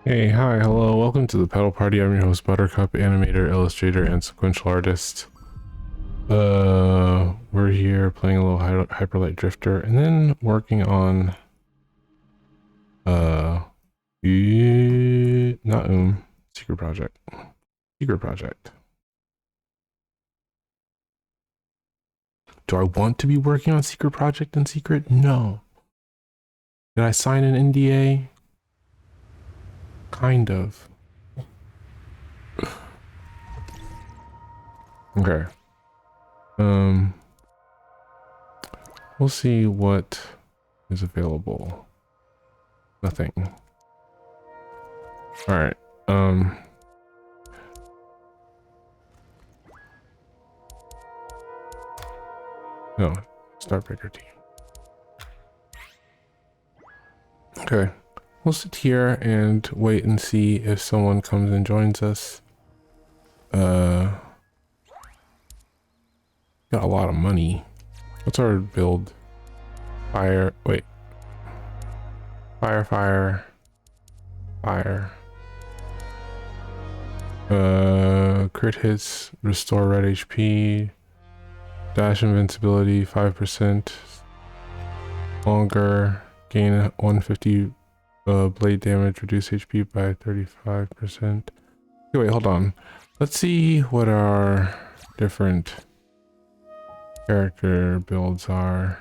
Hey, hi, hello, welcome to the Petal Party. I'm your host, Buttercup, animator, illustrator, and sequential artist. We're here playing a little Hyperlight Drifter, and then working on, Secret Project. Secret Project. Do I want to be working on Secret Project in secret? No. Did I sign an NDA? Kind of. Okay. We'll see what is available. Nothing. All right. No, start breaker team. Okay. We'll sit here and wait and see if someone comes and joins us. Got a lot of money. What's our build? Fire, wait. Fire, fire. Fire. Crit hits, restore red HP. Dash invincibility, 5%. Longer, gain 150 blade damage, reduce HP by 35%. Okay, wait, hold on. Let's see what our different character builds are.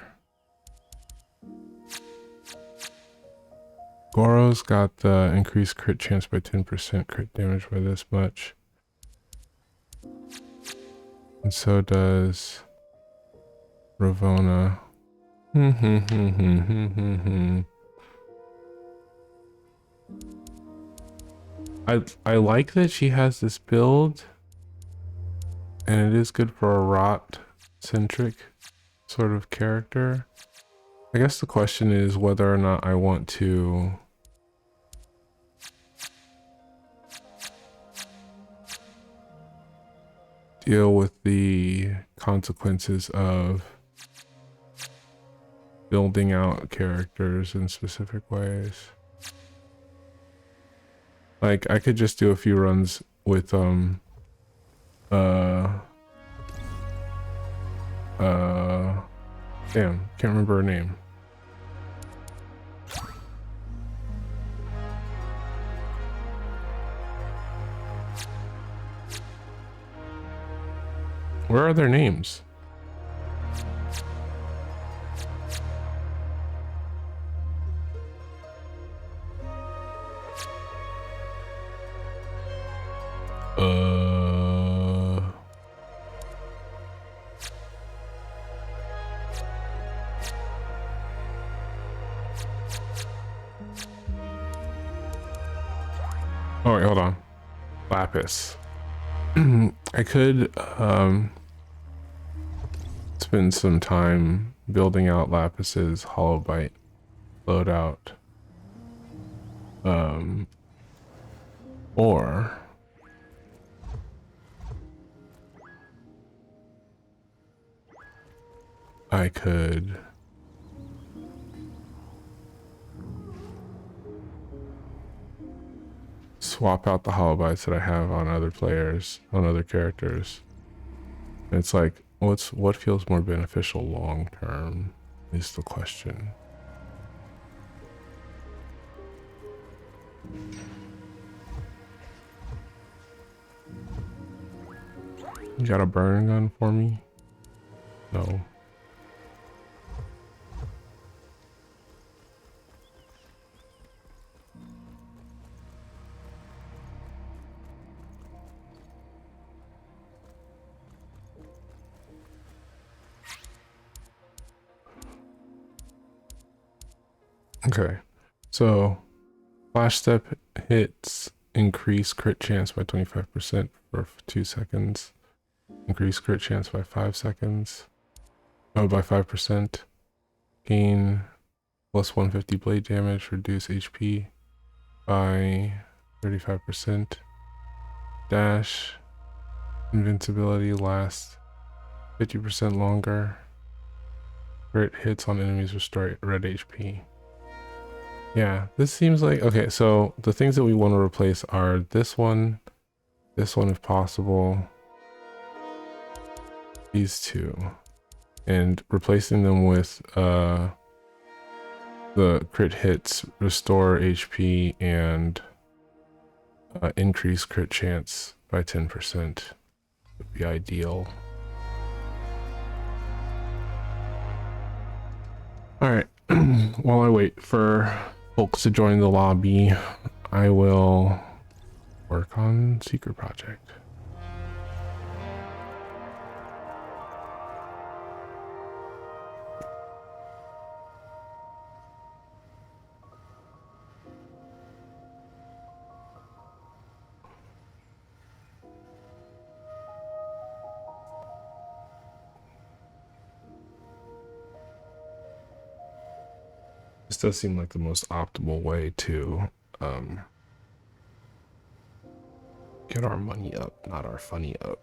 Goro's got the increased crit chance by 10%, crit damage by this much. And so does Ravona. I like that she has this build, and it is good for a rot-centric sort of character. I guess the question is whether or not I want to deal with the consequences of building out characters in specific ways. Like, I could just do a few runs with damn, can't remember her name. Where are their names? Oh wait, hold on. Lapis. I could spend some time building out Lapis's hollow bite loadout. Or I could swap out the hollow bites that I have on other players, on other characters. And it's like, what feels more beneficial long term is the question. You got a burn gun for me? No. Okay, so flash step hits increase crit chance by 25% for 2 seconds. Increase crit chance by 5 seconds. Oh, by 5%. Gain plus 150 blade damage. Reduce HP by 35%. Dash. Invincibility lasts 50% longer. Crit hits on enemies restore red HP. Yeah, this seems like... Okay, so the things that we want to replace are this one if possible, these two, and replacing them with the crit hits, restore HP, and increase crit chance by 10% would be ideal. Alright, while I wait for folks to join the lobby, I will work on Secret Project. This does seem like the most optimal way to get our money up, not our funny up.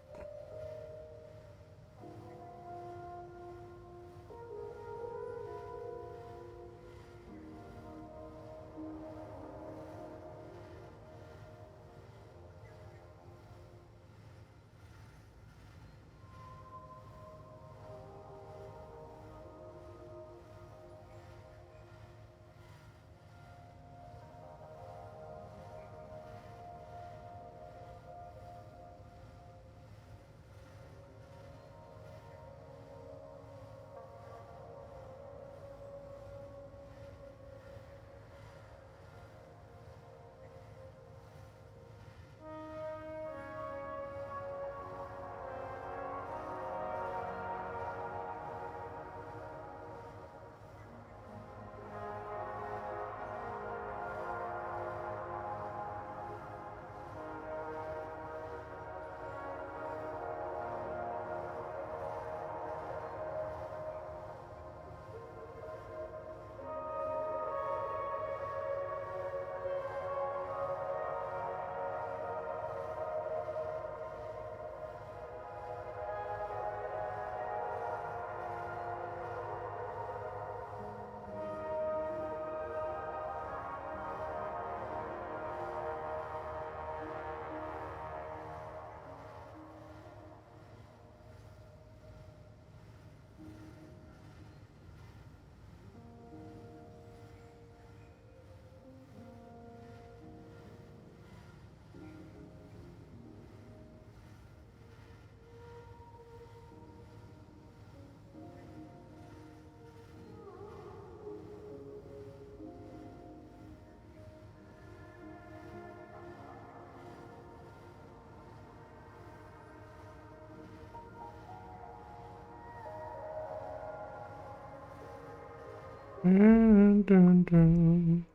Dun, dun, dun.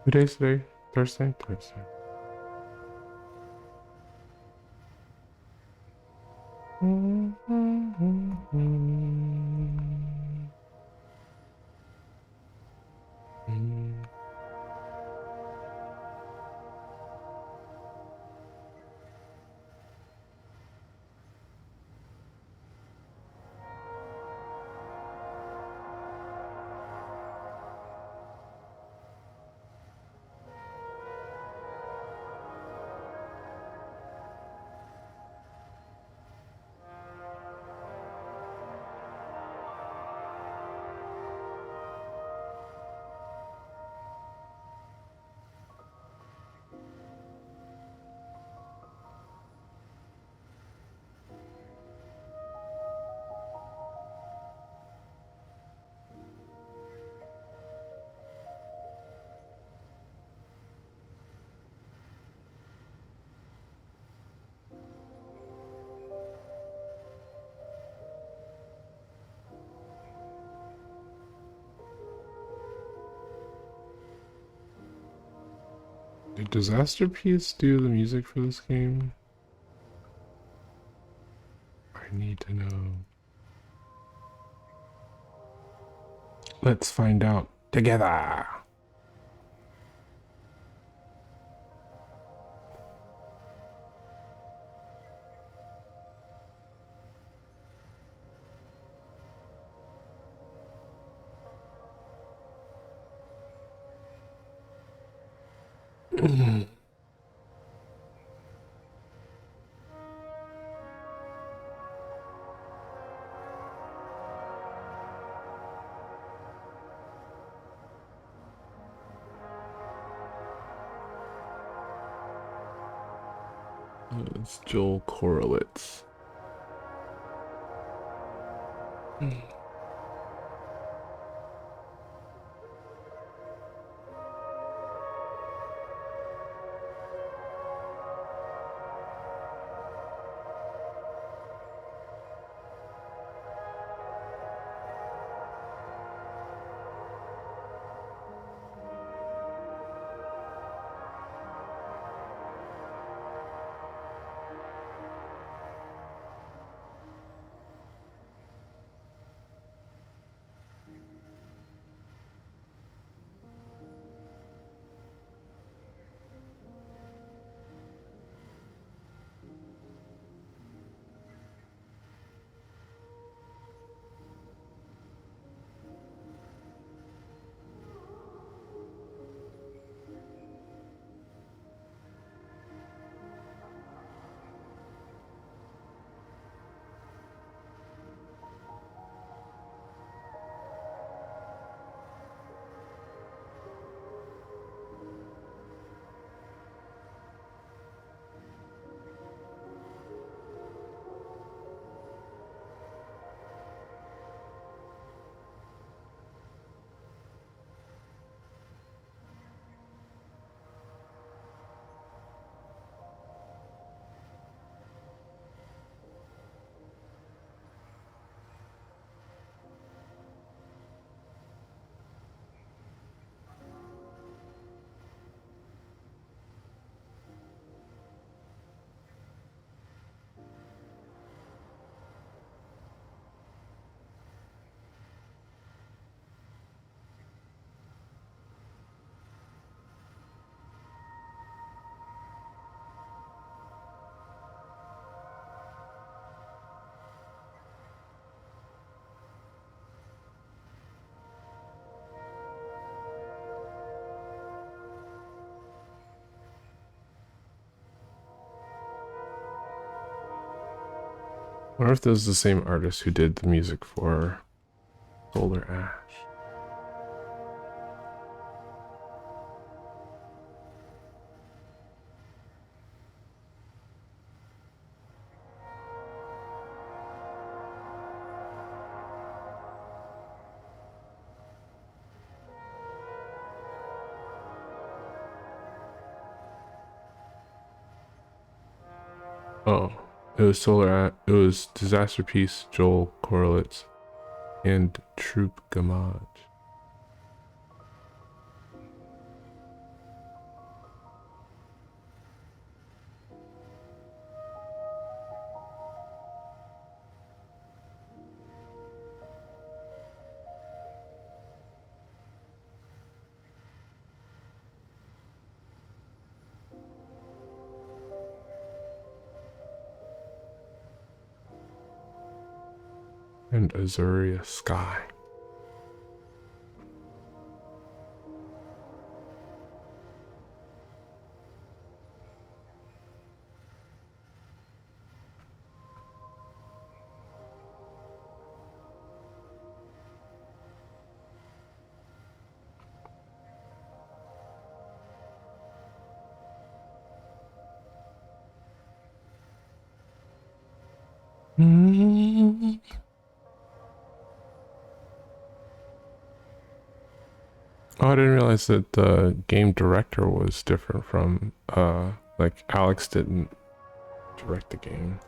Today's today? Thursday? Thursday. Did Disaster Piece do the music for this game? I need to know. Let's find out together. It's Joel Correlitz. I wonder if this is the same artist who did the music for Solar Ash. Oh, it was it was Disaster Piece, Joel Correlitz, and Troop Gamage. and azure sky. Oh, I didn't realize that the game director was different from, like Alex didn't direct the game.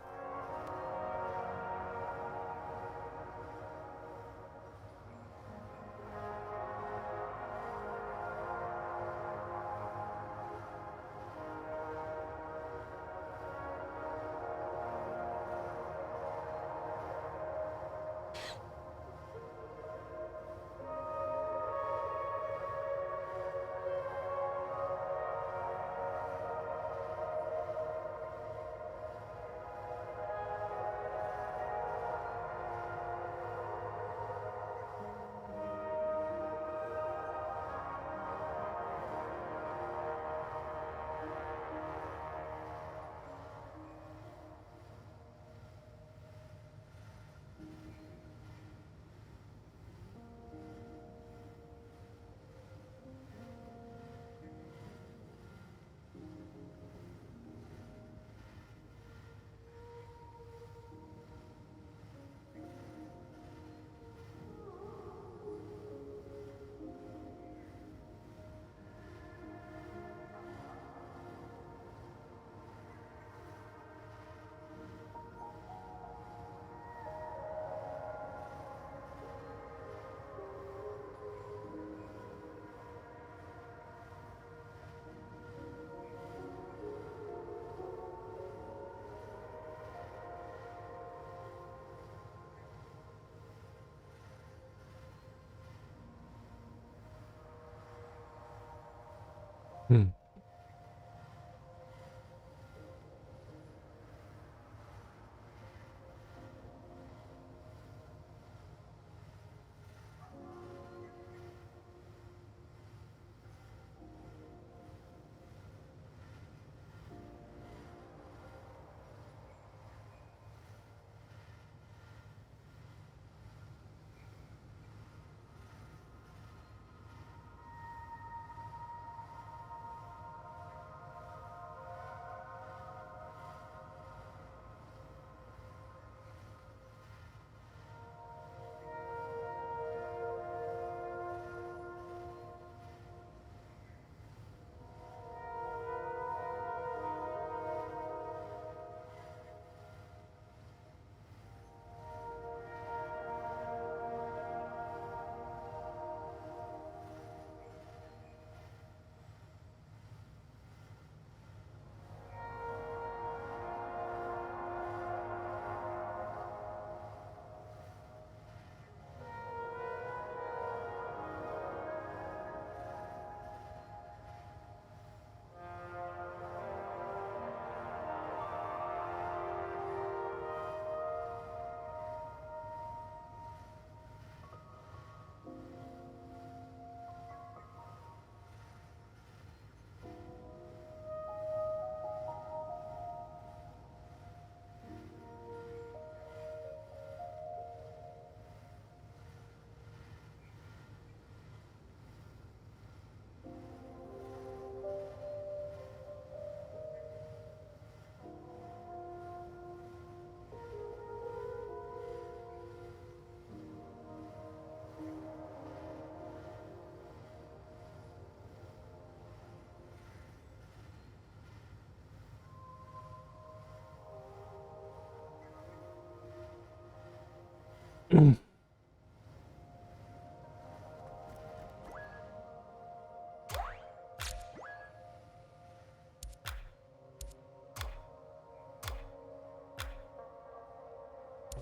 Hmm.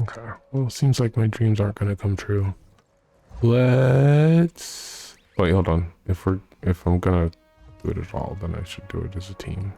Okay. Well, seems like my dreams aren't gonna come true. Let's wait, hold on. If I'm gonna do it at all, then I should do it as a team.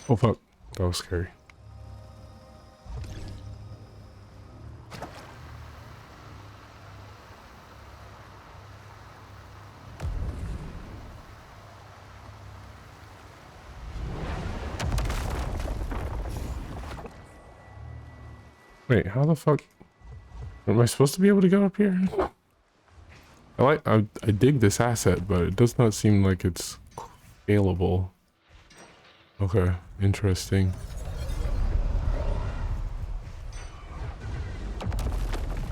Oh fuck, that was scary. Wait, how the fuck am I supposed to be able to go up here? I dig this asset, but it does not seem like it's scalable. Okay, interesting.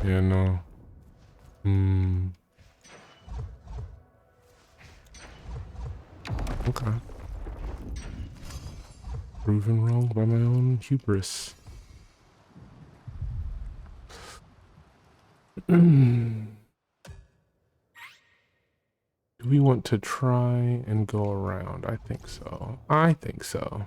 Yeah, no. Okay. Proven wrong by my own hubris. Do we want to try and go around? I think so. I think so.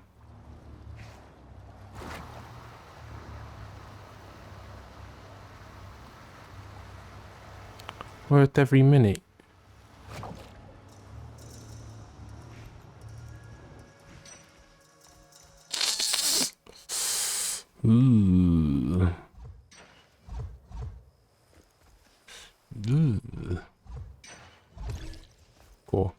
Worth every minute. Ooh. Ooh. Cool.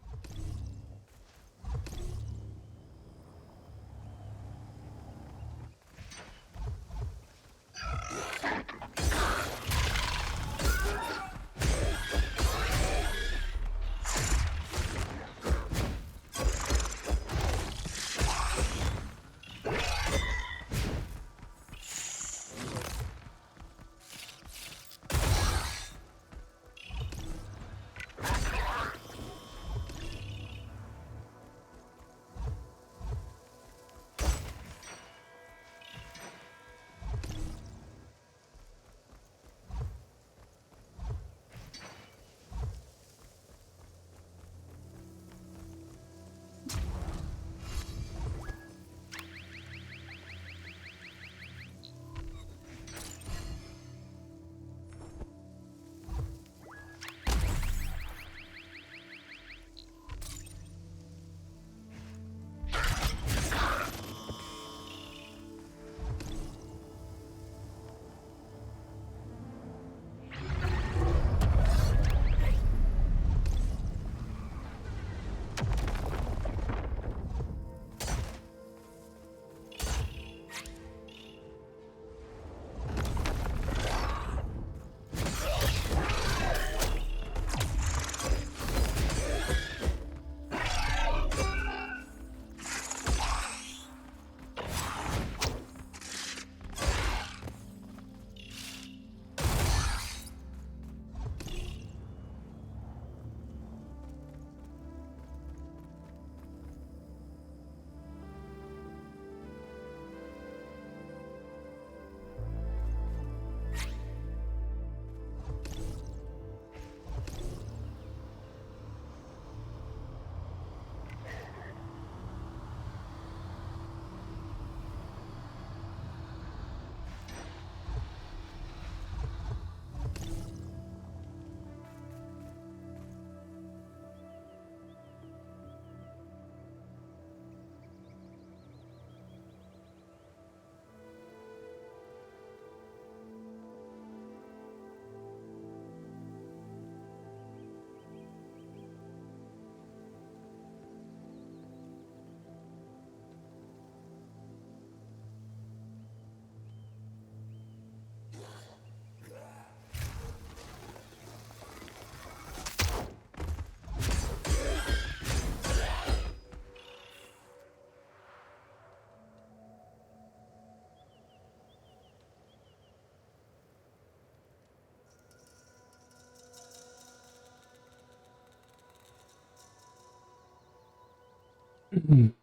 Mhm.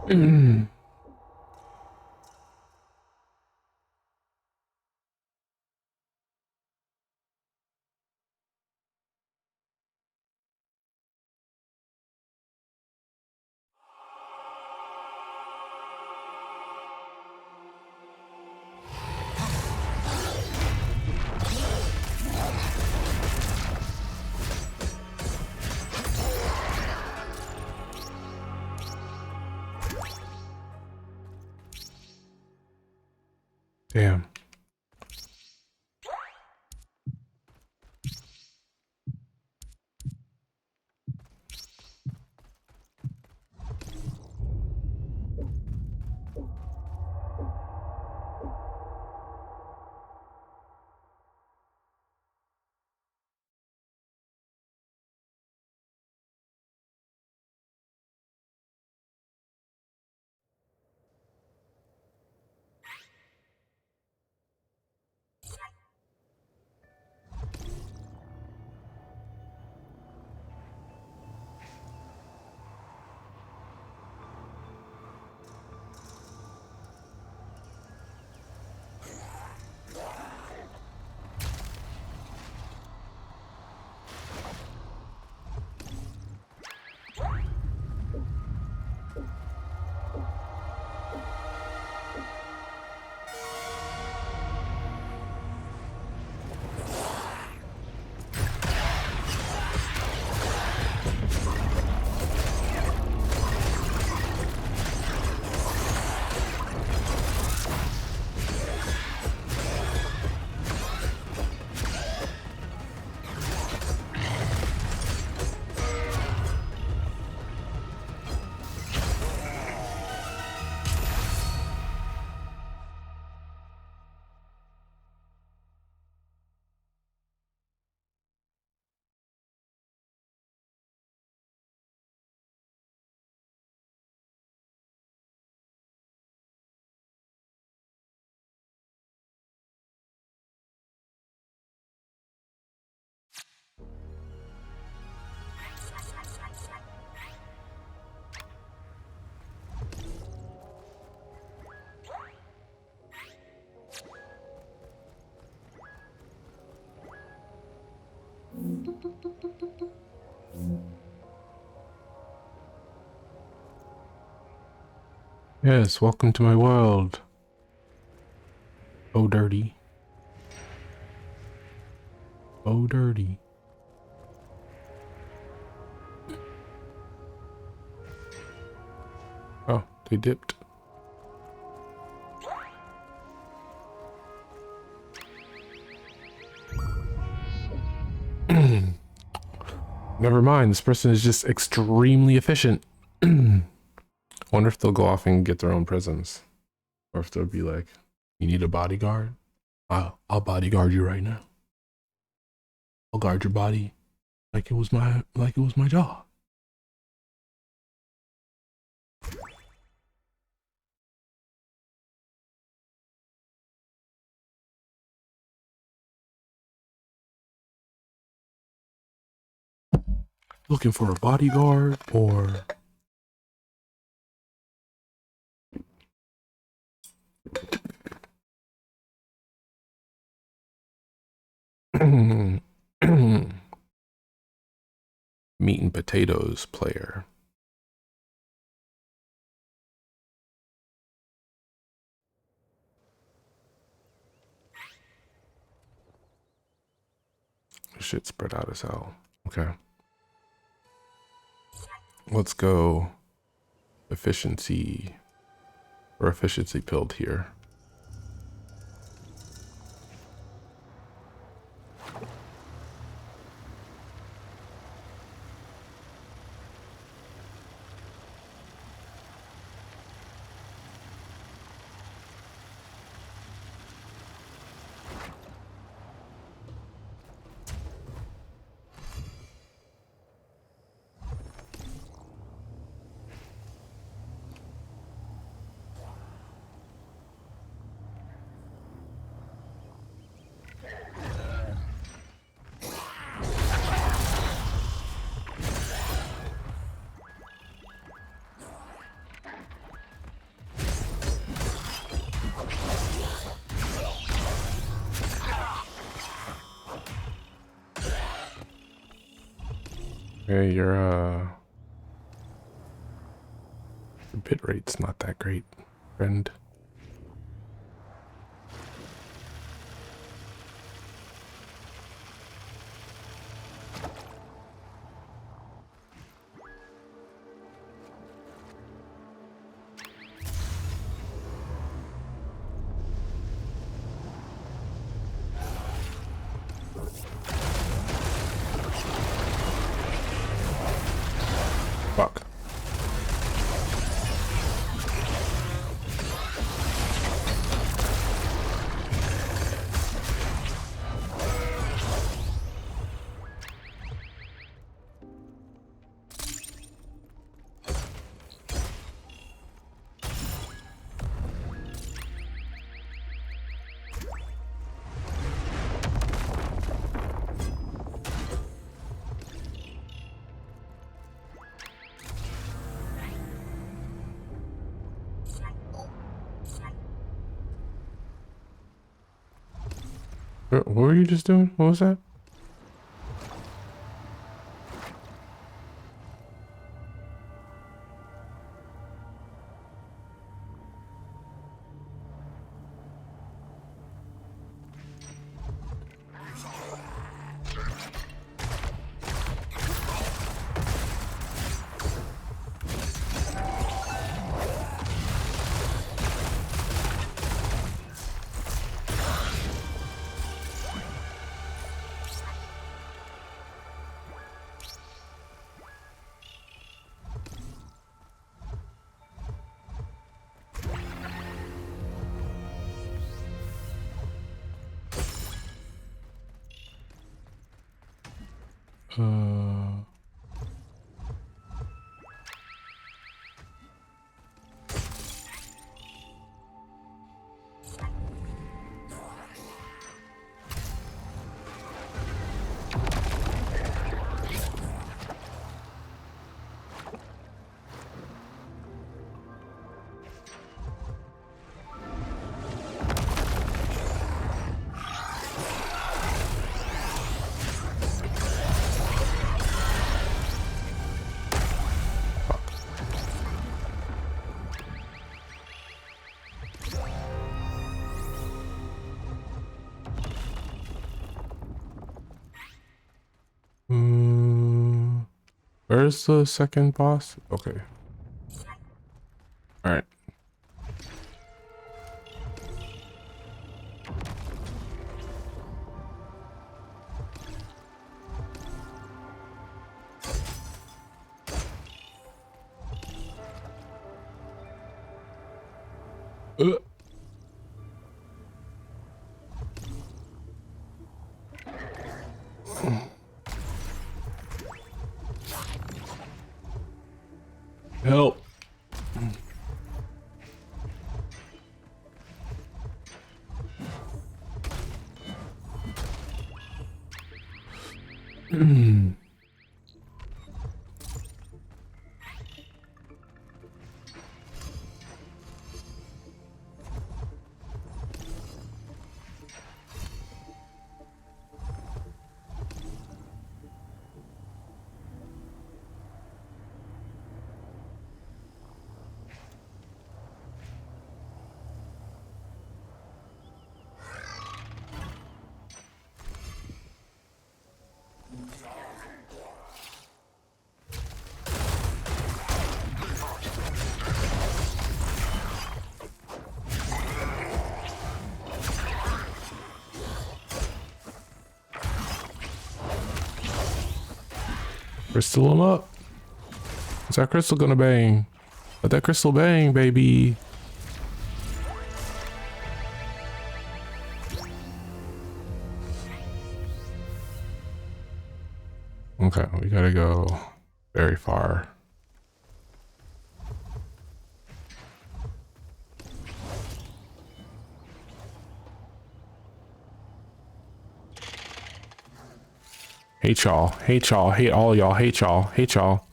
Mhm. Damn. Yes, welcome to my world. Oh, dirty. Oh, dirty. Oh, they dipped. Never mind, this person is just extremely efficient. Wonder if they'll go off and get their own prisms. Or if they'll be like, you need a bodyguard? I'll bodyguard you right now. I'll guard your body like it was my job. Looking for a bodyguard or meat and potatoes player. Shit spread out as hell. Okay. Let's go efficiency or efficiency build here. Okay, your bit rate's not that great, friend. Fuck. What were you just doing? What was that? Uh, mm, where's the second boss? Okay. All right. Uh. Help. Crystal him up. Is that crystal gonna bang? Let that crystal bang, baby. Okay, we gotta go very far. Hate y'all, hate y'all, hate all y'all, hate y'all, hate y'all.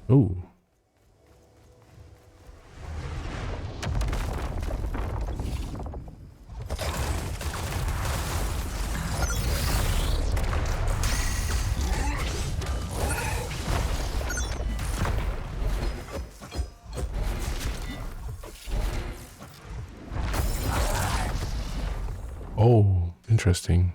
Ooh. Oh, interesting.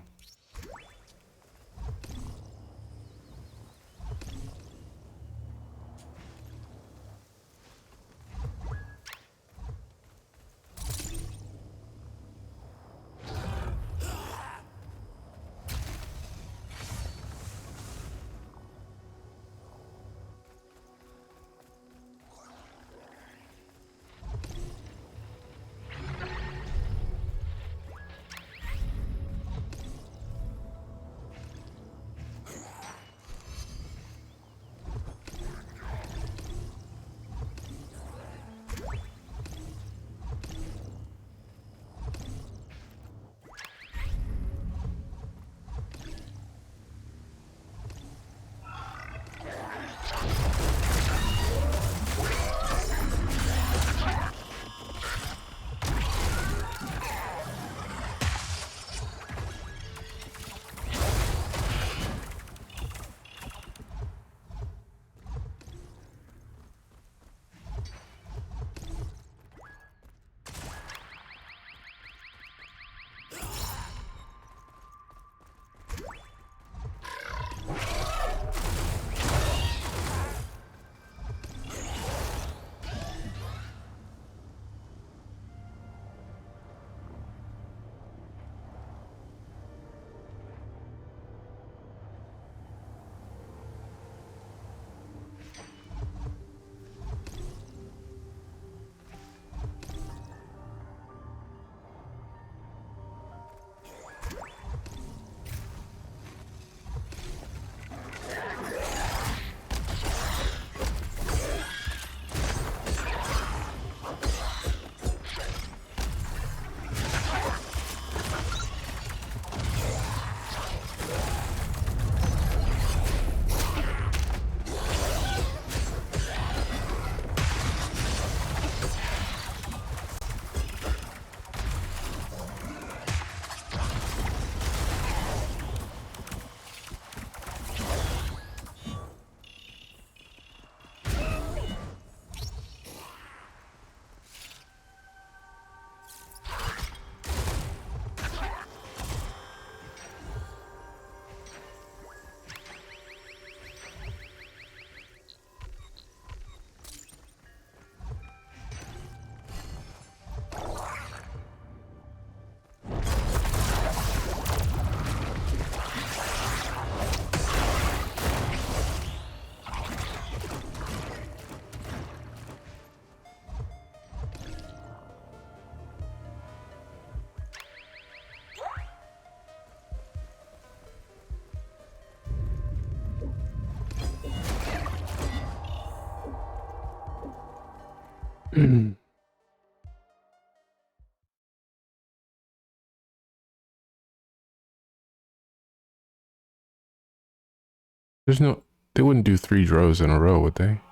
There's no, they wouldn't do 3 rows in a row, would they?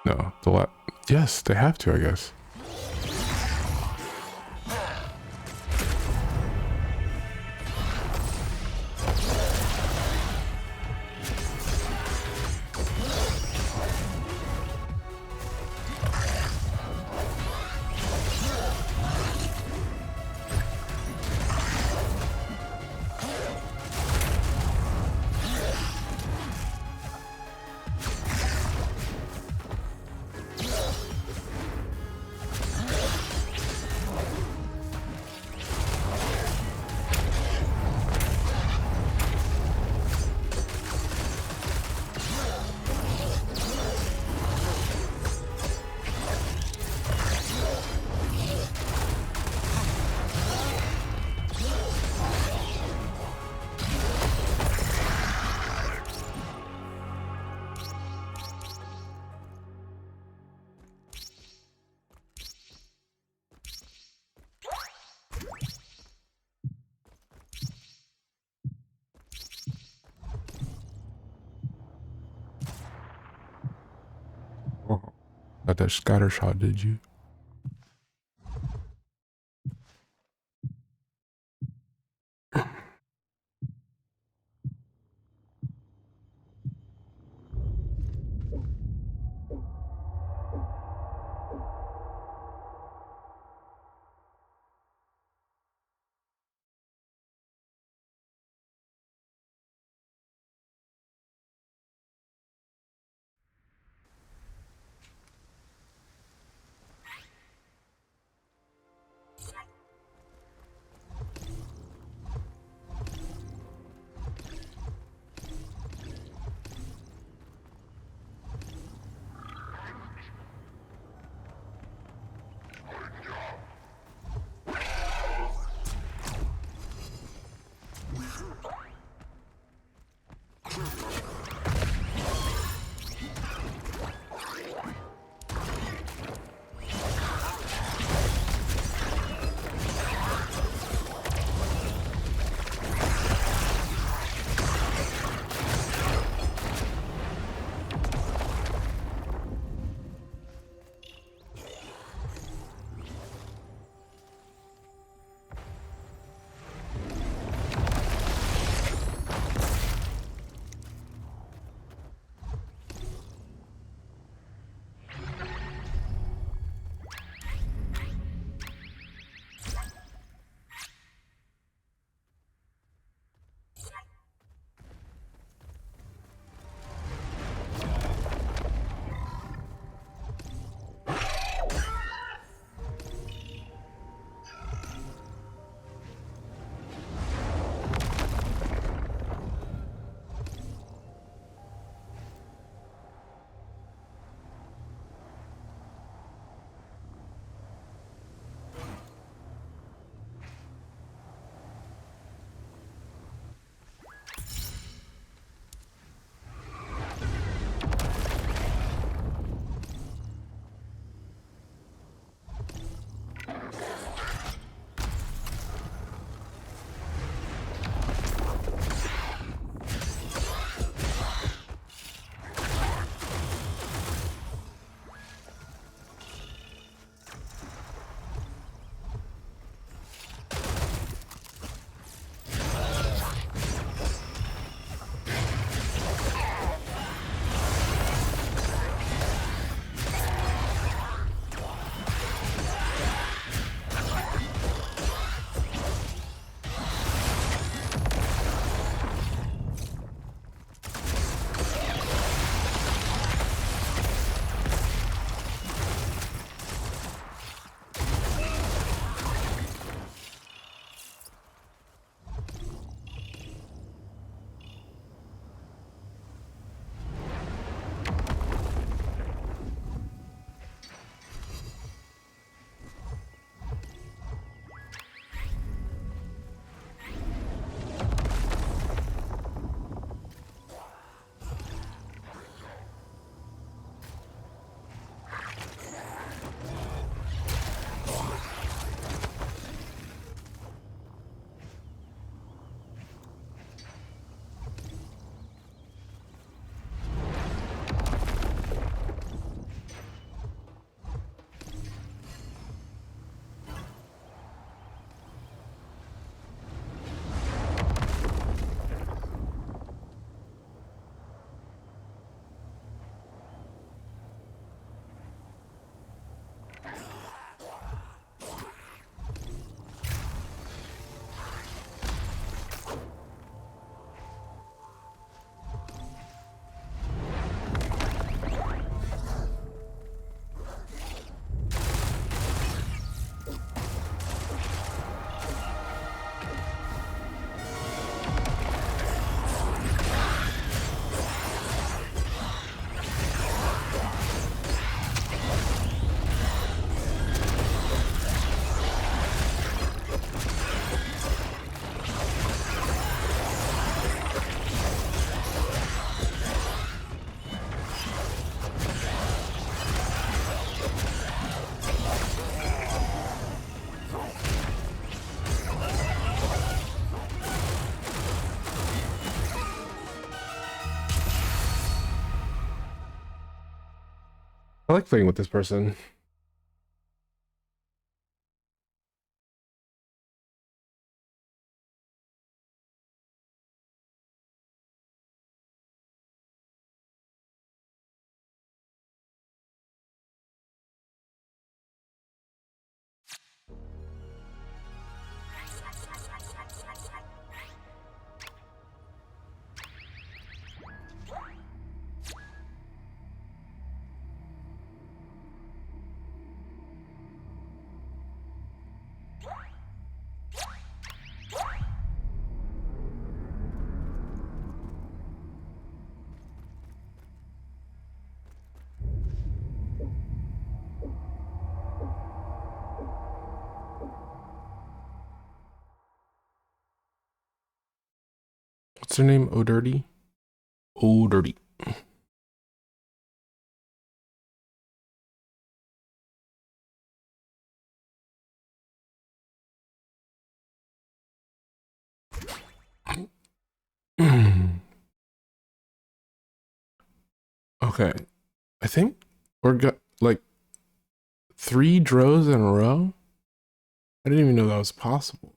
No, yes, they have to, I guess. Oh, got that scatter shot, did you? I like playing with this person. What's her name? Oh Dirty? Oh Dirty. Okay. I think we're got like 3 draws in a row. I didn't even know that was possible.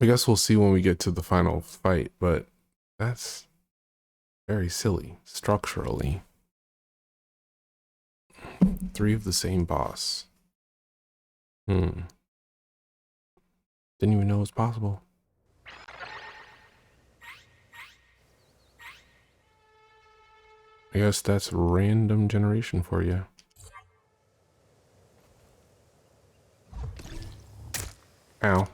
I guess we'll see when we get to the final fight, but that's very silly structurally. 3 of the same boss. Didn't even know it was possible. I guess that's random generation for you. Ow.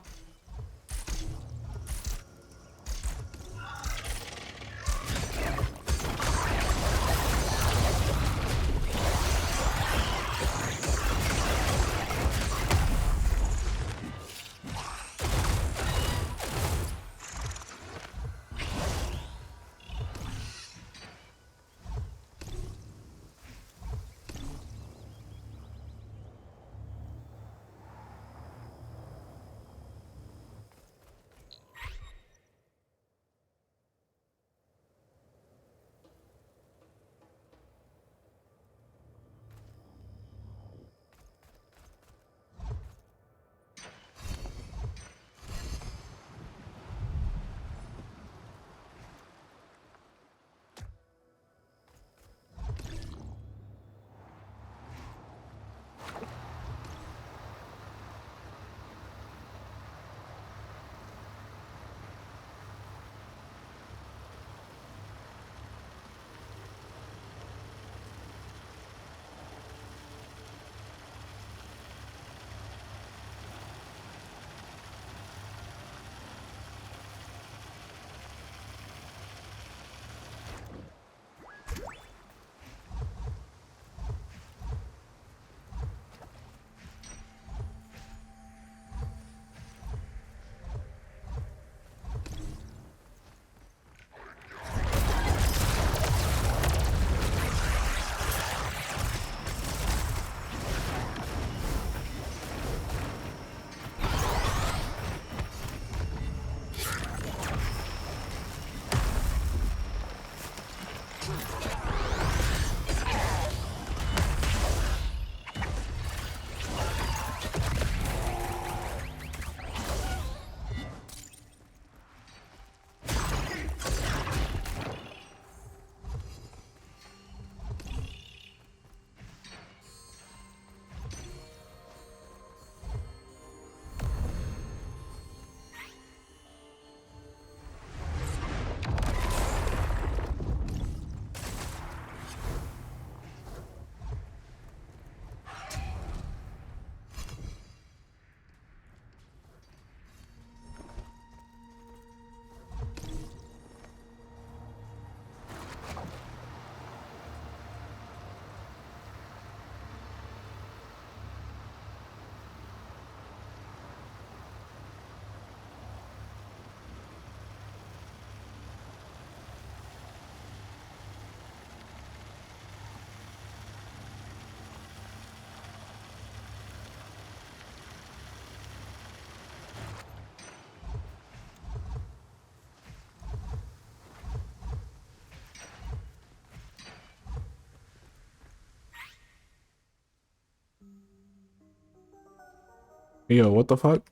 Yo, what the fuck?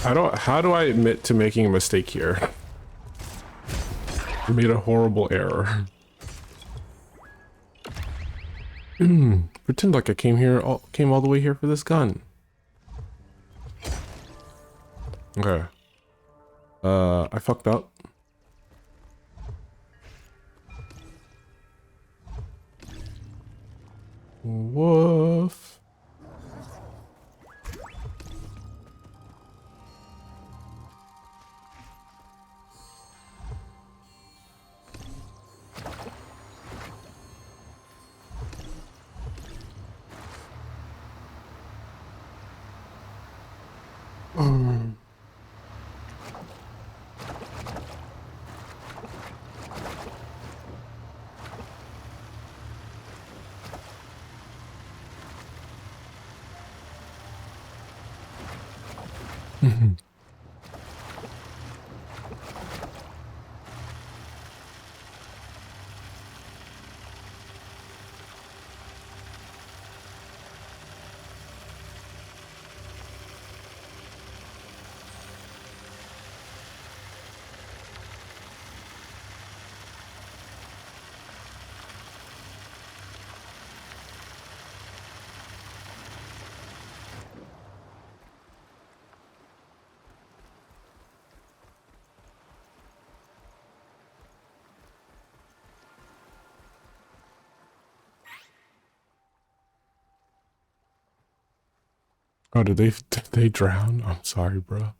How do I admit to making a mistake here? I made a horrible error. Pretend like I came all the way here for this gun. Okay. I fucked up. Woof. Oh, did they drown? I'm sorry, bro.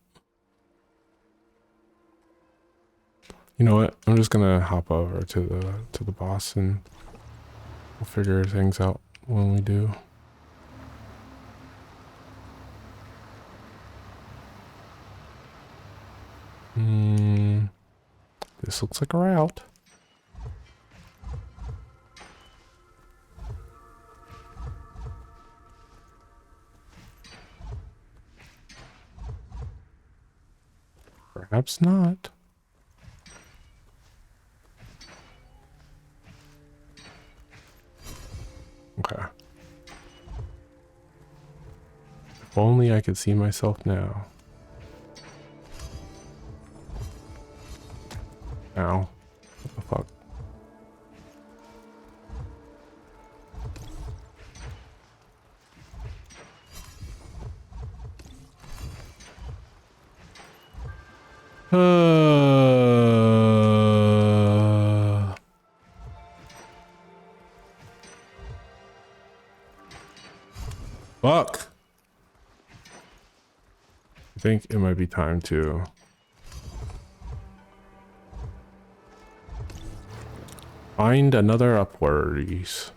You know what? I'm just gonna hop over to the boss and we'll figure things out when we do. This looks like a route. Perhaps not. Okay. If only I could see myself now. Ow. What the fuck? Fuck. I think it might be time to find another upwards.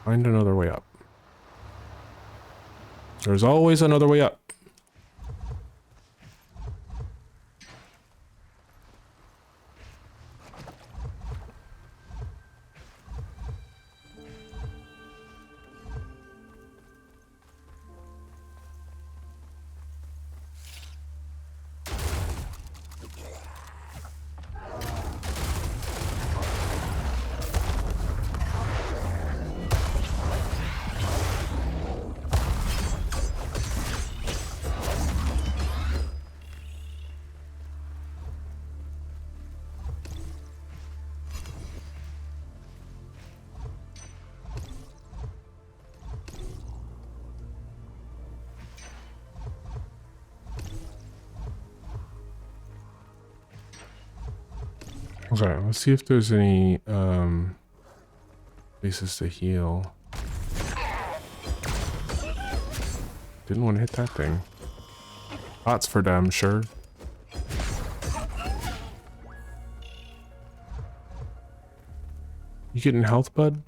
Find another way up. There's always another way up. Okay, let's see if there's any places to heal. Didn't want to hit that thing. Pots for damn sure. You getting health, bud?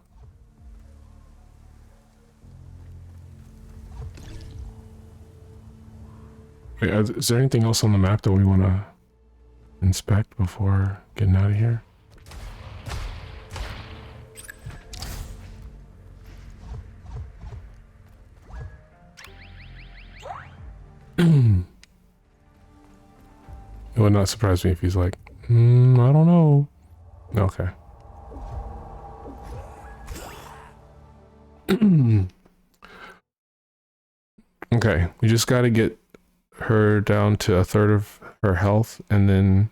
Wait, is there anything else on the map that we want to inspect before getting out of here? It would not surprise me if he's like, I don't know. Okay. Okay, we just got to get her down to a third of her health and then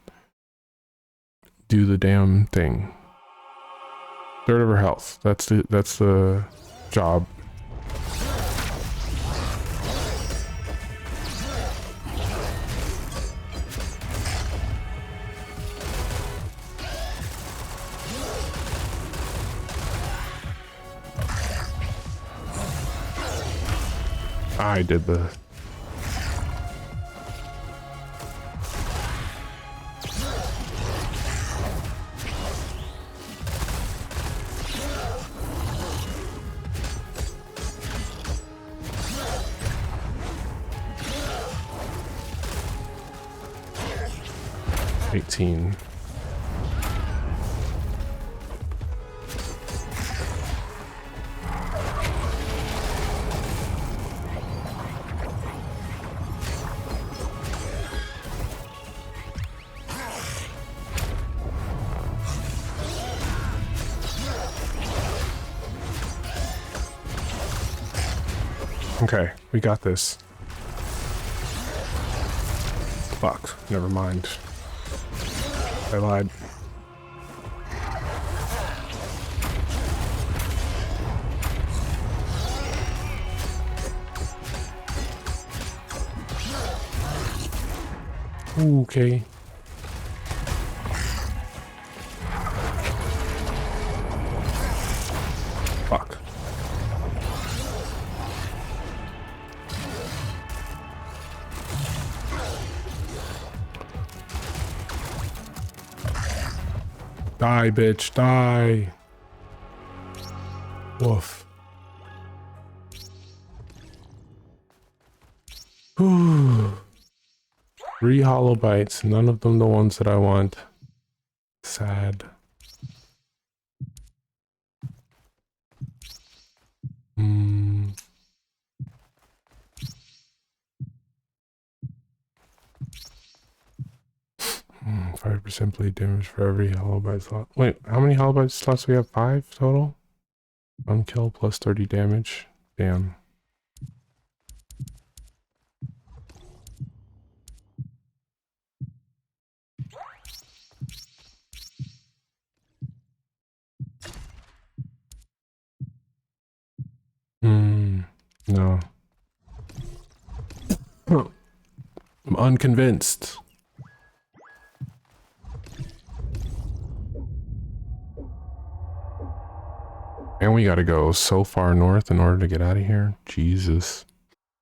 do the damn thing. Third of her health. That's the job. I did the... $18. Okay, we got this. Fuck, never mind. I lied. Okay. Fuck. Die, bitch, die. Woof. Whew. 3 hollow bites, none of them the ones that I want. Sad. 5% bleed damage for every hollow bite slot. Wait, how many hollow bite slots do we have? 5 total? 1 kill plus 30 damage. Damn. No. I'm unconvinced. And we gotta go so far north in order to get out of here. Jesus.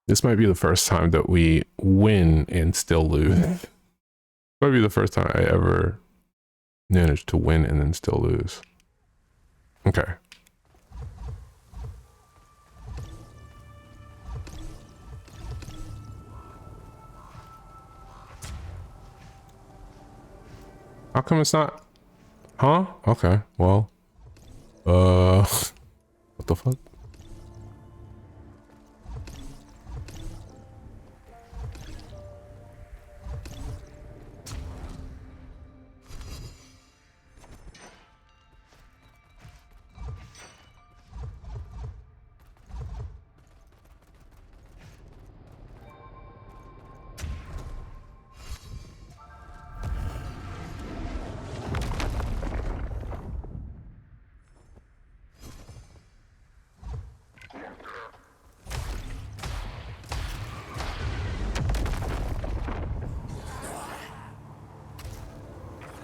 This might be the first time that we win and still lose. Might be the first time I ever managed to win and then still lose. Okay. How come it's not? Huh? Okay, well. What the fuck?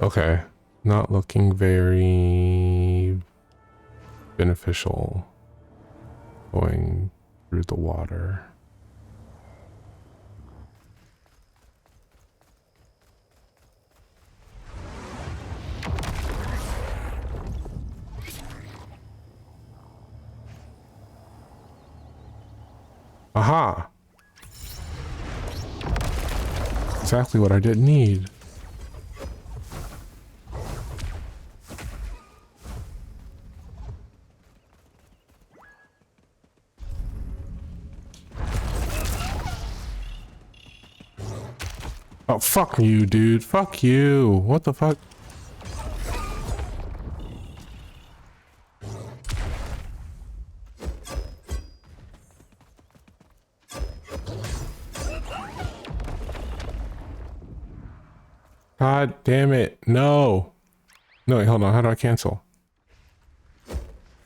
Okay, not looking very beneficial going through the water. Aha! Exactly what I didn't need. Oh, fuck you, dude. Fuck you. What the fuck? God damn it. No. No, wait, hold on. How do I cancel?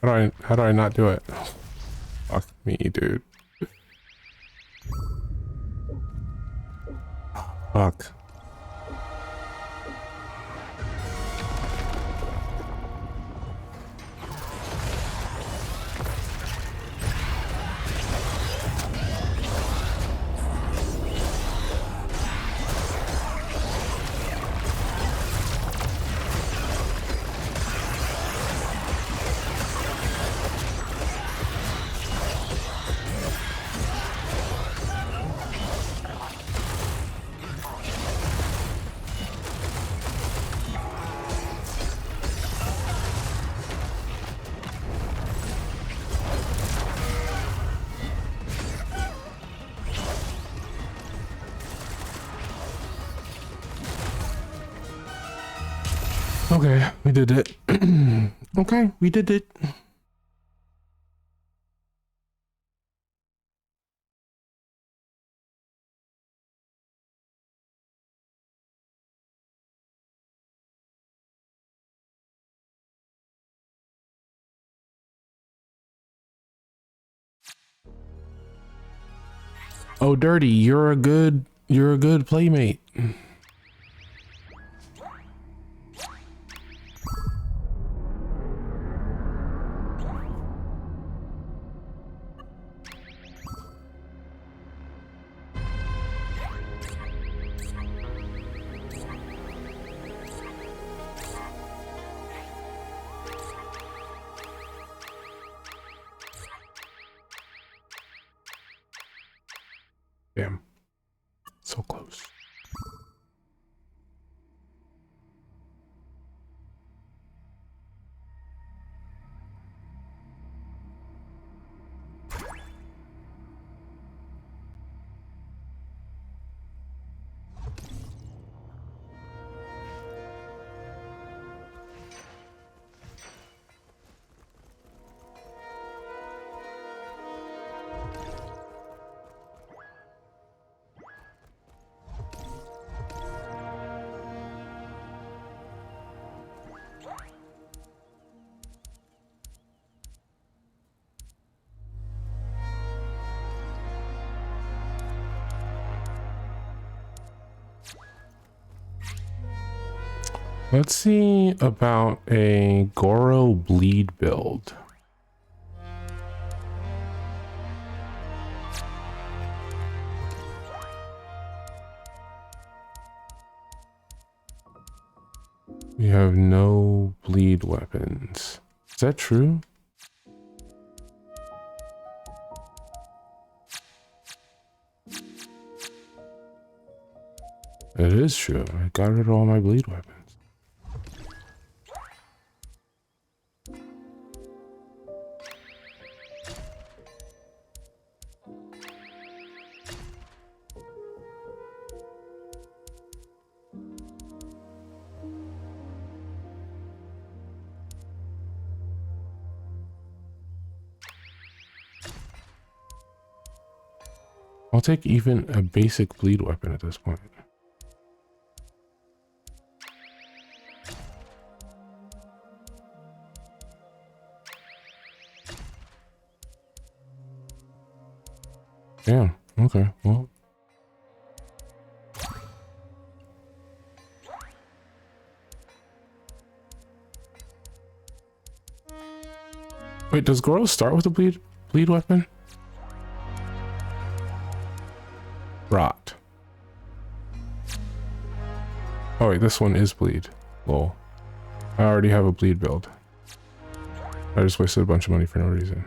How do I not do it? Fuck me, dude. Fuck. Okay, we did it. Okay, we did it. Oh, Dirty, you're a good playmate. Damn. So close. Let's see about a Goro bleed build. We have no bleed weapons. Is that true? It is true. I got rid of all my bleed weapons. I'll take even a basic bleed weapon at this point. Yeah, okay, well. Wait, does Goro start with a bleed weapon? Rot. Oh wait, this one is bleed. Lol. I already have a bleed build. I just wasted a bunch of money for no reason.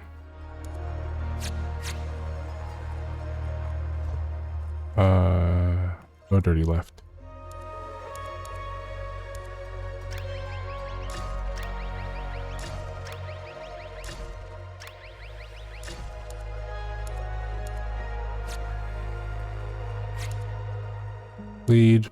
No Dirty left. Bleed.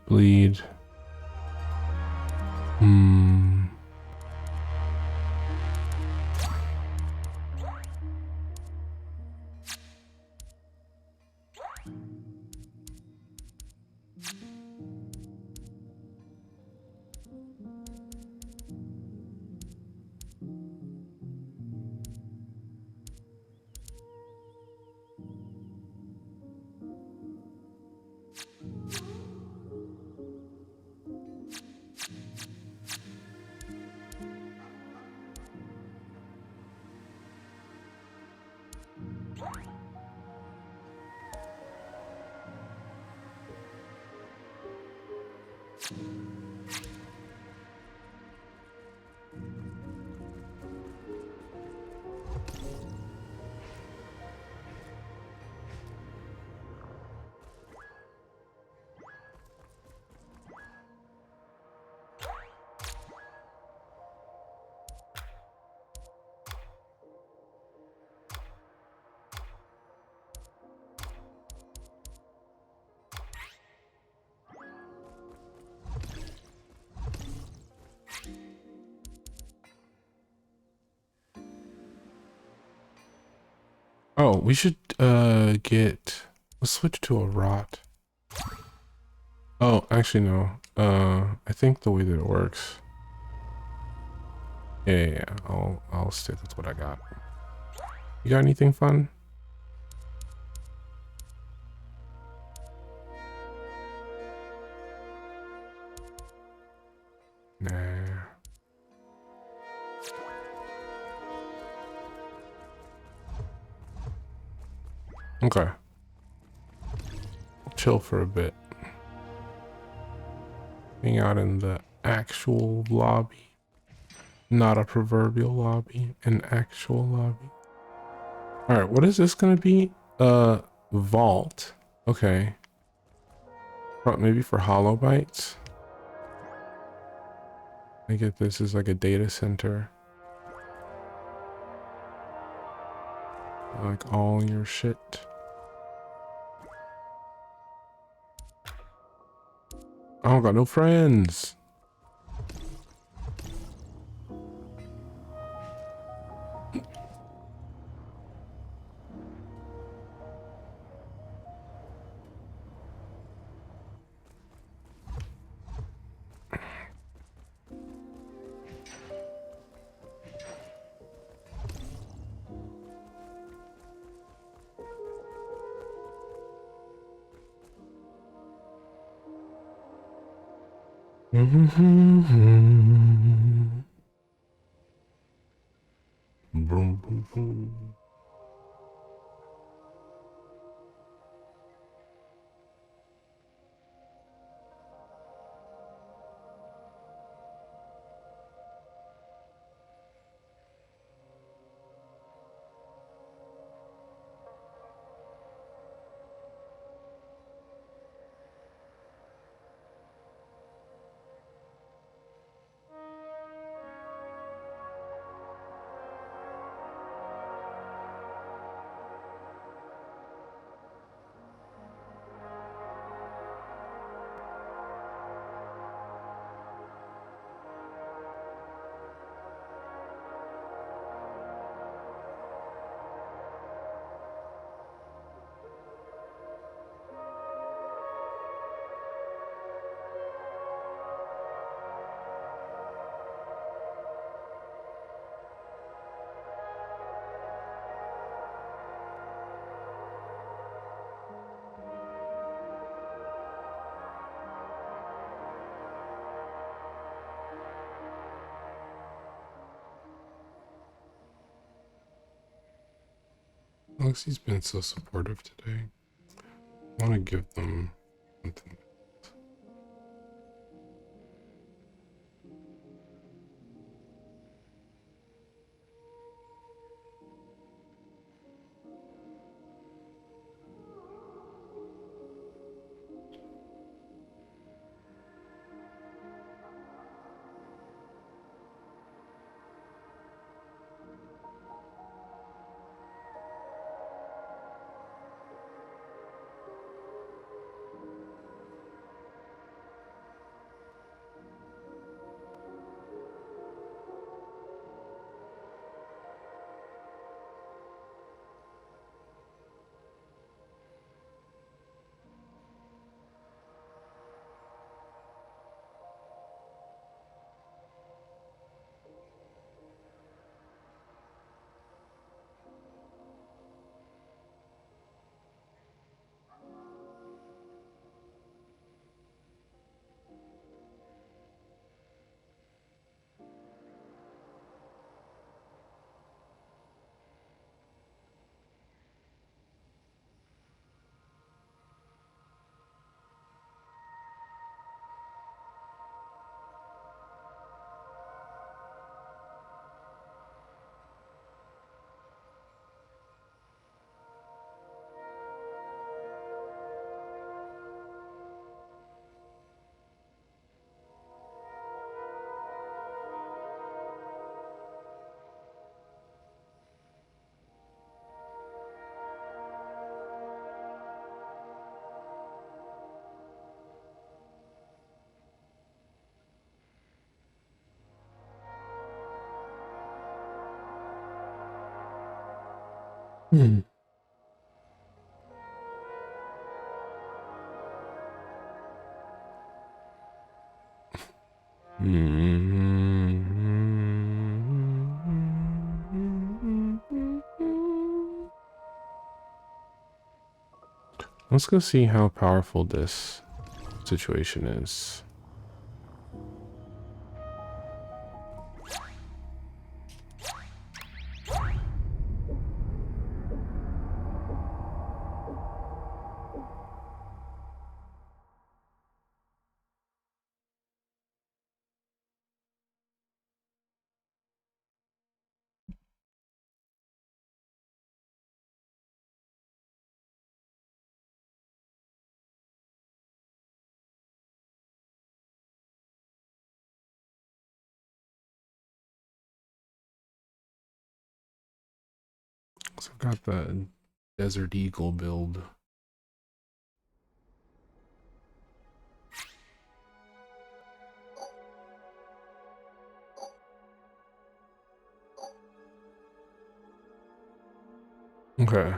Oh, we should let's switch to a rot. Oh, actually no. I think the way that it works. Yeah. I'll stick with what I got. You got anything fun? Nah. Okay. Chill for a bit. Hang out in the actual lobby. Not a proverbial lobby, an actual lobby. Alright, what is this gonna be? Vault. Okay. Maybe for hollow bites. I get this is like a data center. Like all your shit. I don't got no friends. Boom, boom, boom. Alexi's been so supportive today. I want to give them something. Hmm. Let's go see how powerful this situation is. So I've got the Desert Eagle build. Okay.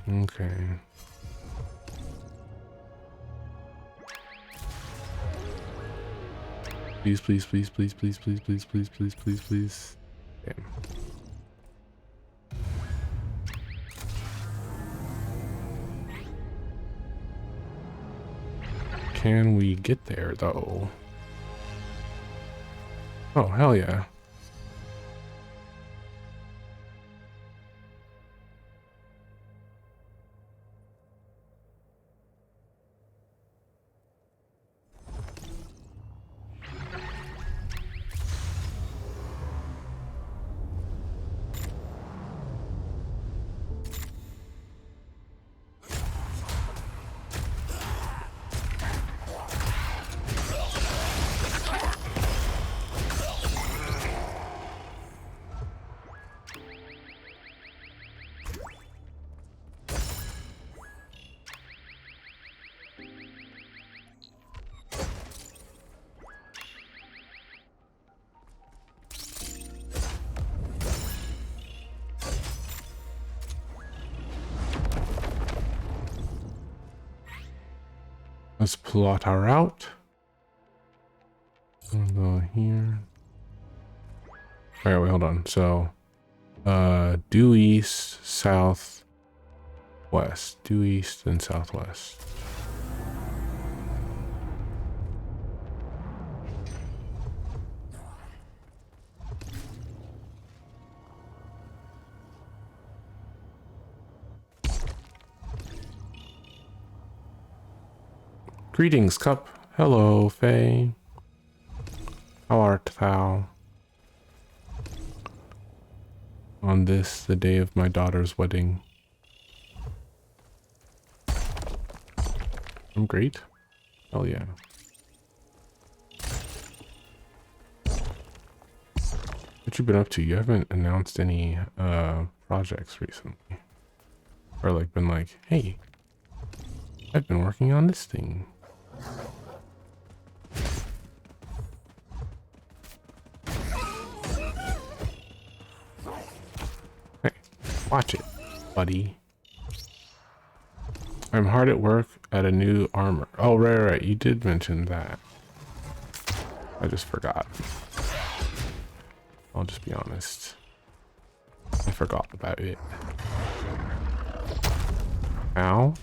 Okay. Please, please, please, please, please, please, please, please, please, please, please. Damn. Can we get there though? Oh, hell yeah. Let's plot our route. We'll go here. All right, wait, hold on. So, due east, south, west. Due east and southwest. Greetings, Cup. Hello, Faye. How art thou? On this, the day of my daughter's wedding. I'm great. Hell yeah. What you been up to? You haven't announced any projects recently. Or like been like, hey, I've been working on this thing. Hey, watch it, buddy. I'm hard at work at a new armor. Oh, right. You did mention that. I just forgot. I'll just be honest. I forgot about it. Ow.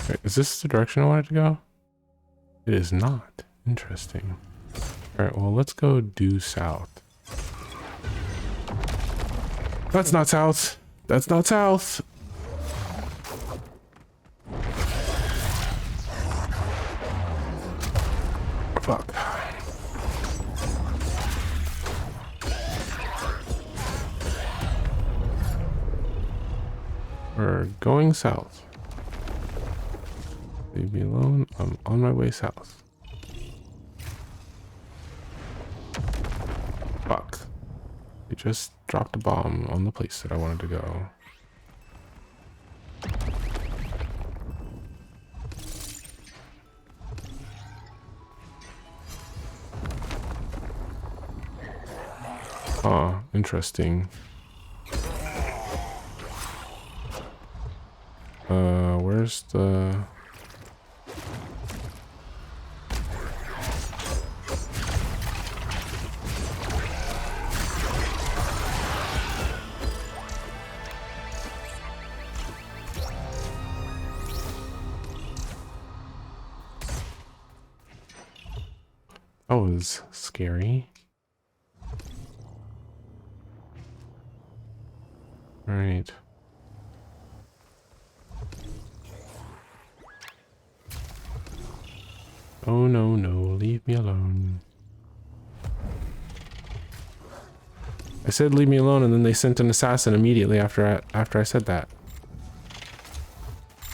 Wait, is this the direction I wanted to go? It is not. Interesting. Alright, well, let's go due south. That's not south. That's not south. Fuck. We're going south. Leave me alone. I'm on my way south. Fuck. They just dropped a bomb on the place that I wanted to go. Huh, interesting. Where's the... That was scary. All right. Oh no, no, leave me alone. I said leave me alone, and then they sent an assassin immediately after I said that.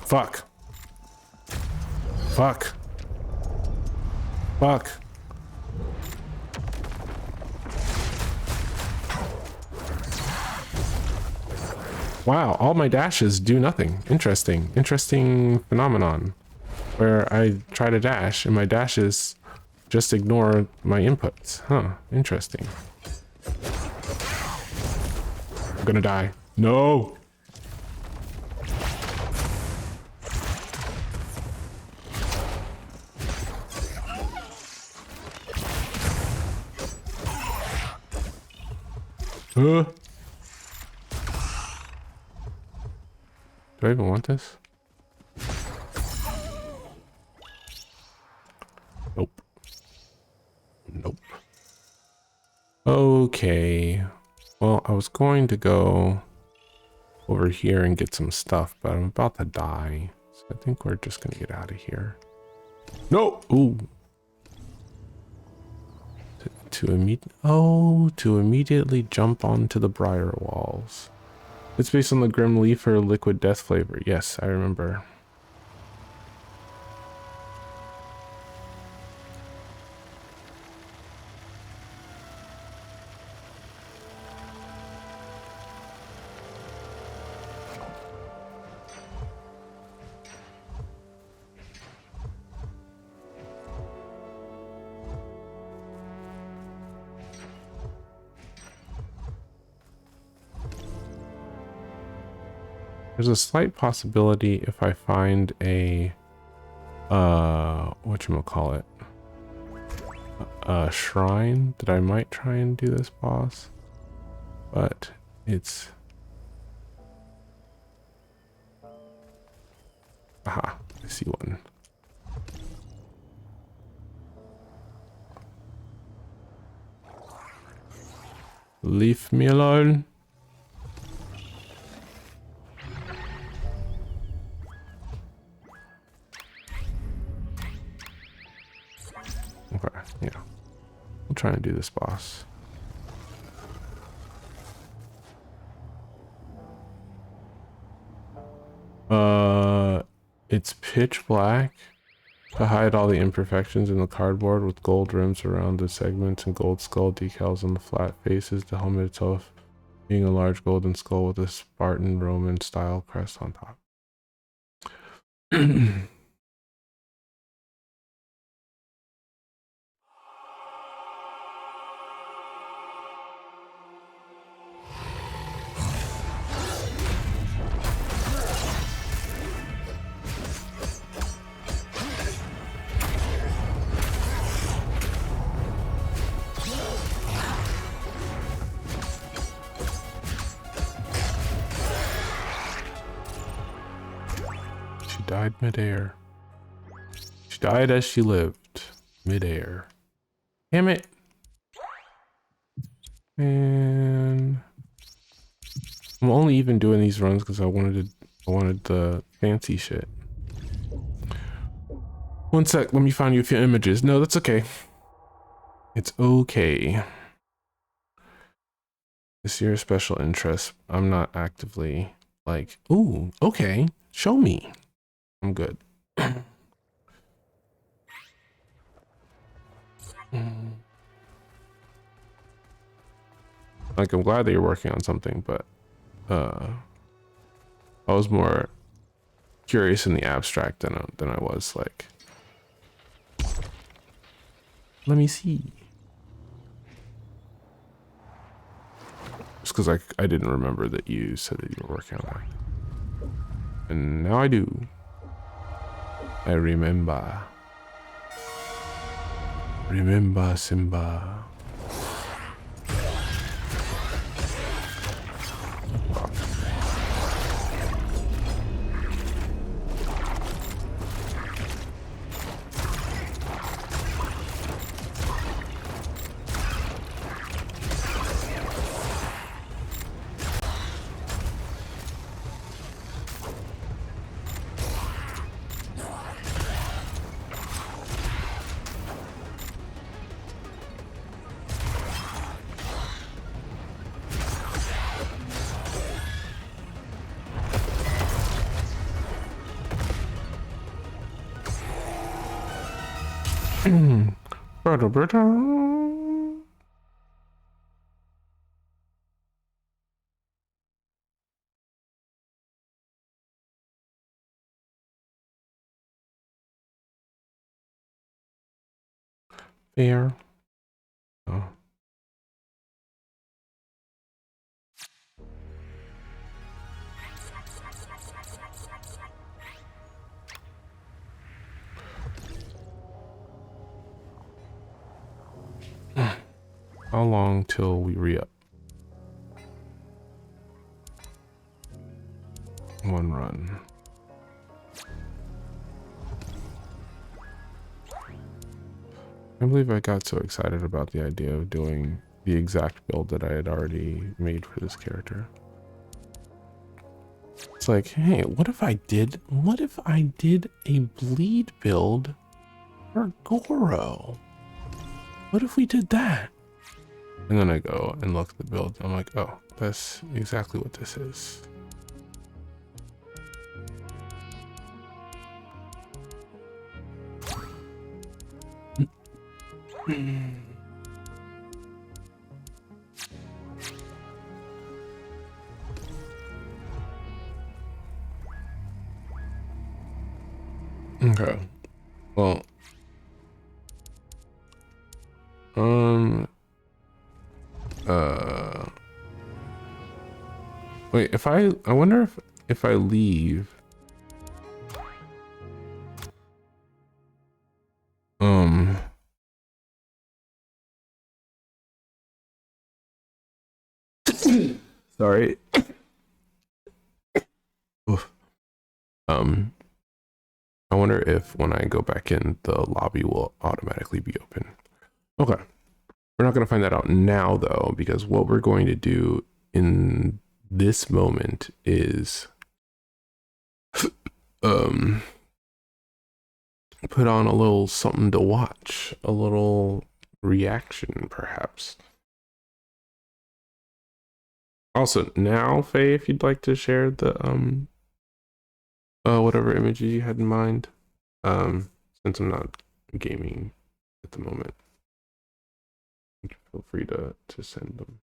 Fuck. Fuck. Fuck. Wow, all my dashes do nothing. Interesting. Interesting phenomenon. Where I try to dash and my dashes just ignore my inputs. Huh, interesting. I'm gonna die. No! Do I even want this? Nope. Nope. Okay. Well, I was going to go over here and get some stuff, but I'm about to die. So I think we're just gonna get out of here. No! Ooh. To immediately jump onto the briar walls. It's based on the Grim Leafer liquid death flavor. Yes, I remember. There's a slight possibility if I find a whatchamacallit, a shrine, that I might try and do this boss, but it's... Aha, I see one. Leave me alone. Okay, yeah. We'll try and do this boss. It's pitch black to hide all the imperfections in the cardboard, with gold rims around the segments and gold skull decals on the flat faces. The helmet itself being a large golden skull with a Spartan Roman style crest on top. Died midair. She died as she lived, midair. Damn it. And I'm only even doing these runs because I wanted the fancy shit. One sec, let me find you a few images. No, that's okay. It's okay. It's your special interest. I'm not actively Like, ooh, okay, show me. I'm good. Like, I'm glad that you're working on something, but I was more curious in the abstract than I was like, let me see. Just because I didn't remember that you said that you were working on that. And now I do. I remember. Remember, Simba. Fair. Oh. How long till we re-up? One run. I believe I got so excited about the idea of doing the exact build that I had already made for this character. It's like, hey, what if I did a bleed build for Goro? What if we did that? And then I go and look at the build. I'm like, oh, that's exactly what this is. Okay. Well, uh, wait, I wonder if I leave, um, sorry. Oof. Um, I wonder if when I go back in, the lobby will automatically be open. Okay. We're not going to find that out now, though, because what we're going to do in this moment is put on a little something to watch, a little reaction, perhaps. Also, now, Faye, if you'd like to share the whatever images you had in mind, since I'm not gaming at the moment, feel free to send them.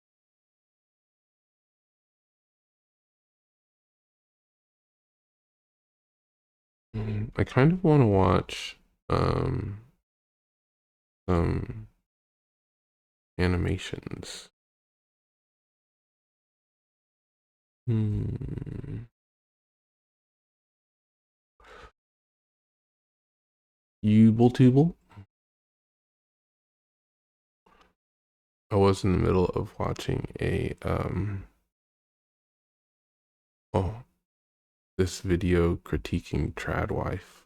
I kind of want to watch some animations. Tubble. I was in the middle of watching a this video critiquing Tradwife.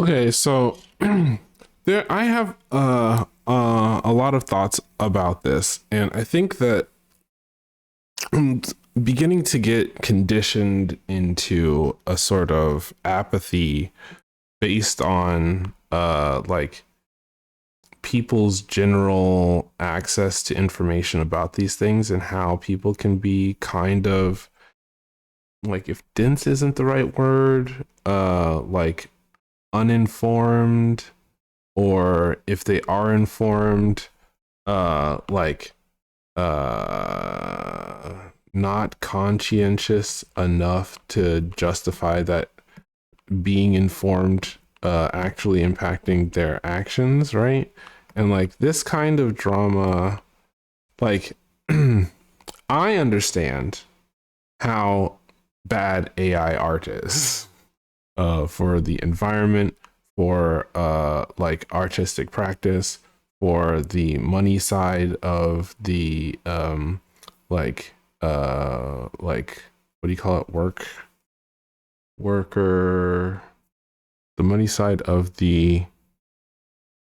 Okay, so there I have a lot of thoughts about this, and I think that I'm beginning to get conditioned into a sort of apathy based on like people's general access to information about these things, and how people can be kind of like, if dense isn't the right word, like uninformed, or if they are informed, like not conscientious enough to justify that being informed actually impacting their actions, right? And like this kind of drama, like I understand how bad AI art is for the environment, for like artistic practice, for the money side of the like what do you call it, worker, the money side of the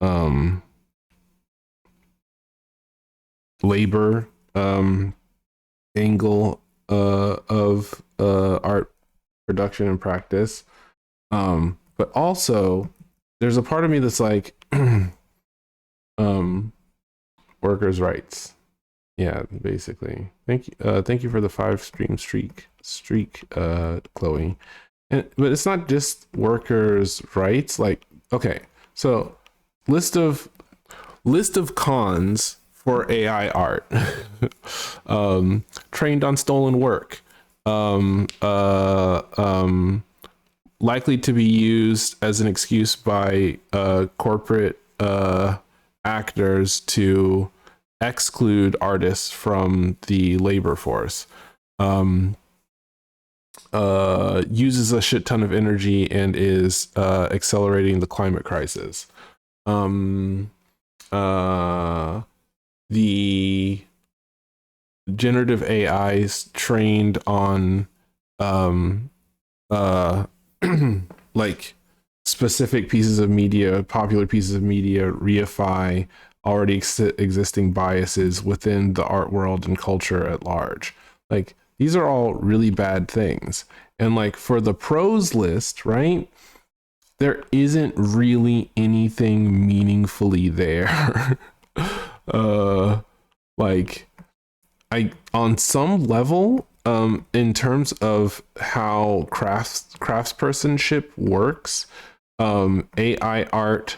um labor angle of art production and practice. But also there's a part of me that's like um workers' rights. Yeah, basically. Thank you for the 5 stream streak, Chloe. And but it's not just workers' rights. Like, okay, so list of cons for AI art. Trained on stolen work. Um, uh, um, Likely to be used as an excuse by corporate actors to exclude artists from the labor force. Um, Uses a shit ton of energy and is accelerating the climate crisis. Um, the generative AIs trained on um, uh, like specific pieces of media, popular pieces of media, reify already existing biases within the art world and culture at large. Like, these are all really bad things. And like for the pros list, right? There isn't really anything meaningfully there. uh like I on some level, in terms of how craftspersonship works, AI art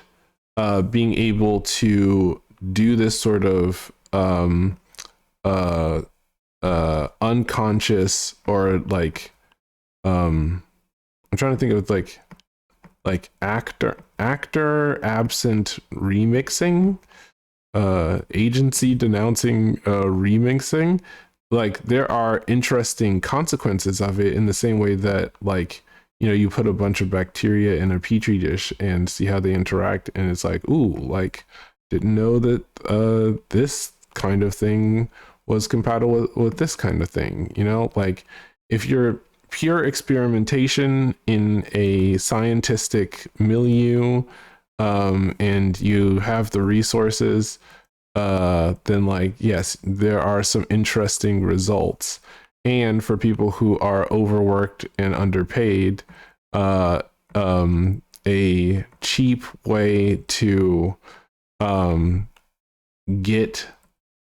being able to do this sort of uh unconscious, or like I'm trying to think of like actor absent remixing, agency denouncing remixing. Like, there are interesting consequences of it, in the same way that, like, you know, you put a bunch of bacteria in a petri dish and see how they interact, and it's like, ooh, like, didn't know that this kind of thing was compatible with this kind of thing, you know? Like, if you're pure experimentation in a scientific milieu, and you have the resources, then like, yes, there are some interesting results. And for people who are overworked and underpaid, uh, a cheap way to get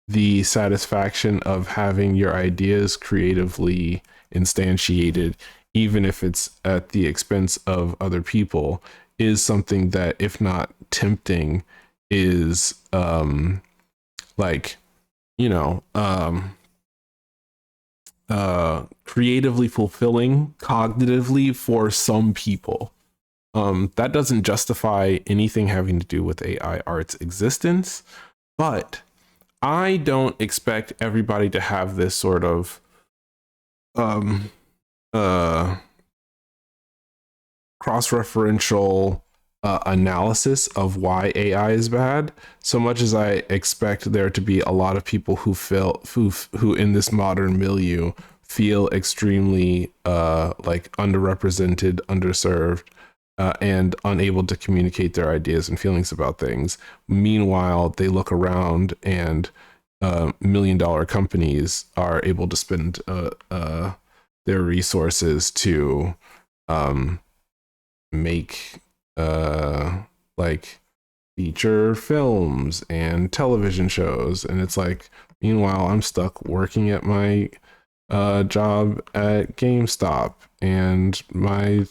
the satisfaction of having your ideas creatively instantiated, even if it's at the expense of other people, is something that, if not tempting, is like, you know, creatively fulfilling cognitively for some people. That doesn't justify anything having to do with AI art's existence, but I don't expect everybody to have this sort of um uh cross-referential analysis of why AI is bad, so much as I expect there to be a lot of people who feel who in this modern milieu feel extremely like underrepresented, underserved, and unable to communicate their ideas and feelings about things. Meanwhile, they look around and $1 million companies are able to spend their resources to um, make like feature films and television shows. And it's like, meanwhile, I'm stuck working at my job at GameStop, and my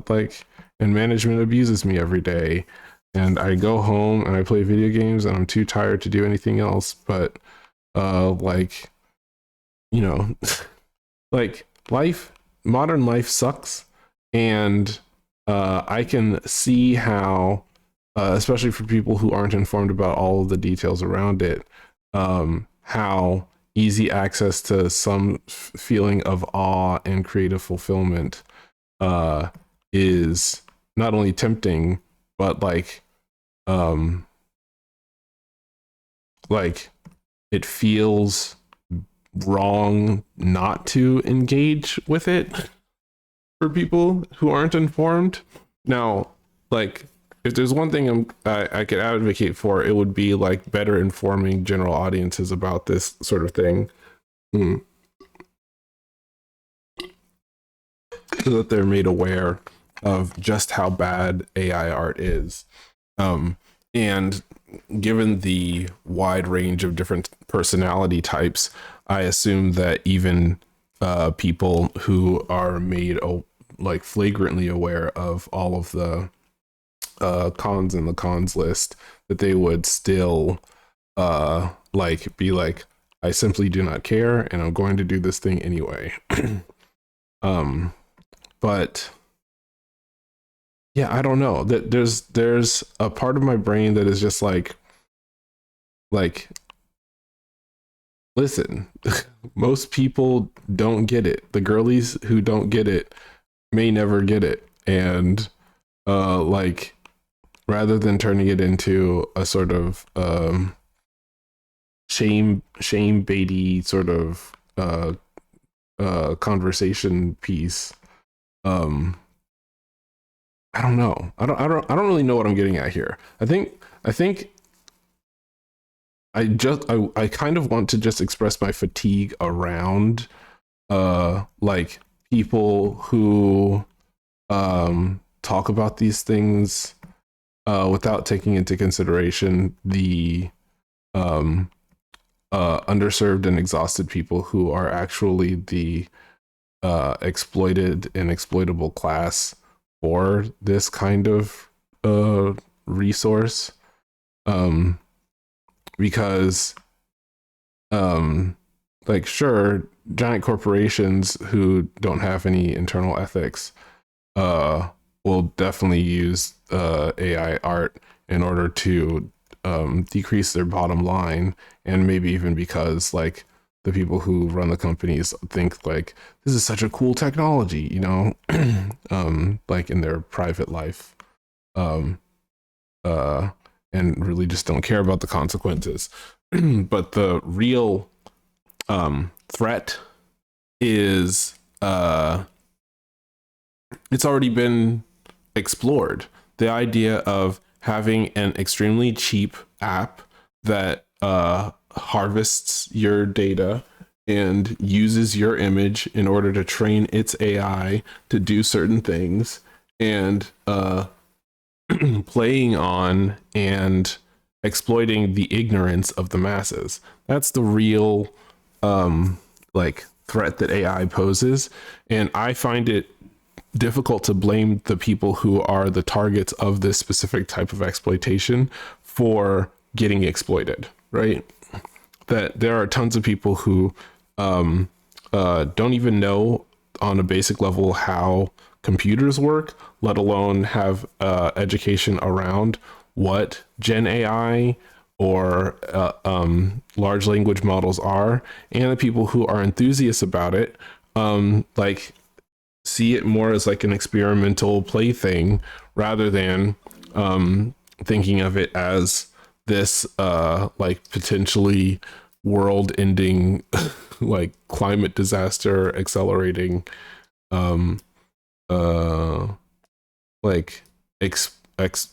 like, and management abuses me every day. And I go home and I play video games and I'm too tired to do anything else. But like, you know, like life, modern life sucks. And I can see how, especially for people who aren't informed about all of the details around it, how easy access to some feeling of awe and creative fulfillment is not only tempting, but like it feels wrong not to engage with it for people who aren't informed. Now, like, if there's one thing I could advocate for, it would be like better informing general audiences about this sort of thing, so that they're made aware of just how bad AI art is. And given the wide range of different personality types, I assume that even people who are made like flagrantly aware of all of the cons in the cons list, that they would still like be like, I simply do not care and I'm going to do this thing anyway. But yeah, I don't know, that there's a part of my brain that is just like listen, most people don't get it. The girlies who don't get it may never get it. And like, rather than turning it into a sort of shame baity sort of conversation piece, I don't know. I don't really know what I'm getting at here. I think I kind of want to just express my fatigue around like people who talk about these things without taking into consideration the underserved and exhausted people who are actually the exploited and exploitable class for this kind of resource. Because like, sure, giant corporations who don't have any internal ethics will definitely use AI art in order to decrease their bottom line, and maybe even because like the people who run the companies think like this is such a cool technology, you know, like in their private life, um, and really just don't care about the consequences. But the real threat is it's already been explored. The idea of having an extremely cheap app that harvests your data and uses your image in order to train its AI to do certain things, and playing on and exploiting the ignorance of the masses. That's the real like threat that AI poses. And I find it difficult to blame the people who are the targets of this specific type of exploitation for getting exploited, right? That there are tons of people who don't even know on a basic level how computers work, let alone have education around what Gen AI or large language models are, and the people who are enthusiasts about it, like see it more as like an experimental plaything rather than thinking of it as this like potentially world-ending like climate disaster accelerating like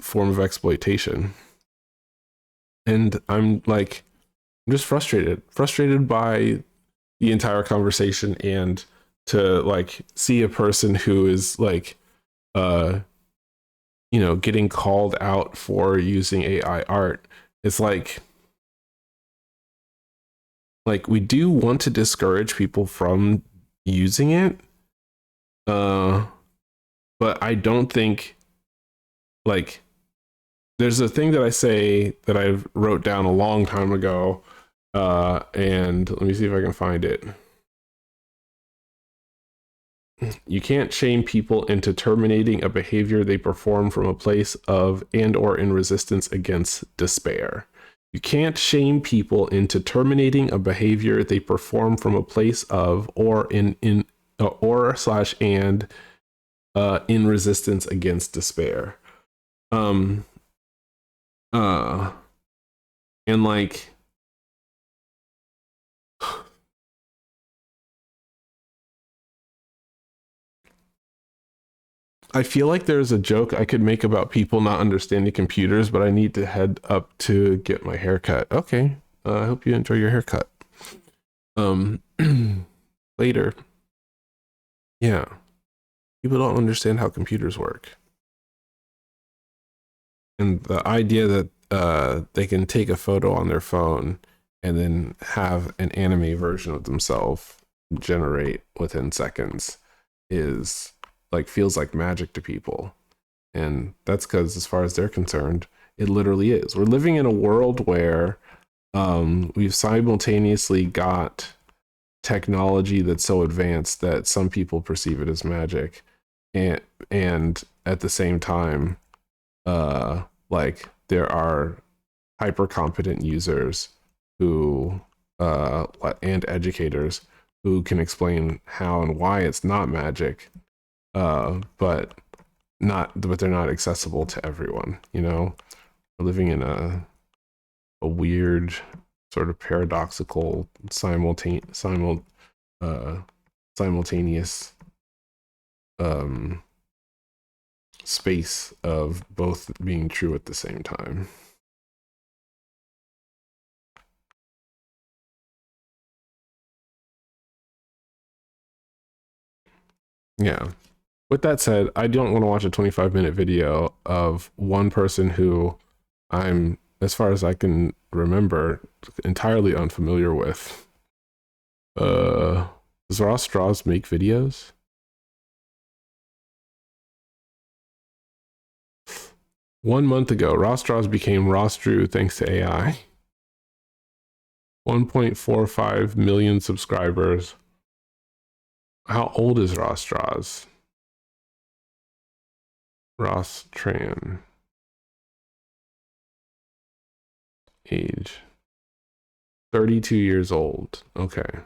form of exploitation. And I'm like, I'm just frustrated by the entire conversation, and to like see a person who is like, uh, getting called out for using AI art. It's like we do want to discourage people from using it, uh, but I don't think like there's a thing that I say that I wrote down a long time ago, and let me see if I can find it. You can't shame people into terminating a behavior they perform from a place of and or in resistance against despair. You can't shame people into terminating a behavior they perform from a place of or in or slash and in resistance against despair. Um uh and like I feel like there's a joke I could make about people not understanding computers, but I need to head up to get my haircut. Okay. I hope you enjoy your haircut. Um, later. Yeah. People don't understand how computers work. And the idea that they can take a photo on their phone and then have an anime version of themselves generate within seconds is like feels like magic to people. And that's because, as far as they're concerned, it literally is. We're living in a world where we've simultaneously got technology that's so advanced that some people perceive it as magic, and at the same time, like there are hyper competent users who and educators who can explain how and why it's not magic, but they're not accessible to everyone. We're living in a weird sort of paradoxical simultaneous um space of both being true at the same time. Yeah. With that said, I don't want to watch a 25-minute video of one person who I'm, as far as I can remember, entirely unfamiliar with. Does Ross Straws make videos? One month ago, Ross Straws became Ross Drew thanks to AI. 1.45 million subscribers. How old is Ross Straws? Ross Tran. Age. 32 years old. Okay.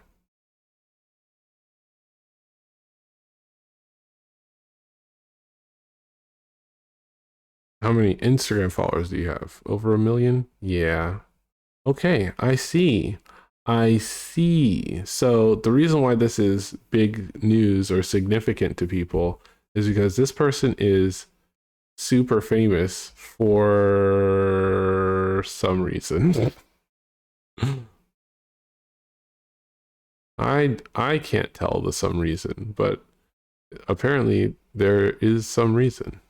How many Instagram followers do you have? Over 1 million? Yeah. Okay, I see. I see. So the reason why this is big news or significant to people is because this person is super famous for some reason. I can't tell the some reason, but apparently there is some reason.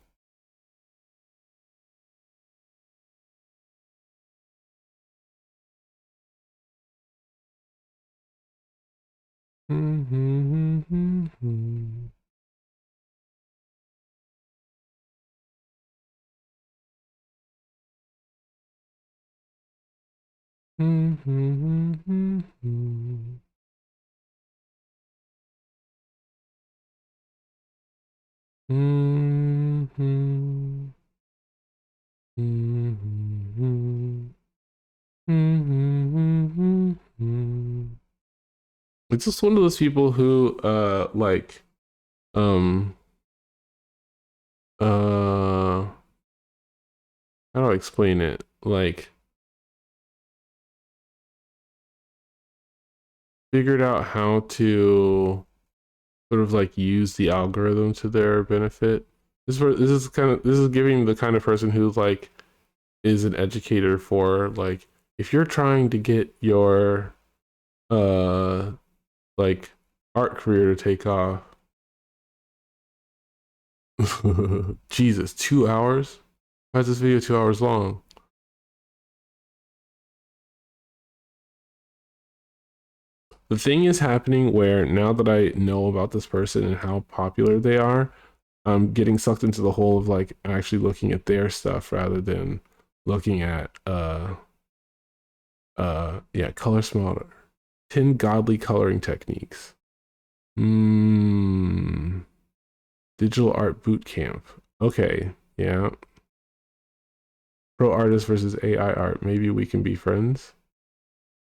It's just one of those people who like um how do I explain it? Like figured out how to sort of like use the algorithm to their benefit. This is giving the kind of person who like is an educator for like if you're trying to get your uh like art career to take off. Jesus, 2 hours? Why is this video 2 hours long? The thing is happening where now that I know about this person and how popular they are, I'm getting sucked into the whole of like actually looking at their stuff rather than looking at yeah, color smarter. 10 godly coloring techniques. Hmm. Digital art boot camp. Okay, yeah. Pro artist versus AI art. Maybe we can be friends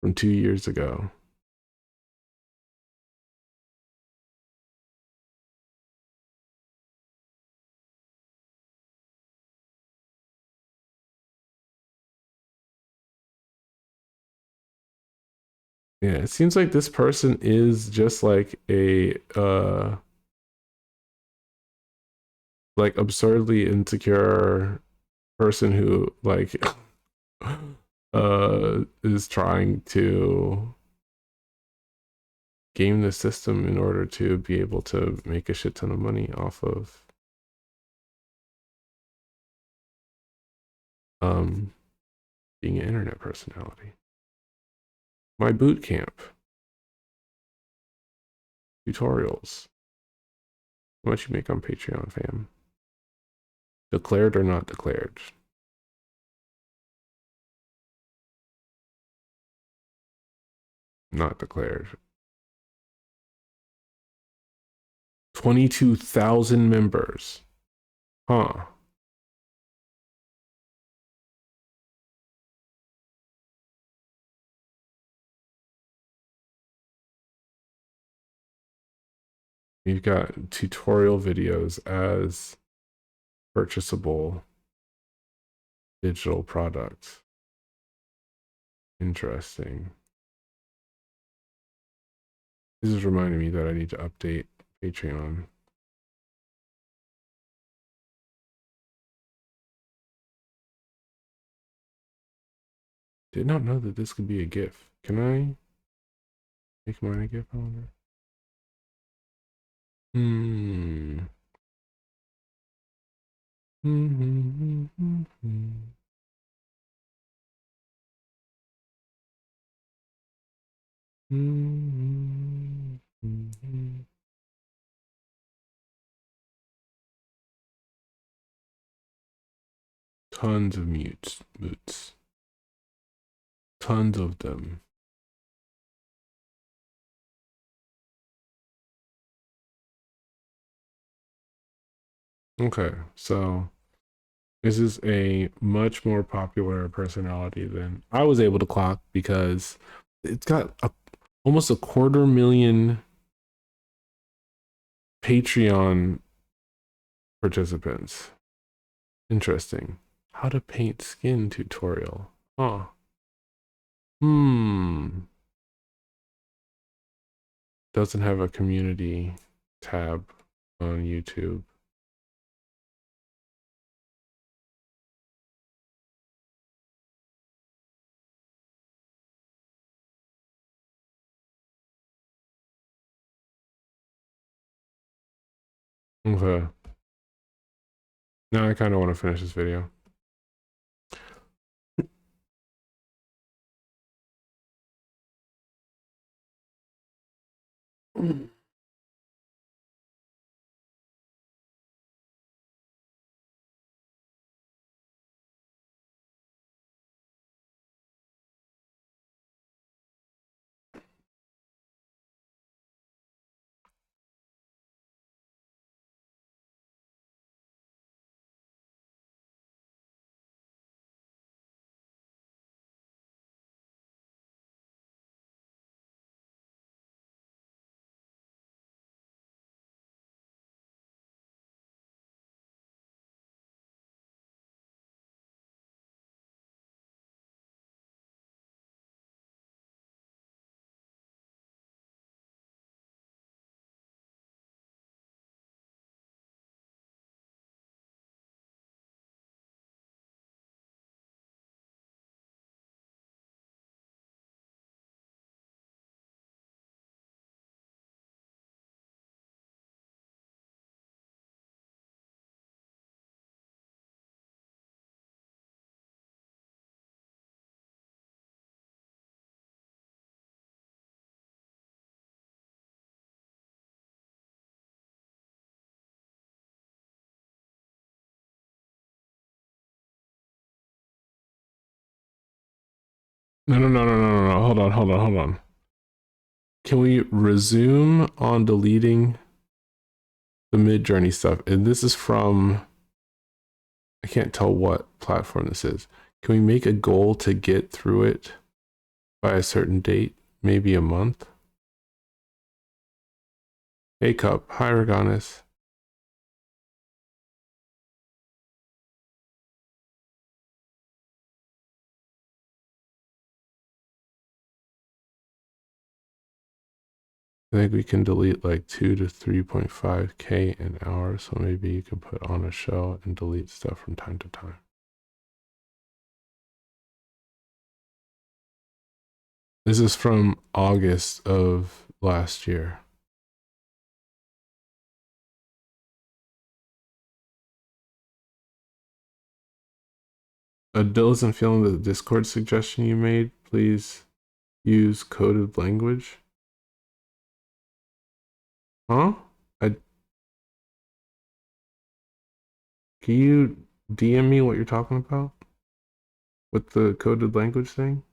from 2 years ago. Yeah, it seems like this person is just like absurdly insecure person who like is trying to game the system in order to be able to make a shit ton of money off of um being an internet personality. My boot camp tutorials. How much you make on Patreon, fam? Declared or not declared? Not declared. 22,000 members. Huh. You've got tutorial videos as purchasable digital products. Interesting. This is reminding me that I need to update Patreon. Did not know that this could be a GIF. Can I make mine a GIF? I wonder. Hmm. Tons of moots. Tons of them. Okay, so this is a much more popular personality than I was able to clock because it's got almost 250,000 Patreon participants. Interesting. How to paint skin tutorial. Oh. Doesn't have a community tab on YouTube. Okay. Now I kind of want to finish this video. No, no, no, no, no, no, no. Hold on, hold on, hold on. Can we resume on deleting the mid journey stuff? And this is from, I can't tell what platform this is. Can we make a goal to get through it by a certain date? Maybe a month? Hey, Cup. Hi, Reganis. I think we can delete like 2 to 3.5K an hour. So maybe you can put on a show and delete stuff from time to time. This is from August of last year. Dill isn't feeling the Discord suggestion you made. Please use coded language. Huh? I, can you DM me what you're talking about with the coded language thing?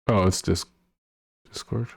Oh, it's Discord.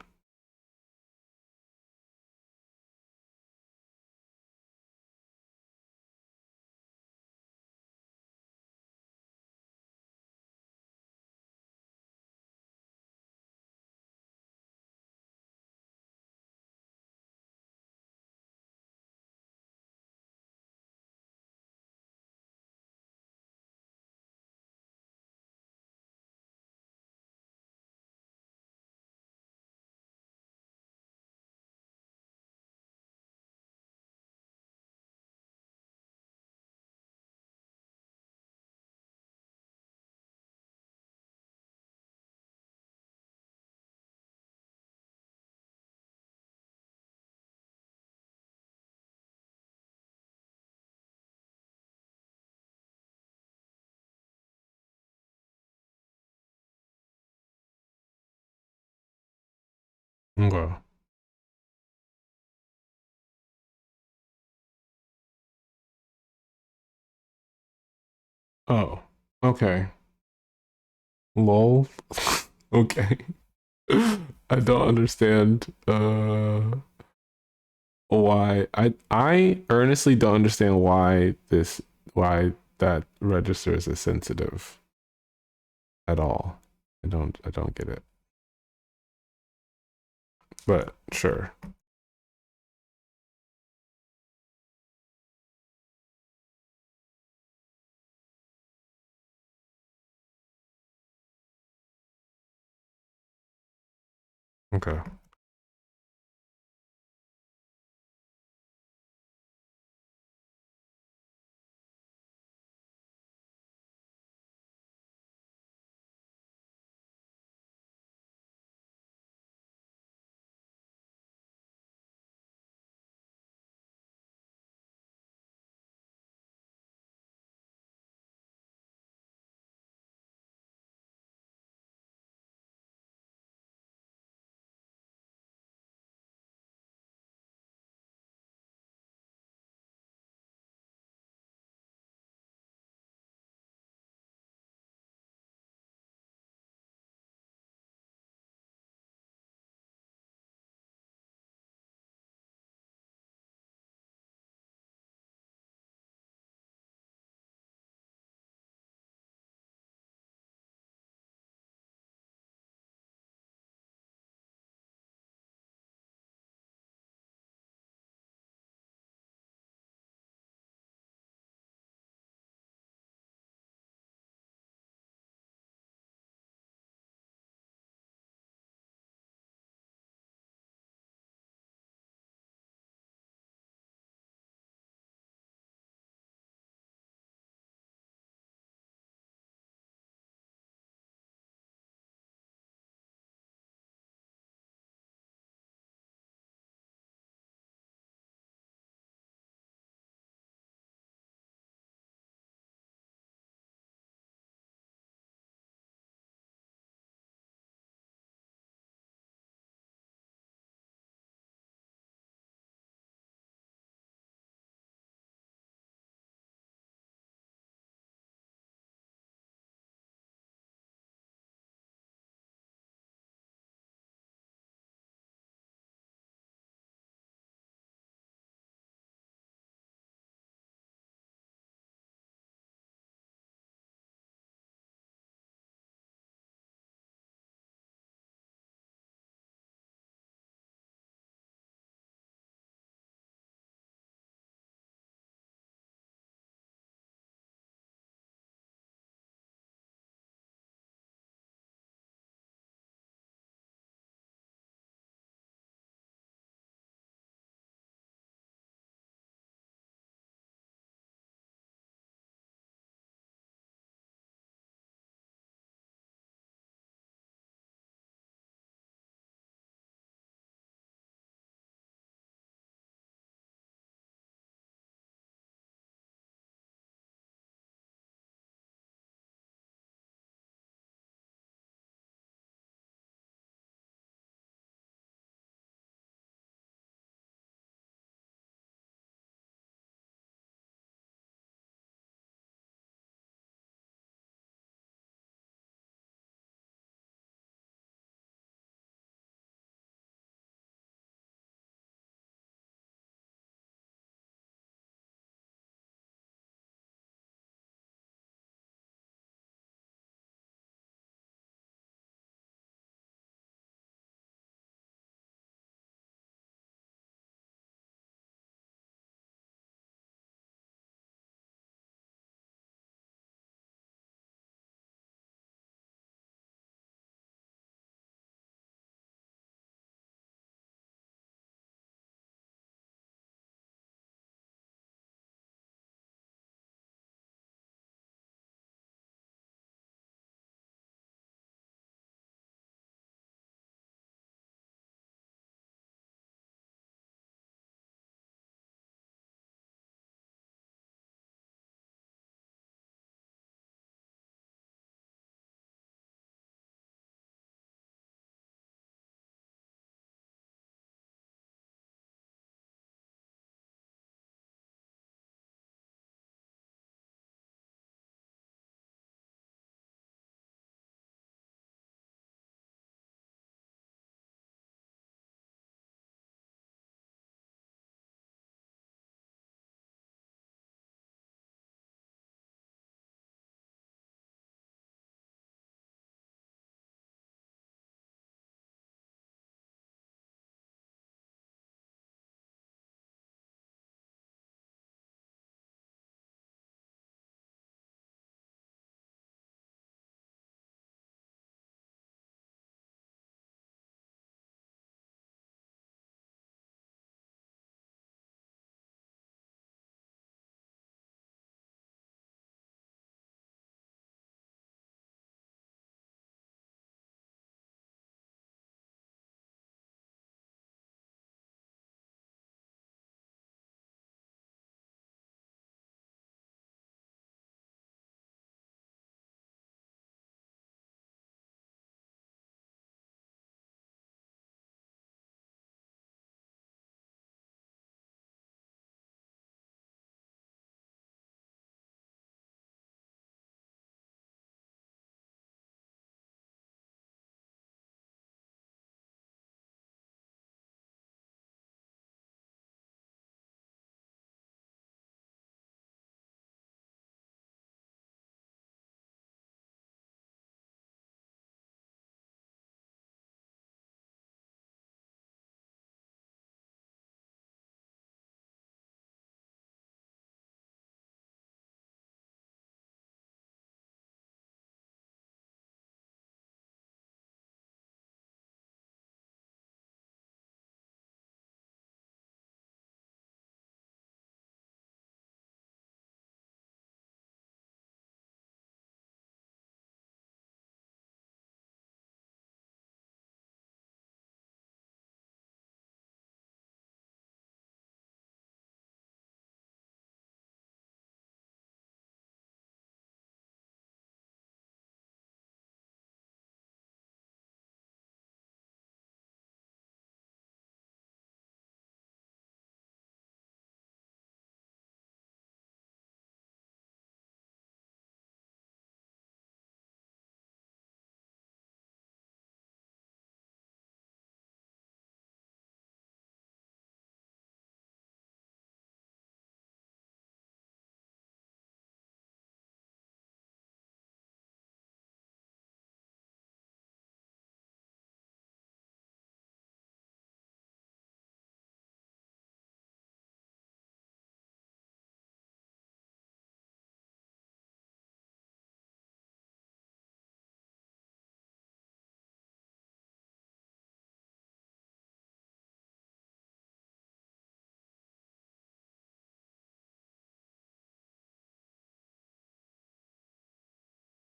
Okay. Oh, okay. Lol. Okay. I don't understand why I earnestly don't understand why that registers as sensitive at all. I don't get it. But sure. Okay.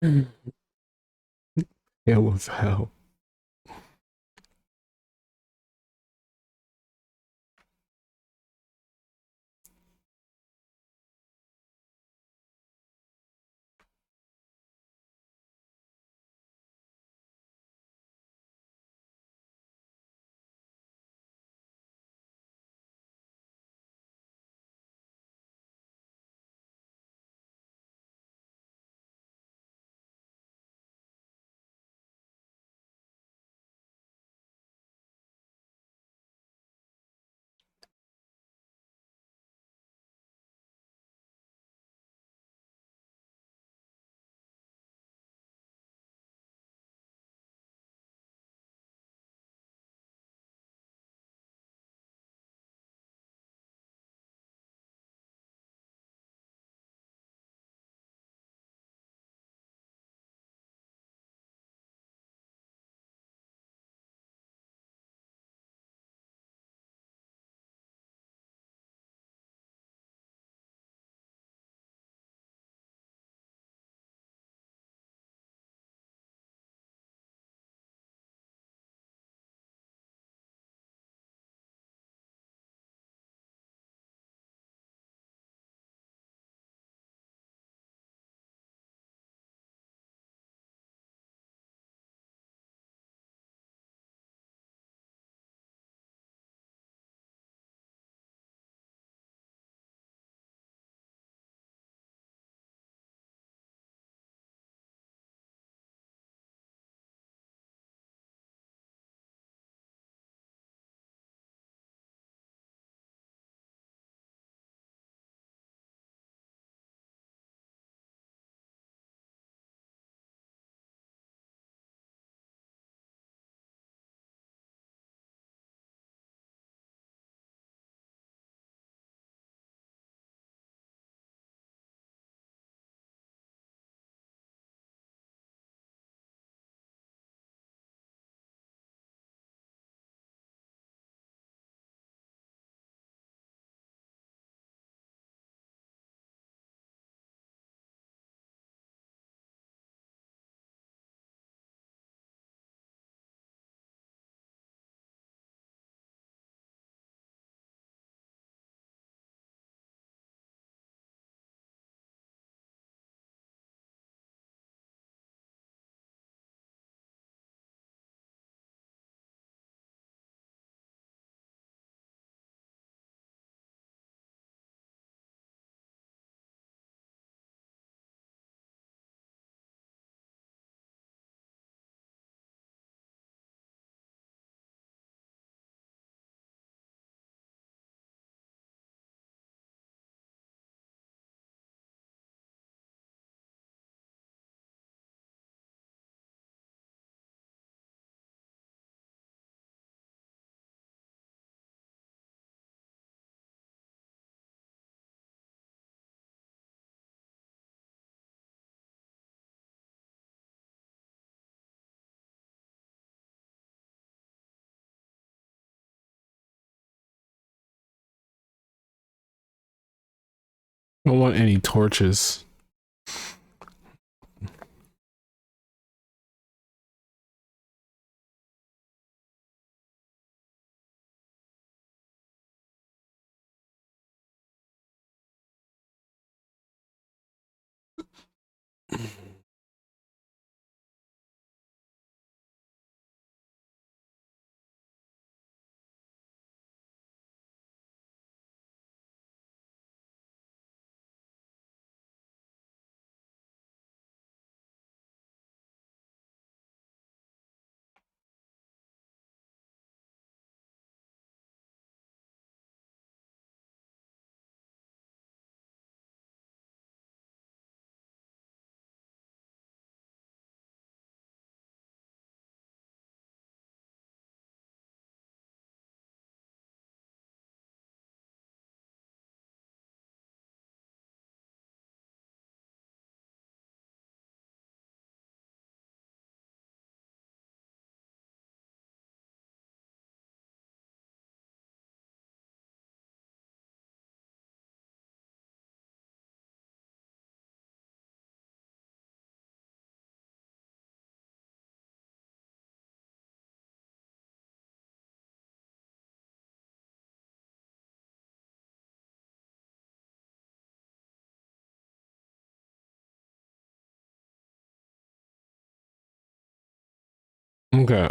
It was hell. I don't want any torches. Okay.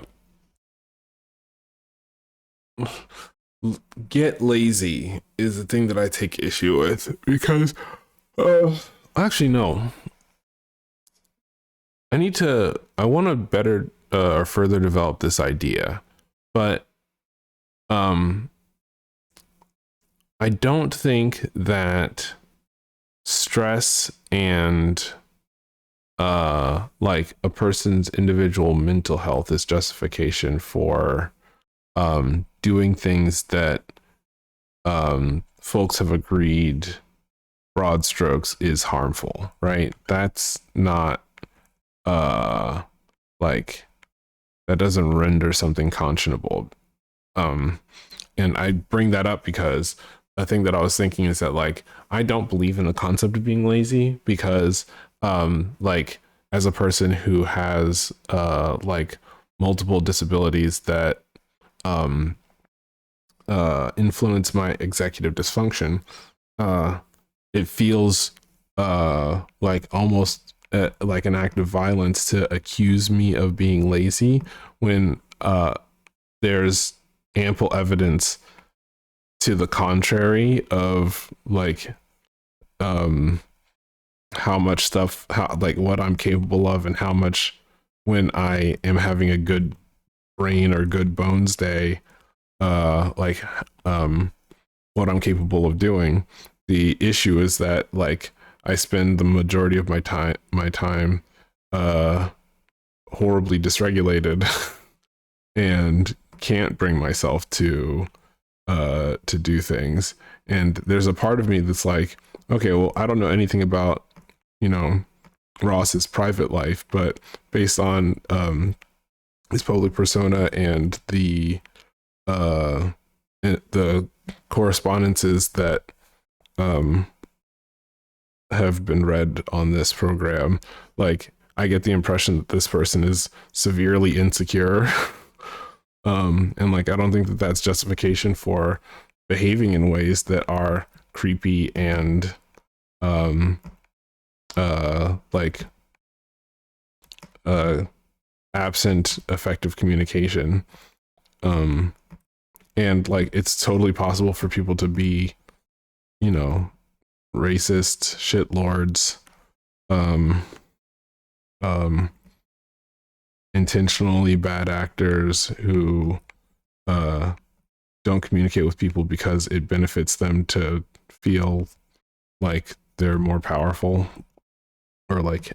Get lazy is the thing that I take issue with because uh actually no. I want to better or further develop this idea. But um I don't think that stress and like a person's individual mental health is justification for doing things that folks have agreed broad strokes is harmful, right? That's not uh like that doesn't render something conscionable. Um and I bring that up because a thing that I was thinking is that like I don't believe in the concept of being lazy because like as a person who has like multiple disabilities that um influence my executive dysfunction, uh it feels like almost like an act of violence to accuse me of being lazy when there's ample evidence to the contrary of like um how much stuff, how like what I'm capable of and how much when I am having a good brain or good bones day, like what I'm capable of doing. The issue is that like I spend the majority of my time uh horribly dysregulated and can't bring myself to do things. And there's a part of me that's like, okay, well, I don't know anything about, you know, Ross's private life, but based on his public persona and uh the correspondences that um have been read on this program, like I get the impression that this person is severely insecure. And like I don't think that that's justification for behaving in ways that are creepy and um like uh absent effective communication. um and like it's totally possible for people to be, you know, racist shitlords, um um intentionally bad actors who uh don't communicate with people because it benefits them to feel like they're more powerful or like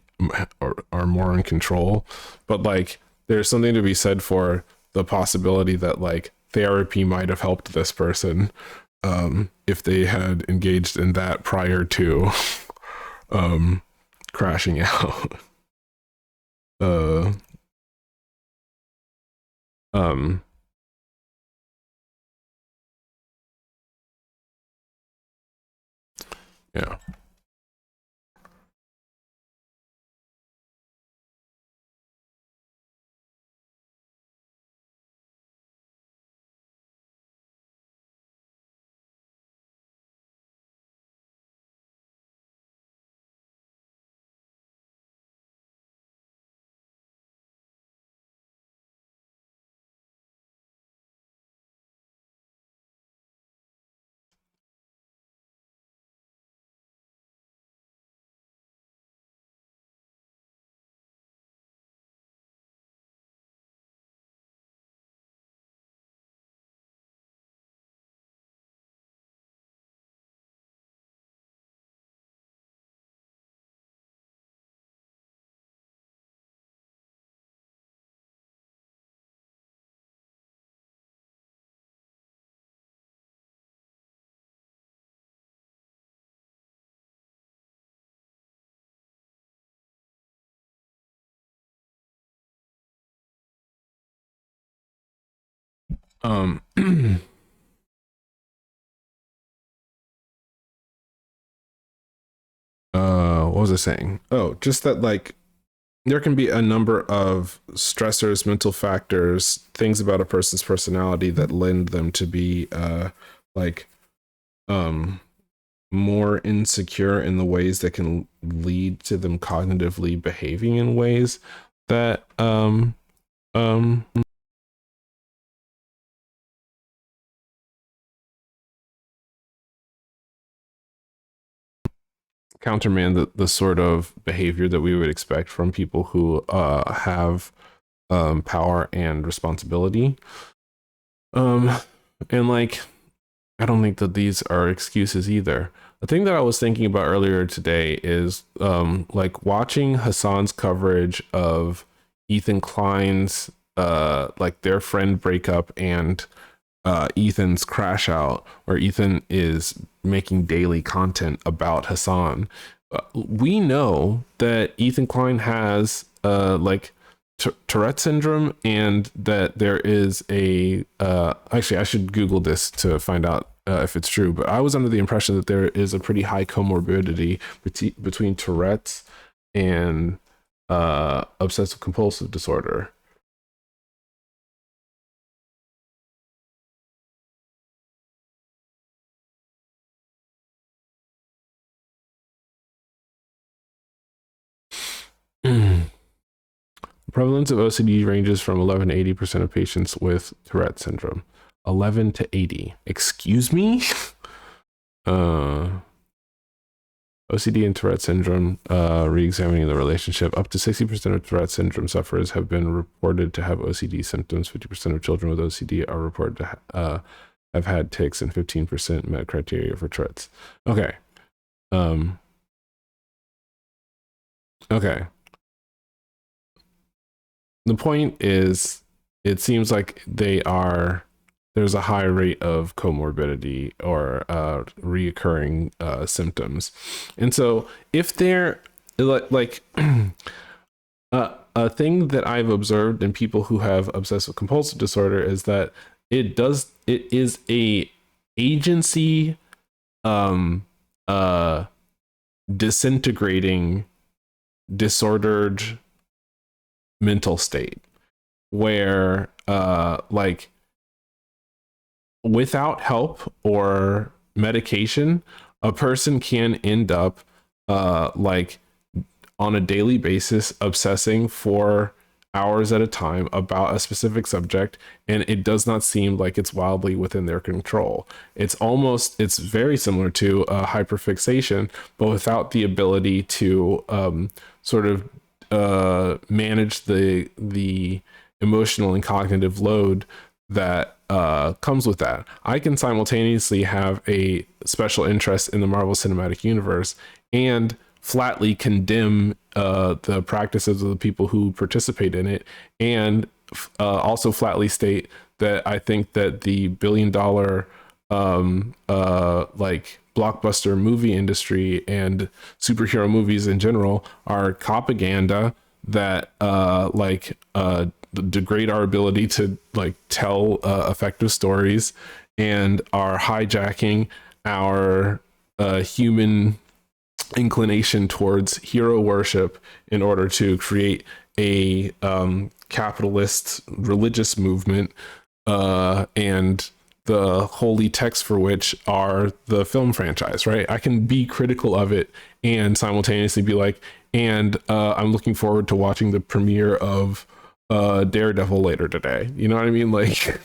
or are more in control. But like there's something to be said for the possibility that like therapy might have helped this person if they had engaged in that prior to um crashing out. uh um yeah. um what was I saying? Oh, just that like there can be a number of stressors, mental factors, things about a person's personality that lend them to be like um more insecure in the ways that can lead to them cognitively behaving in ways that Um, countermand the sort of behavior that we would expect from people who have power and responsibility. Um, and like, I don't think that these are excuses either. The thing that I was thinking about earlier today is like watching Hassan's coverage of Ethan Klein's like their friend breakup and Ethan's crash out, where Ethan is making daily content about Hassan. We know that Ethan Klein has like Tourette syndrome, and that there is a actually I should Google this to find out if it's true. But I was under the impression that there is a pretty high comorbidity between Tourette's and obsessive compulsive disorder. The prevalence of OCD ranges from 11 to 80% of patients with Tourette syndrome. 11 to 80. Excuse me? uh, OCD and Tourette syndrome, re-examining the relationship. Up to 60% of Tourette syndrome sufferers have been reported to have OCD symptoms. 50% of children with OCD are reported to have had tics, and 15% met criteria for Tourette's. Okay. Um, okay. The point is, it seems like there's a high rate of comorbidity or reoccurring symptoms. And so if they're like a thing that I've observed in people who have obsessive compulsive disorder is that it is a agency um uh disintegrating disordered mental state where like without help or medication, a person can end up like on a daily basis obsessing for hours at a time about a specific subject, and it does not seem like it's wildly within their control. It's very similar to hyperfixation, but without the ability to sort of manage the emotional and cognitive load that comes with that. I can simultaneously have a special interest in the Marvel Cinematic Universe and flatly condemn the practices of the people who participate in it, and also flatly state that I think that the $1 billion like blockbuster movie industry and superhero movies in general are propaganda that degrade our ability to like tell effective stories and are hijacking our human inclination towards hero worship in order to create a capitalist religious movement, and the holy texts for which are the film franchise, right? I can be critical of it and simultaneously be like, and I'm looking forward to watching the premiere of Daredevil later today. You know what I mean? Like,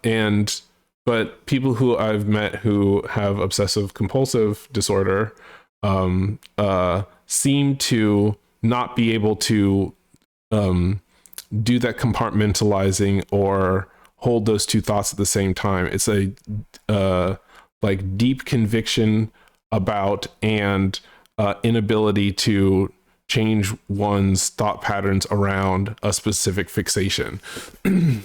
and but people who I've met who have obsessive compulsive disorder seem to not be able to do that compartmentalizing or hold those two thoughts at the same time. It's a like deep conviction about and inability to change one's thought patterns around a specific fixation. And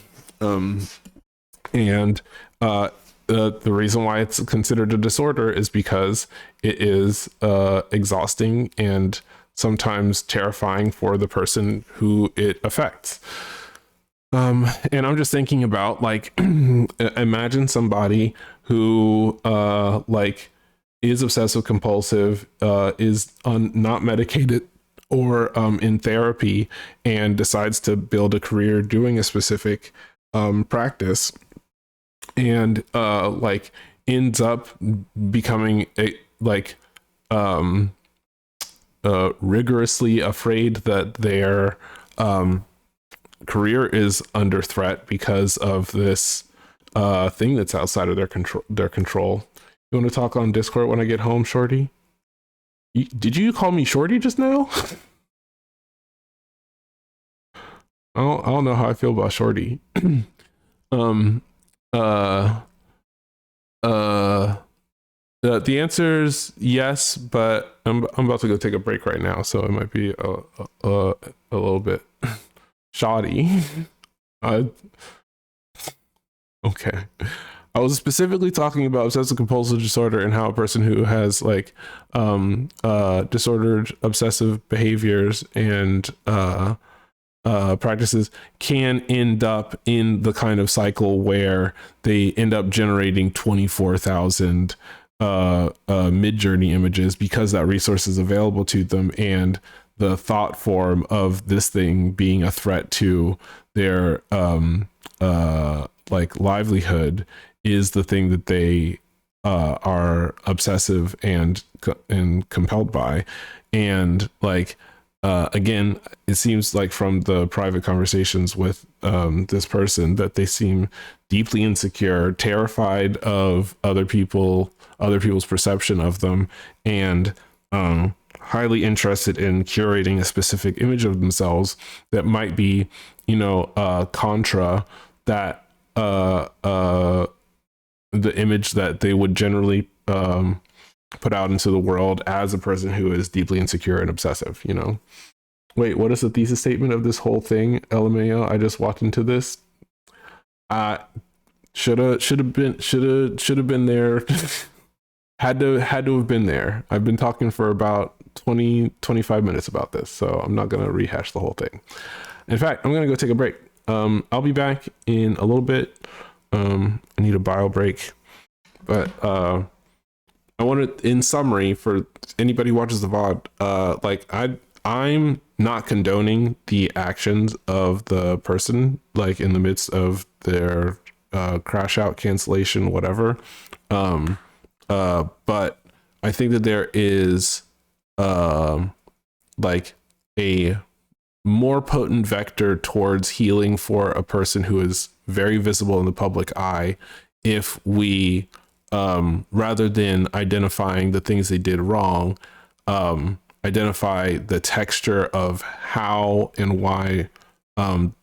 the reason why it's considered a disorder is because it is exhausting and sometimes terrifying for the person who it affects. And I'm just thinking about like, imagine somebody who like is obsessive compulsive, is not medicated or in therapy, and decides to build a career doing a specific practice, and like ends up becoming a like rigorously afraid that their career is under threat because of this thing that's outside of their control. You want to talk on Discord when I get home, Shorty? Did you call me Shorty just now? I don't know how I feel about Shorty. um uh uh the answer is yes, but I'm about to go take a break right now, so it might be a little bit shoddy. uh okay. I was specifically talking about obsessive compulsive disorder and how a person who has like disordered obsessive behaviors and practices can end up in the kind of cycle where they end up generating 24,000 mid-journey images because that resource is available to them, and the thought form of this thing being a threat to their like livelihood is the thing that they are obsessive and compelled by. And like again, it seems like from the private conversations with this person that they seem deeply insecure, terrified of other people's perception of them, and highly interested in curating a specific image of themselves that might be, contra that the image that they would generally put out into the world as a person who is deeply insecure and obsessive. Wait, what is the thesis statement of this whole thing? LMAO, I just walked into this. Should have been there. had to have been there. I've been talking for about 25 minutes about this, so I'm not gonna rehash the whole thing. In fact, I'm gonna go take a break. I'll be back in a little bit. I need a bio break, but I want to, in summary, for anybody who watches the VOD, I'm not condoning the actions of the person, like in the midst of their crash out, cancellation, whatever. But I think that there is like a more potent vector towards healing for a person who is very visible in the public eye if we rather than identifying the things they did wrong, identify the texture of how and why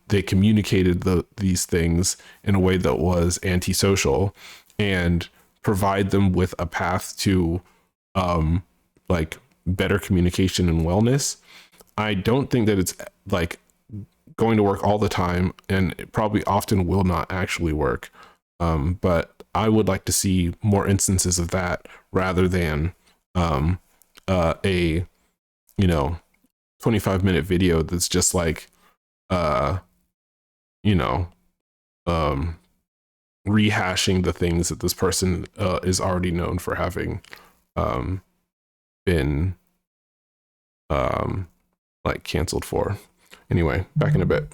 they communicated these things in a way that was antisocial, and provide them with a path to like better communication and wellness. I don't think that it's like going to work all the time, and it probably often will not actually work. But I would like to see more instances of that rather than a 25-minute video that's just like you know um rehashing the things that this person is already known for having been like canceled for. Anyway, back in a bit.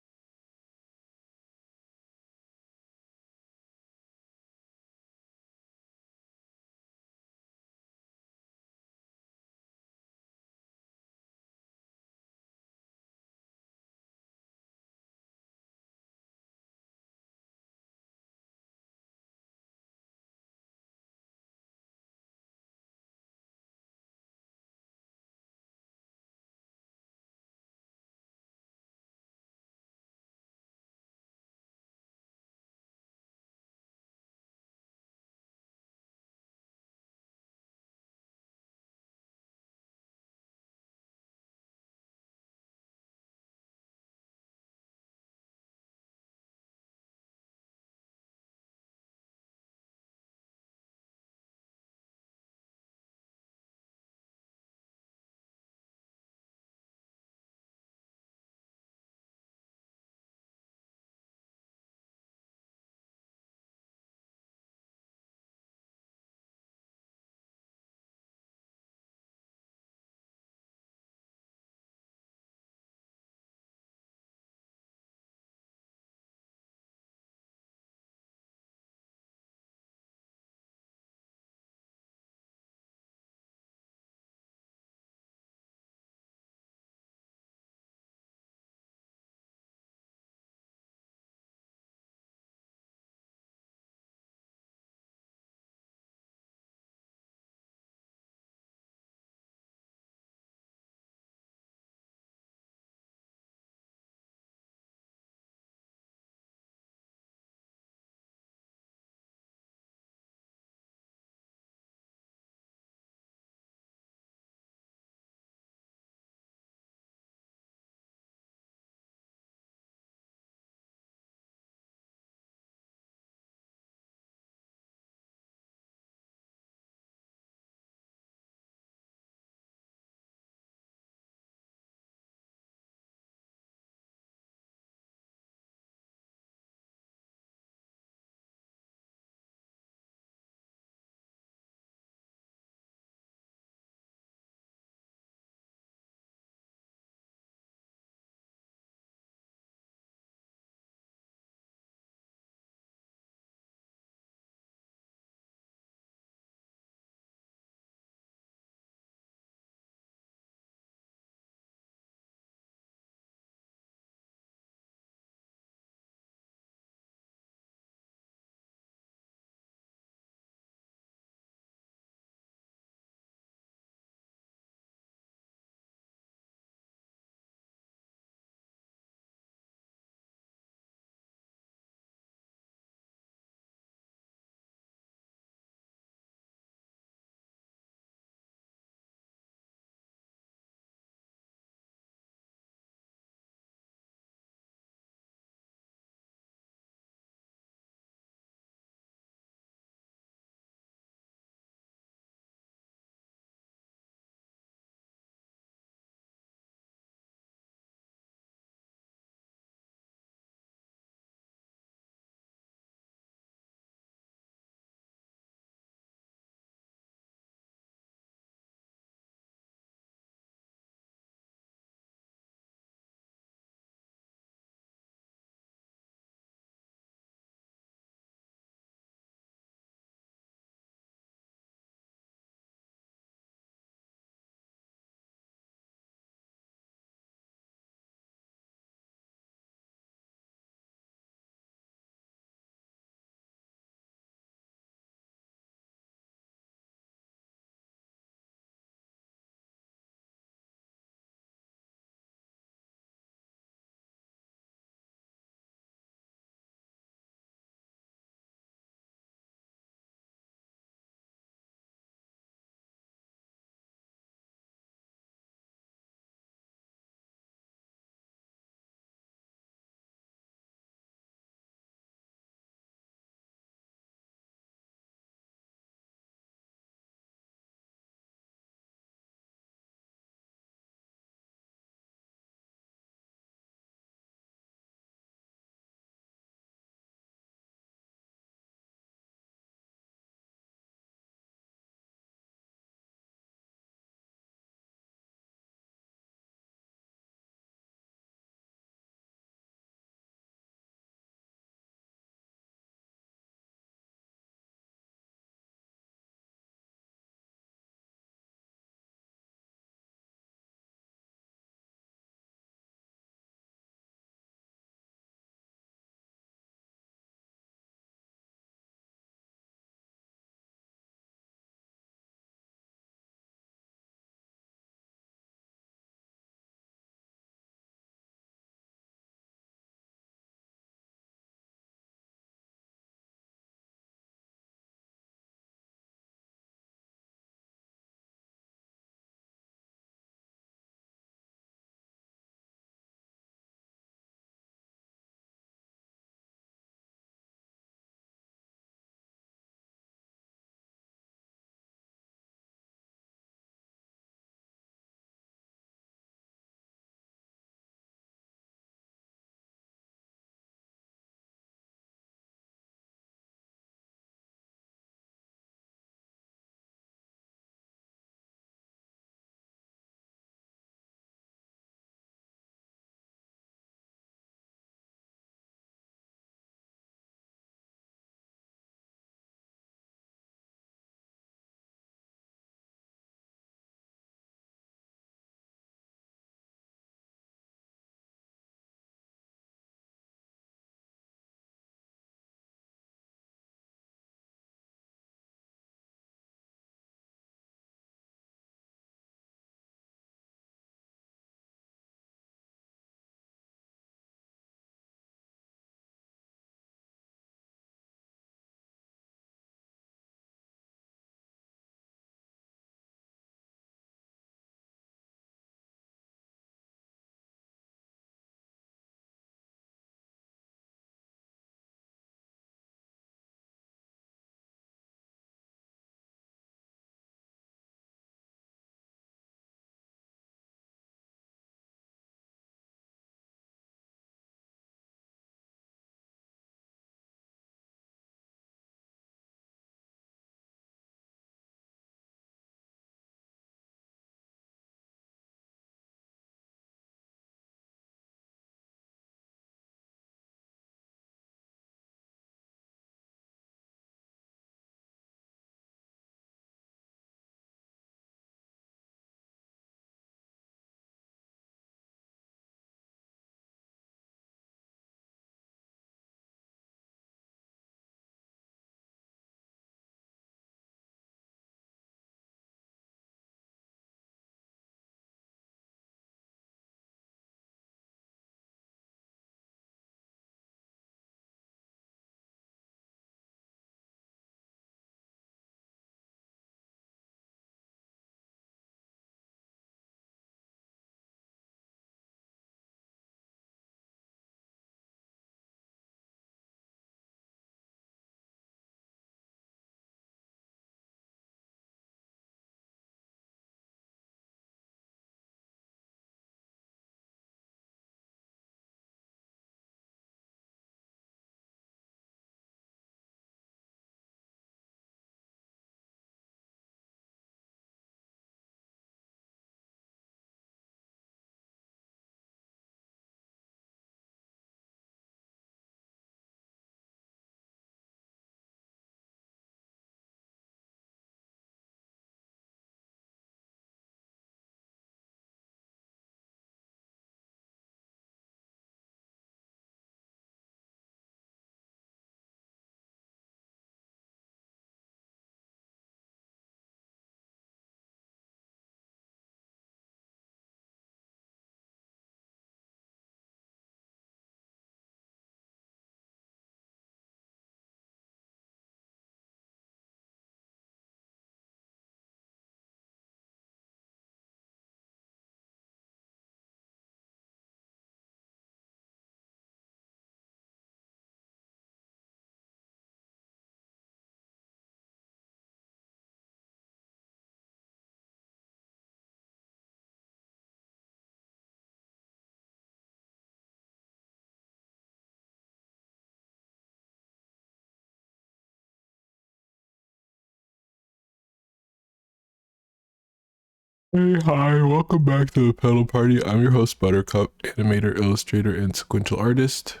Hey, hi, welcome back to the Pedal Party. I'm your host, Buttercup, animator, illustrator, and sequential artist.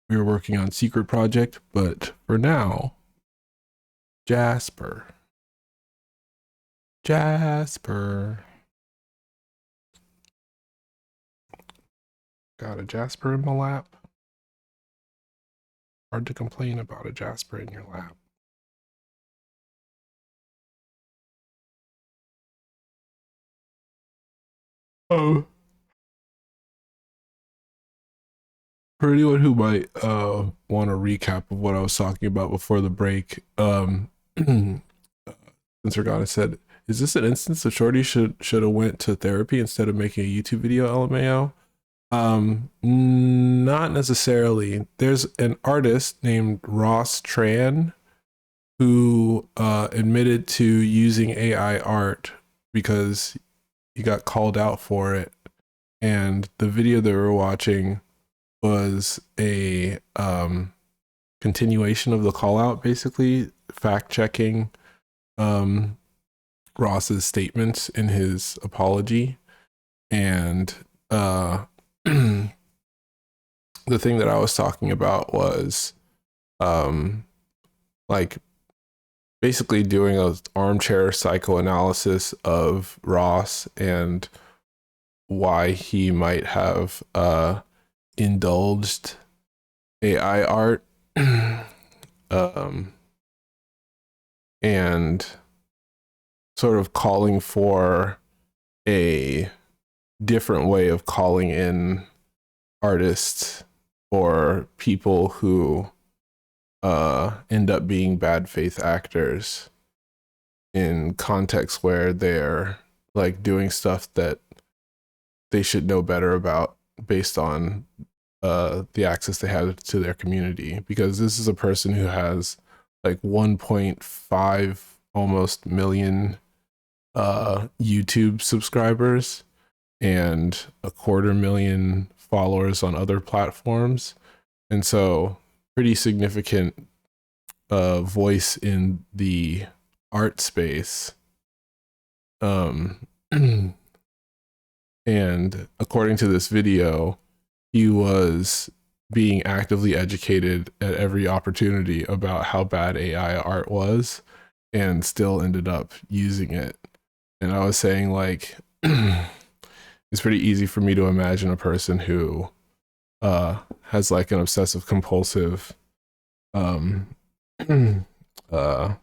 We are working on Secret Project, but for now, Jasper. Jasper. Got a Jasper in my lap. Hard to complain about a Jasper in your lap. Oh, for anyone who might want a recap of what I was talking about before the break, Spencer Goddess said, "Is this an instance of Shorty should have went to therapy instead of making a YouTube video?" LMAO. Not necessarily. There's an artist named Ross Tran who admitted to using AI art because he got called out for it, and the video that we were watching was a continuation of the call out, basically fact checking Ross's statements in his apology. And the thing that I was talking about was like basically doing an armchair psychoanalysis of Ross and why he might have indulged AI art and sort of calling for a different way of calling in artists or people who end up being bad faith actors in contexts where they're like doing stuff that they should know better about based on the access they have to their community. Because this is a person who has like 1.5 almost million YouTube subscribers and 250,000 followers on other platforms. And so pretty significant voice in the art space. And according to this video, he was being actively educated at every opportunity about how bad AI art was and still ended up using it. And I was saying, like, it's pretty easy for me to imagine a person who has like an obsessive compulsive um, uh,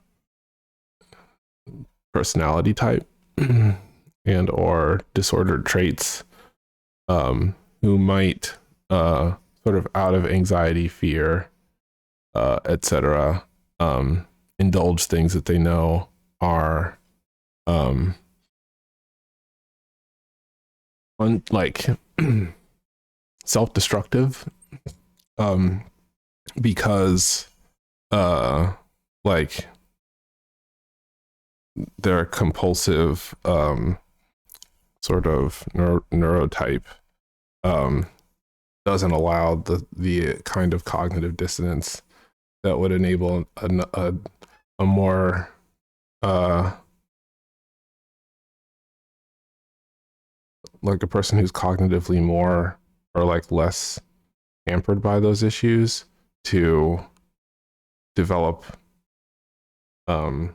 personality type and or disordered traits, who might sort of out of anxiety, fear, etc., indulge things that they know are like self-destructive, because like their compulsive sort of neurotype um, doesn't allow the kind of cognitive dissonance that would enable a more like a person who's cognitively more or like less hampered by those issues to develop um,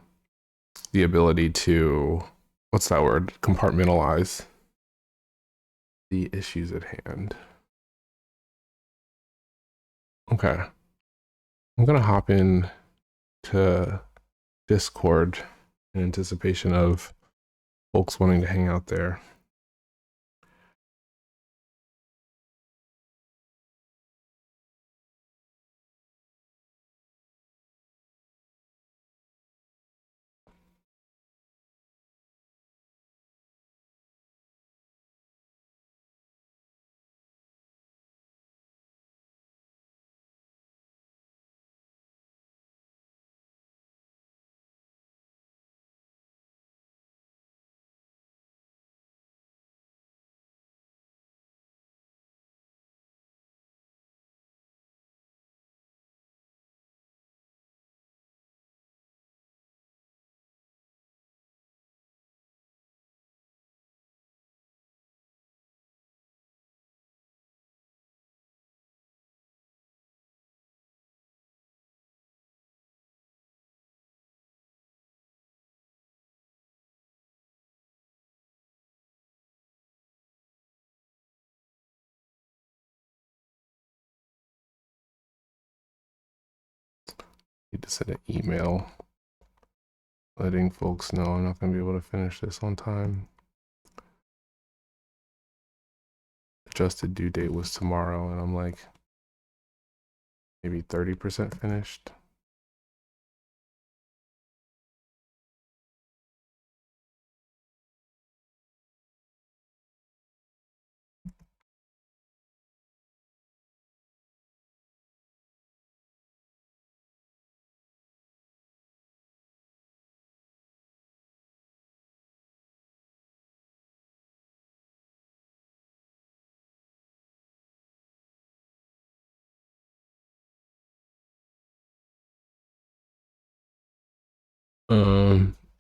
the ability to, what's that word, compartmentalize the issues at hand. Okay, I'm gonna hop in to Discord in anticipation of folks wanting to hang out there. Need to send an email letting folks know I'm not gonna be able to finish this on time. Adjusted due date was tomorrow, and I'm like maybe 30% finished.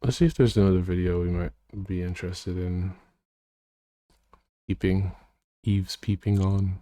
Let's see if there's another video we might be interested in peeping on.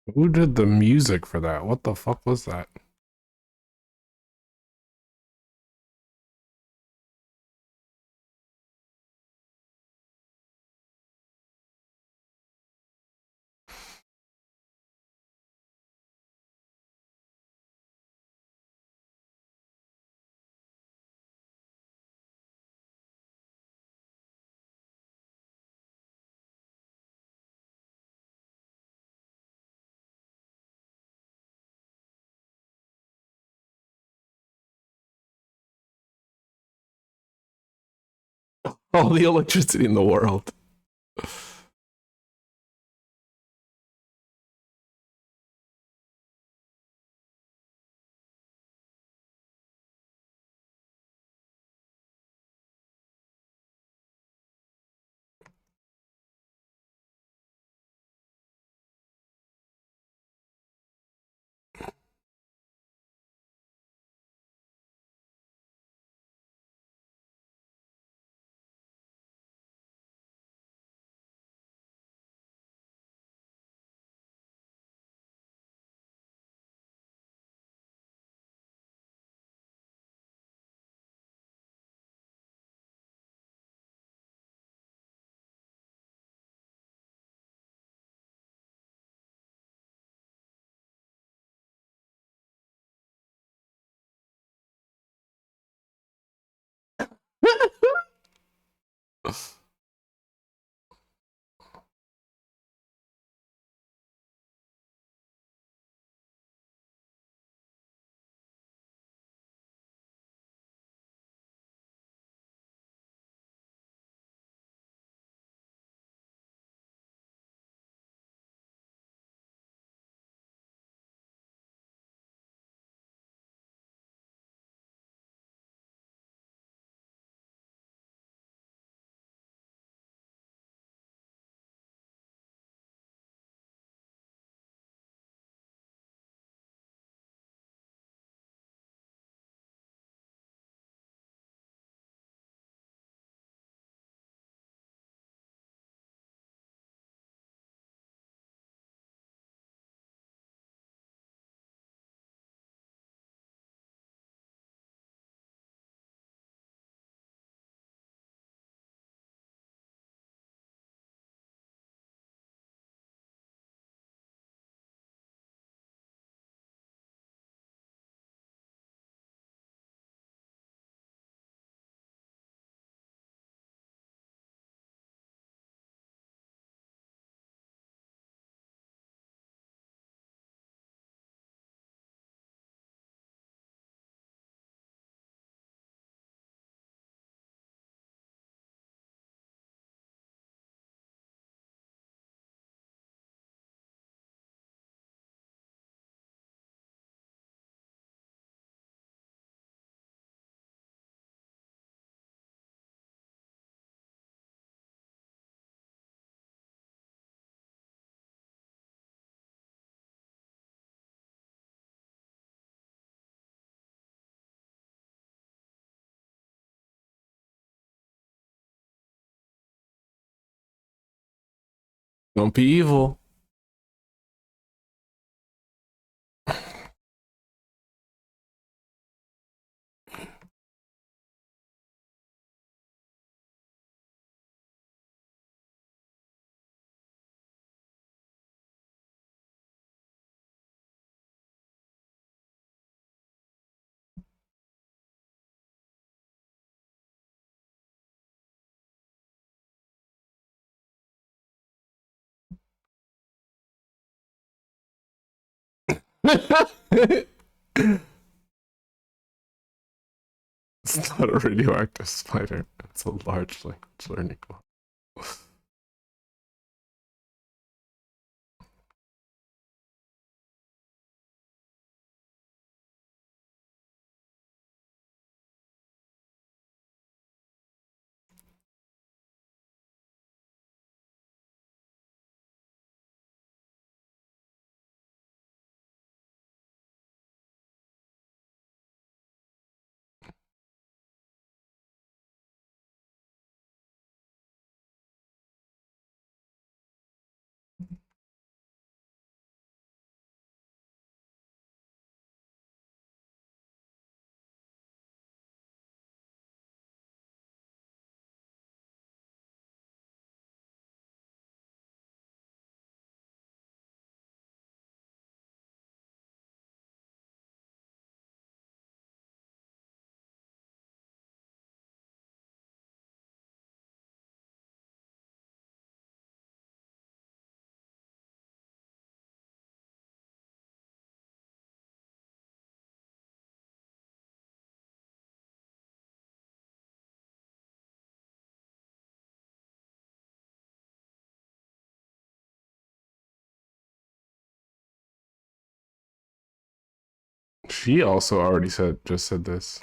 Who did the music for that? What the fuck was that? All the electricity in the world. Don't be evil. It's not a radioactive spider. It's a large language learning model. She also already just said this.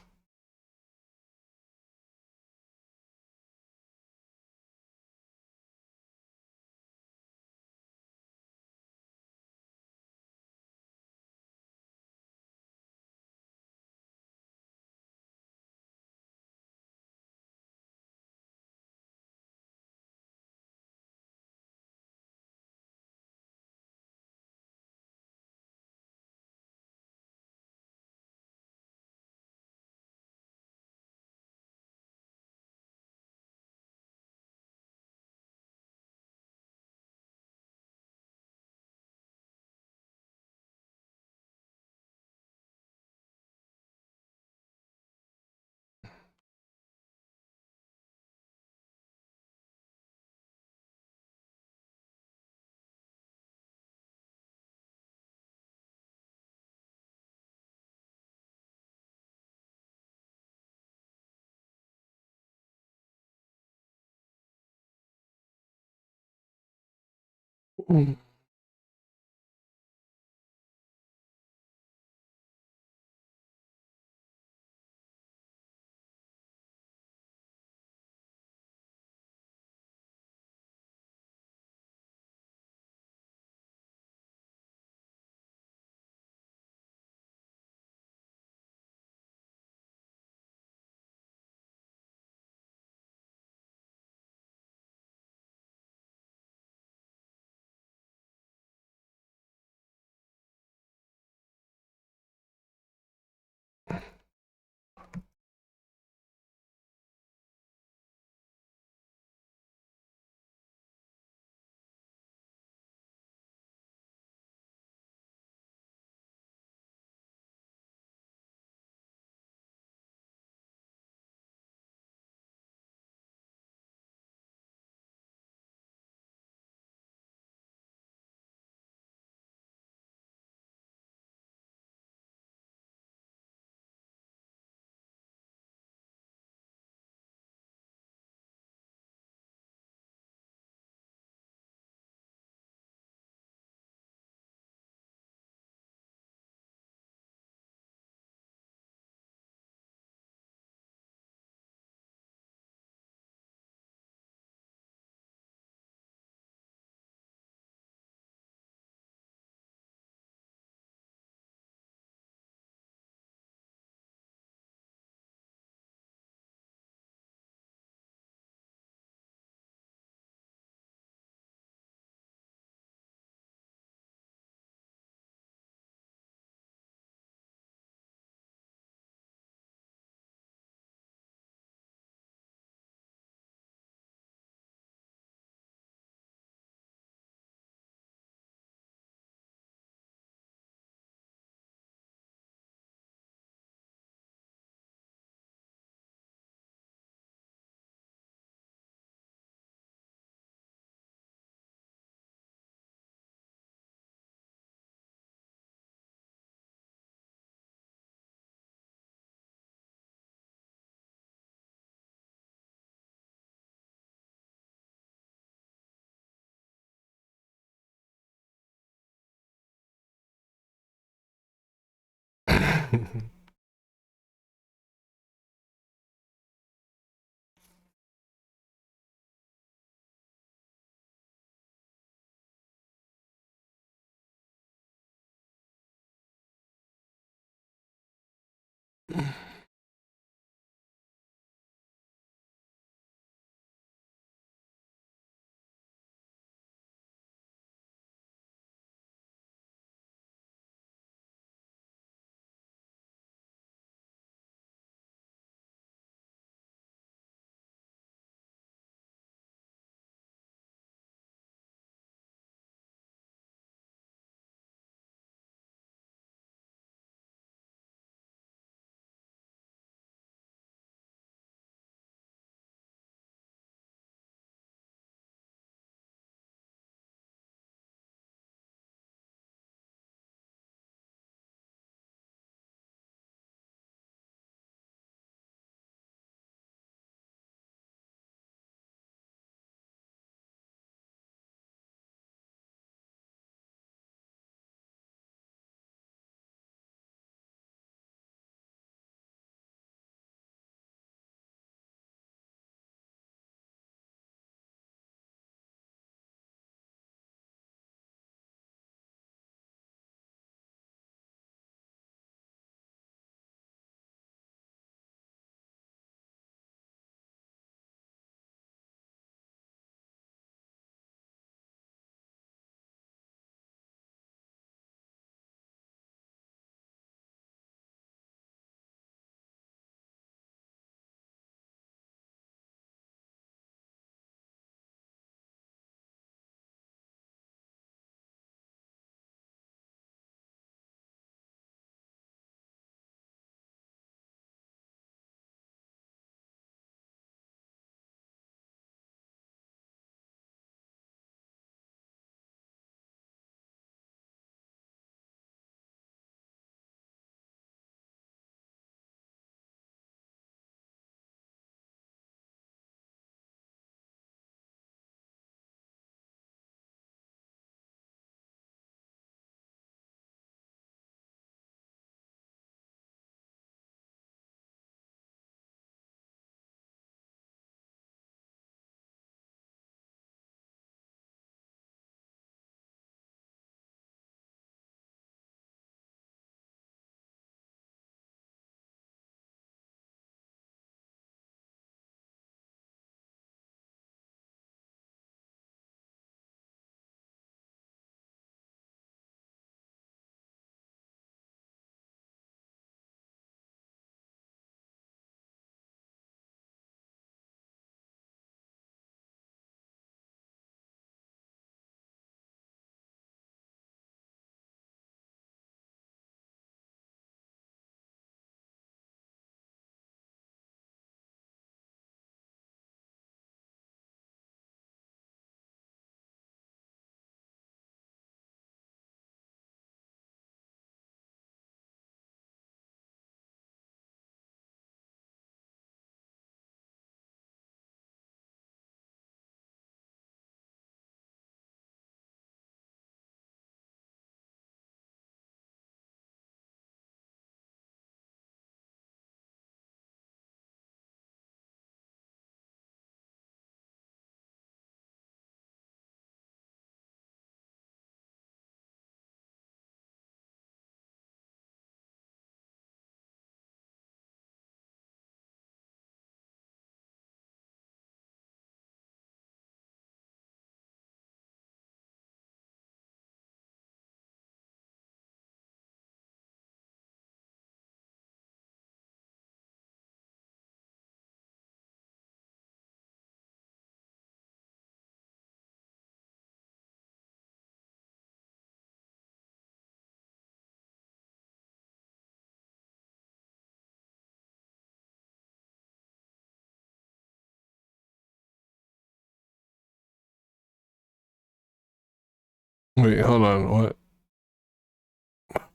Wait, hold on. What?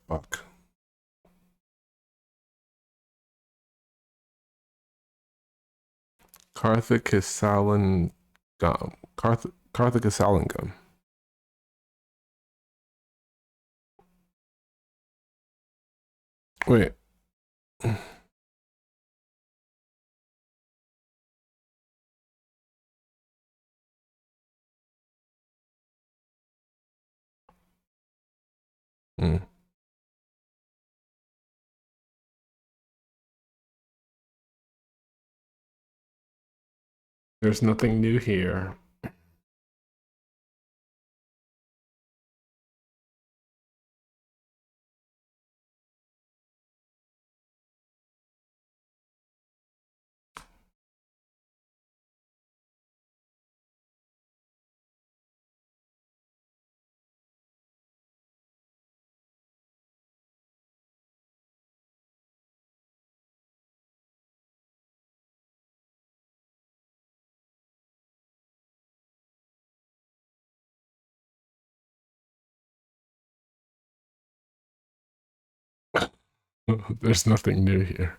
Fuck. Carthicasalingum. Carthicasalingum. Wait. Hmm. There's nothing new here. There's nothing new here.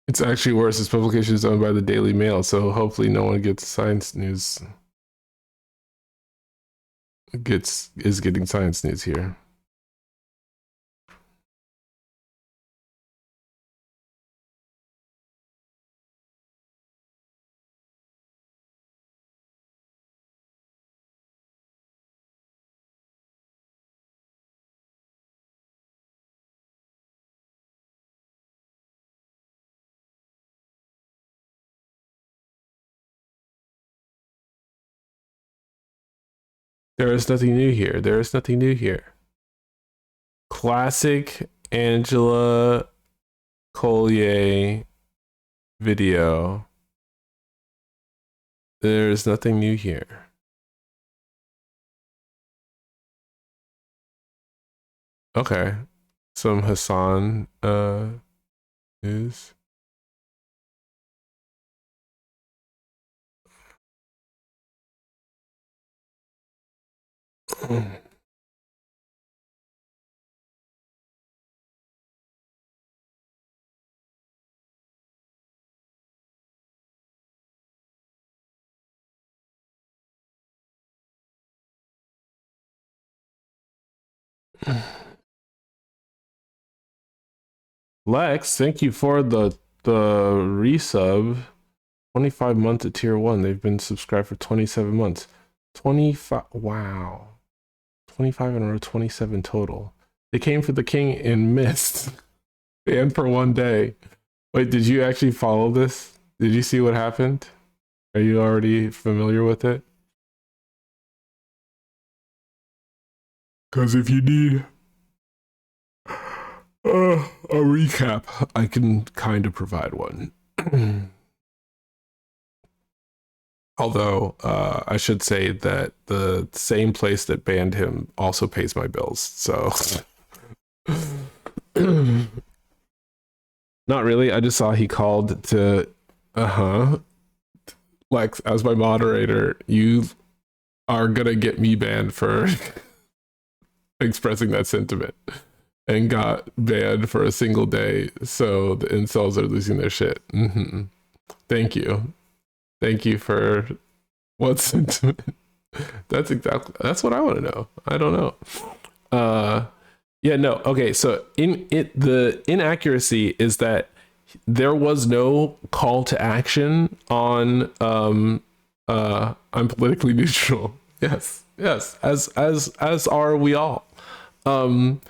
It's actually worse. This publication is owned by the Daily Mail, so hopefully no one gets science news. Is getting science news here. There is nothing new here. There is nothing new here. Classic Angela Collier video. There's nothing new here. Okay. Some Hassan news. Lex, thank you for the resub. 25 months at tier 1. They've been subscribed for 27 months. 25. Wow. 25 in a row, 27 total. They came for the king and missed. And for one day. Wait, did you actually follow this? Did you see what happened? Are you already familiar with it? Because if you need a recap, I can kind of provide one. Although I should say that the same place that banned him also pays my bills. So not really. I just saw he called to Lex, as my moderator, you are gonna get me banned for expressing that sentiment, and got banned for a single day. So the incels are losing their shit. Thank you for what sentiment. That's what I want to know. I don't know. Yeah, no. Okay, so the inaccuracy is that there was no call to action on I'm politically neutral. Yes, as are we all. So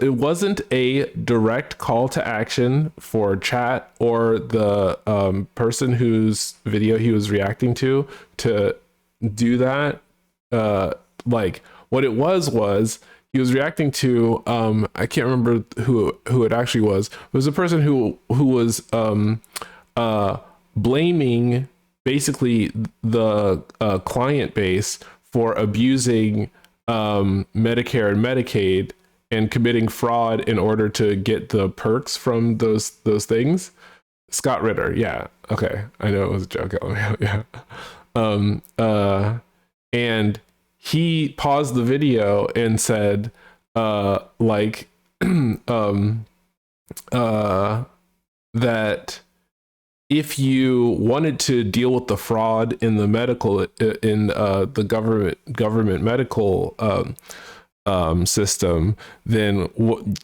it wasn't a direct call to action for chat or the person whose video he was reacting to do that. Like what it was he was reacting to I can't remember who it actually was. It was a person who was blaming basically the client base for abusing Medicare and Medicaid and committing fraud in order to get the perks from those things. Scott Ritter, yeah, okay, I know it was a joke. Yeah, and he paused the video and said, like, that if you wanted to deal with the fraud in the medical in the government medical system, then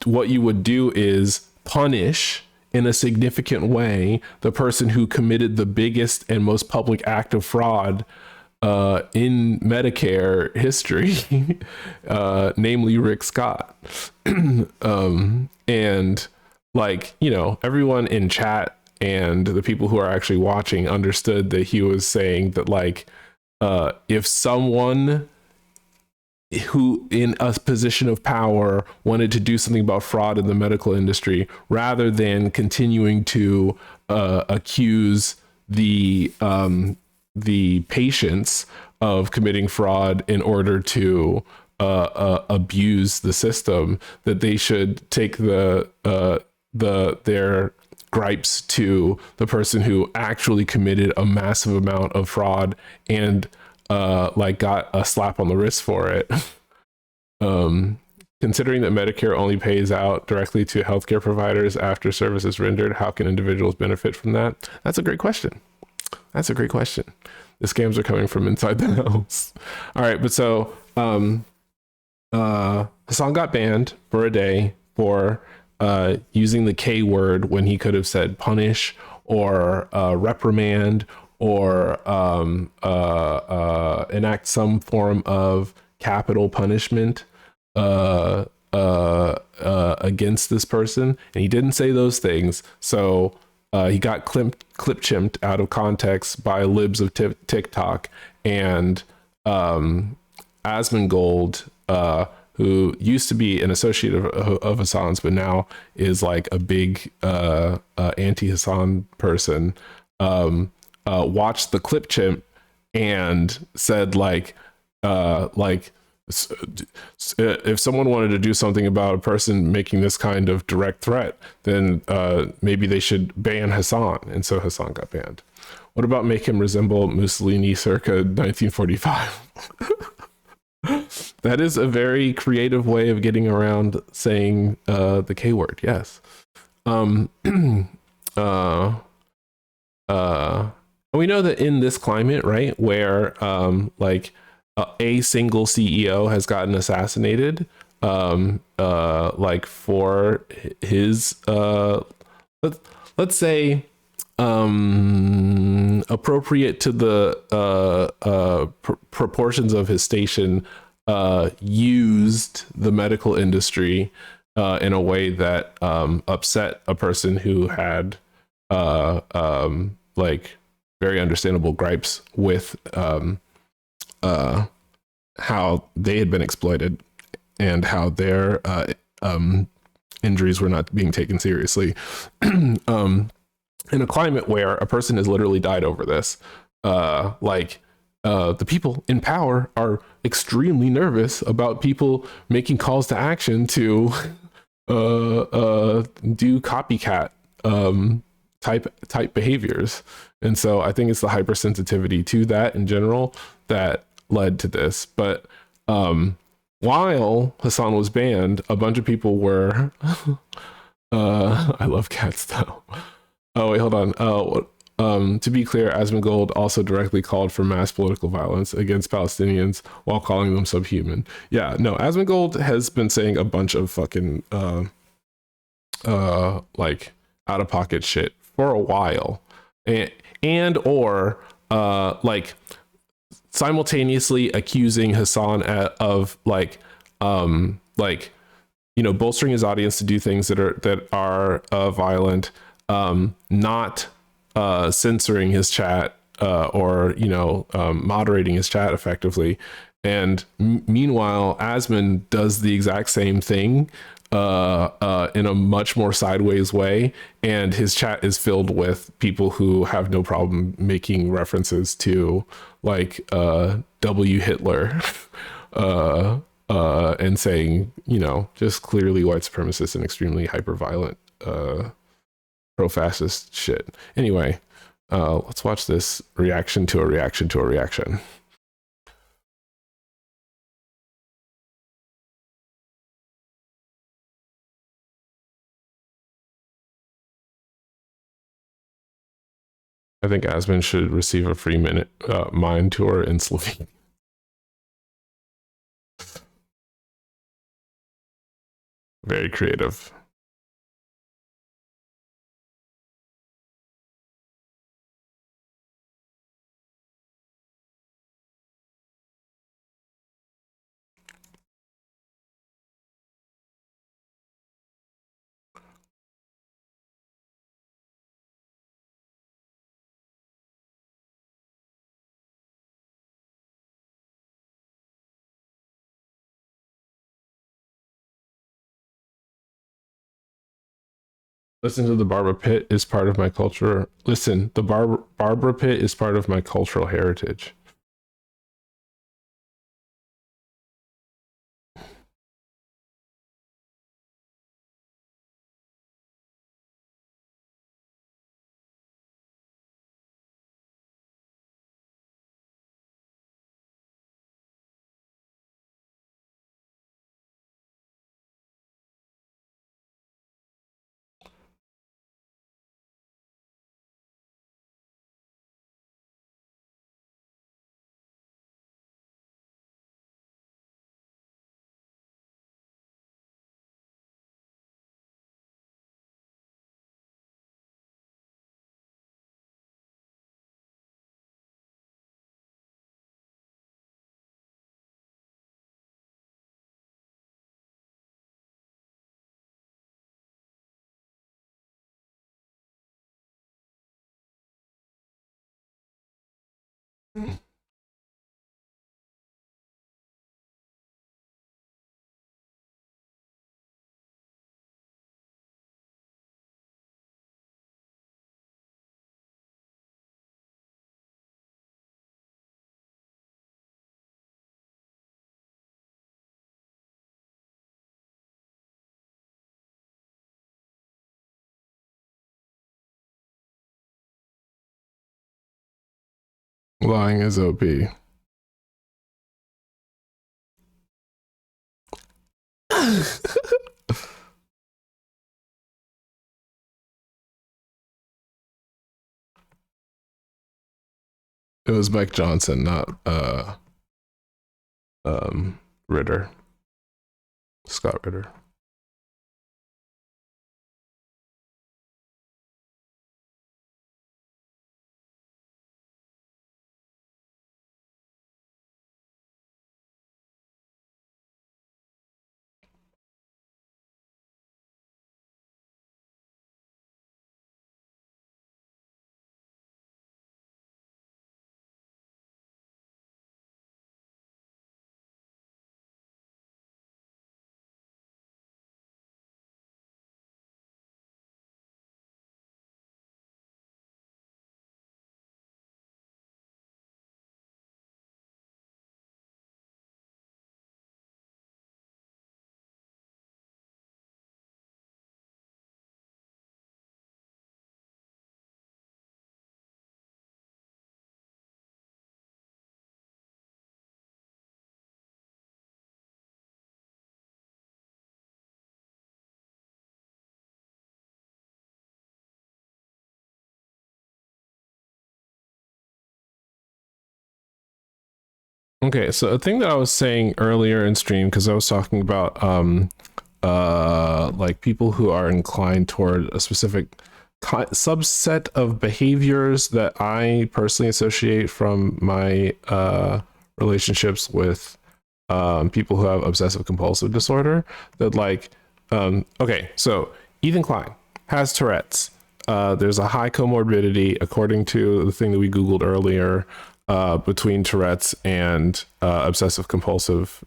what you would do is punish in a significant way the person who committed the biggest and most public act of fraud in Medicare history, namely Rick Scott. And like, you know, everyone in chat and the people who are actually watching understood that he was saying that, like, if someone who in a position of power wanted to do something about fraud in the medical industry, rather than continuing to accuse the patients of committing fraud in order to abuse the system, that they should take their gripes to the person who actually committed a massive amount of fraud and like got a slap on the wrist for it. Considering that Medicare only pays out directly to healthcare providers after services rendered, how can individuals benefit from that? That's a great question. That's a great question. The scams are coming from inside the house. All right, but so Hassan got banned for a day for using the K word when he could have said punish or reprimand or enact some form of capital punishment against this person, and he didn't say those things. So he got clip chimped out of context by libs of TikTok, and Asmongold, who used to be an associate of Hassan's, but now is like a big anti-Hassan person, watched the clip chimp and said like If someone wanted to do something about a person making this kind of direct threat, then maybe they should ban Hassan. And so Hassan got banned. What about make him resemble Mussolini circa 1945? That is a very creative way of getting around saying the K word. Yes. Um, uh, we know that in this climate, right, where like a single CEO has gotten assassinated, like for his let's say appropriate to the proportions of his station, used the medical industry in a way that upset a person who had like very understandable gripes with how they had been exploited and how their injuries were not being taken seriously. In a climate where a person has literally died over this, the people in power are extremely nervous about people making calls to action to do copycat type behaviors. And so I think it's the hypersensitivity to that in general that led to this. But while Hassan was banned, a bunch of people were I love cats though. Oh wait, hold on. To be clear, Asmongold also directly called for mass political violence against Palestinians while calling them subhuman. Yeah, no, Asmongold has been saying a bunch of fucking like out of pocket shit for a while, and or like simultaneously accusing Hassan of like bolstering his audience to do things that are violent, not censoring his chat, or moderating his chat effectively. And meanwhile, Asmon does the exact same thing in a much more sideways way, and his chat is filled with people who have no problem making references to like W Hitler, and saying just clearly white supremacist and extremely hyper violent pro-fascist shit. Anyway, let's watch this reaction to a reaction to a reaction. I think Asmon should receive a free minute mine tour in Slovenia. Very creative. Listen to the Barbara Pit is part of my culture. Listen, the Barbara Pit is part of my cultural heritage. Lying is OP. It was Mike Johnson, not Ritter. Scott Ritter. Okay, so a thing that I was saying earlier in stream, because I was talking about like people who are inclined toward a specific subset of behaviors that I personally associate from my relationships with people who have obsessive compulsive disorder. That like okay, so Ethan Klein has Tourette's. There's a high comorbidity according to the thing that we googled earlier between Tourette's and obsessive compulsive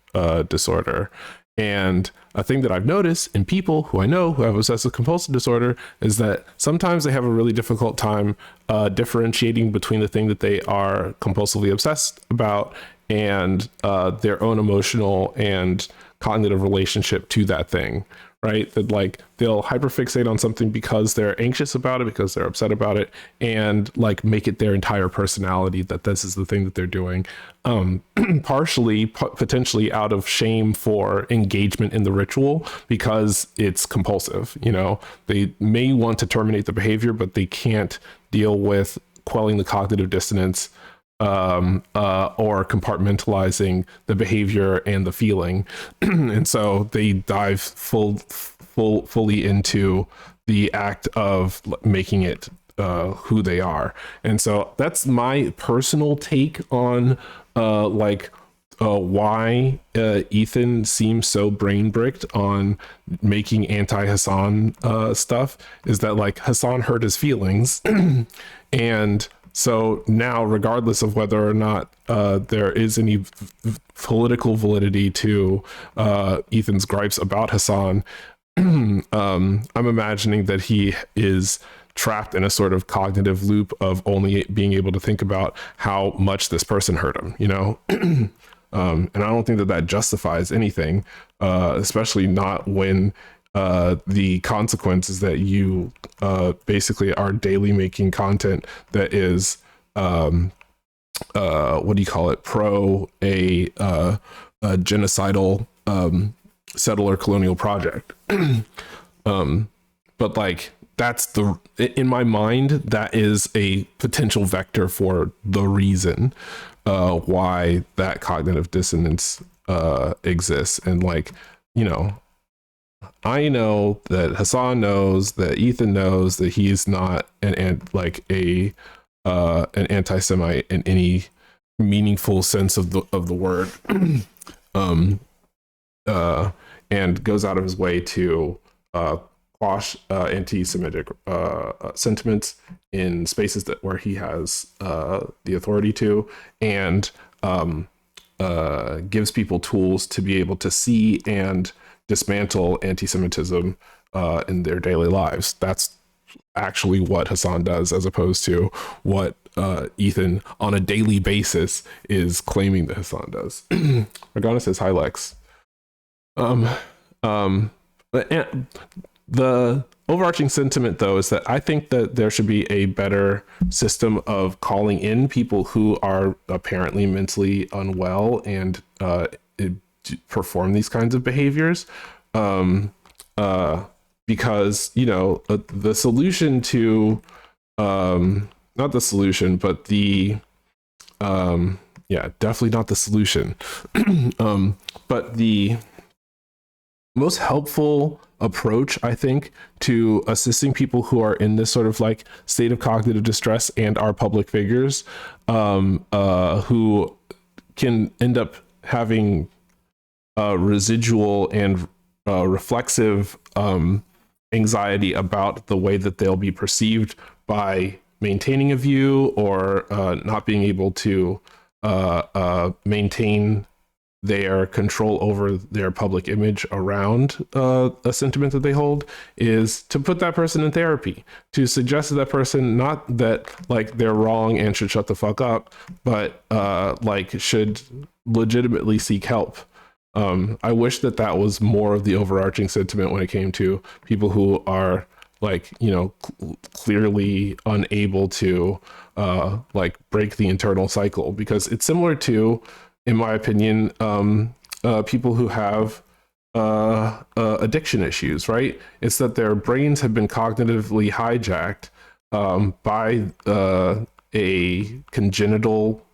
disorder. And a thing that I've noticed in people who I know who have obsessive compulsive disorder is that sometimes they have a really difficult time differentiating between the thing that they are compulsively obsessed about and their own emotional and cognitive relationship to that thing, right? That like they'll hyperfixate on something because they're anxious about it, because they're upset about it, and like make it their entire personality that this is the thing that they're doing. Partially, potentially out of shame for engagement in the ritual because it's compulsive. You know, they may want to terminate the behavior, but they can't deal with quelling the cognitive dissonance or compartmentalizing the behavior and the feeling. And so they dive fully into the act of making it who they are. And so that's my personal take on why Ethan seems so brain bricked on making anti-Hassan stuff, is that like Hassan hurt his feelings and so now, regardless of whether or not there is any political validity to Ethan's gripes about Hassan, I'm imagining that he is trapped in a sort of cognitive loop of only being able to think about how much this person hurt him, you know? And I don't think that that justifies anything, especially not when the consequence is that you basically are daily making content that is what do you call it, pro a genocidal settler colonial project. But like that's the, in my mind, that is a potential vector for the reason why that cognitive dissonance exists. And like, you know, I know that Hassan knows, that Ethan knows that he's not an anti-Semite in any meaningful sense of the word, and goes out of his way to quash anti-Semitic sentiments in spaces where he has the authority to, and gives people tools to be able to see and dismantle anti-Semitism in their daily lives. That's actually what Hassan does, as opposed to what Ethan on a daily basis is claiming that Hassan does. Regana says, hi Lex. But The overarching sentiment, though, is that I think that there should be a better system of calling in people who are apparently mentally unwell and perform these kinds of behaviors. Um, uh, because, the solution to, not the solution, but yeah, definitely not the solution. But the most helpful approach, I think, to assisting people who are in this sort of like state of cognitive distress and are public figures, who can end up having residual and reflexive anxiety about the way that they'll be perceived by maintaining a view, or not being able to maintain their control over their public image around a sentiment that they hold, is to put that person in therapy, to suggest to that person not that like they're wrong and should shut the fuck up, but like should legitimately seek help. I wish that that was more of the overarching sentiment when it came to people who are like, clearly unable to like break the internal cycle, because it's similar to, in my opinion, people who have addiction issues, right? It's that their brains have been cognitively hijacked by a congenital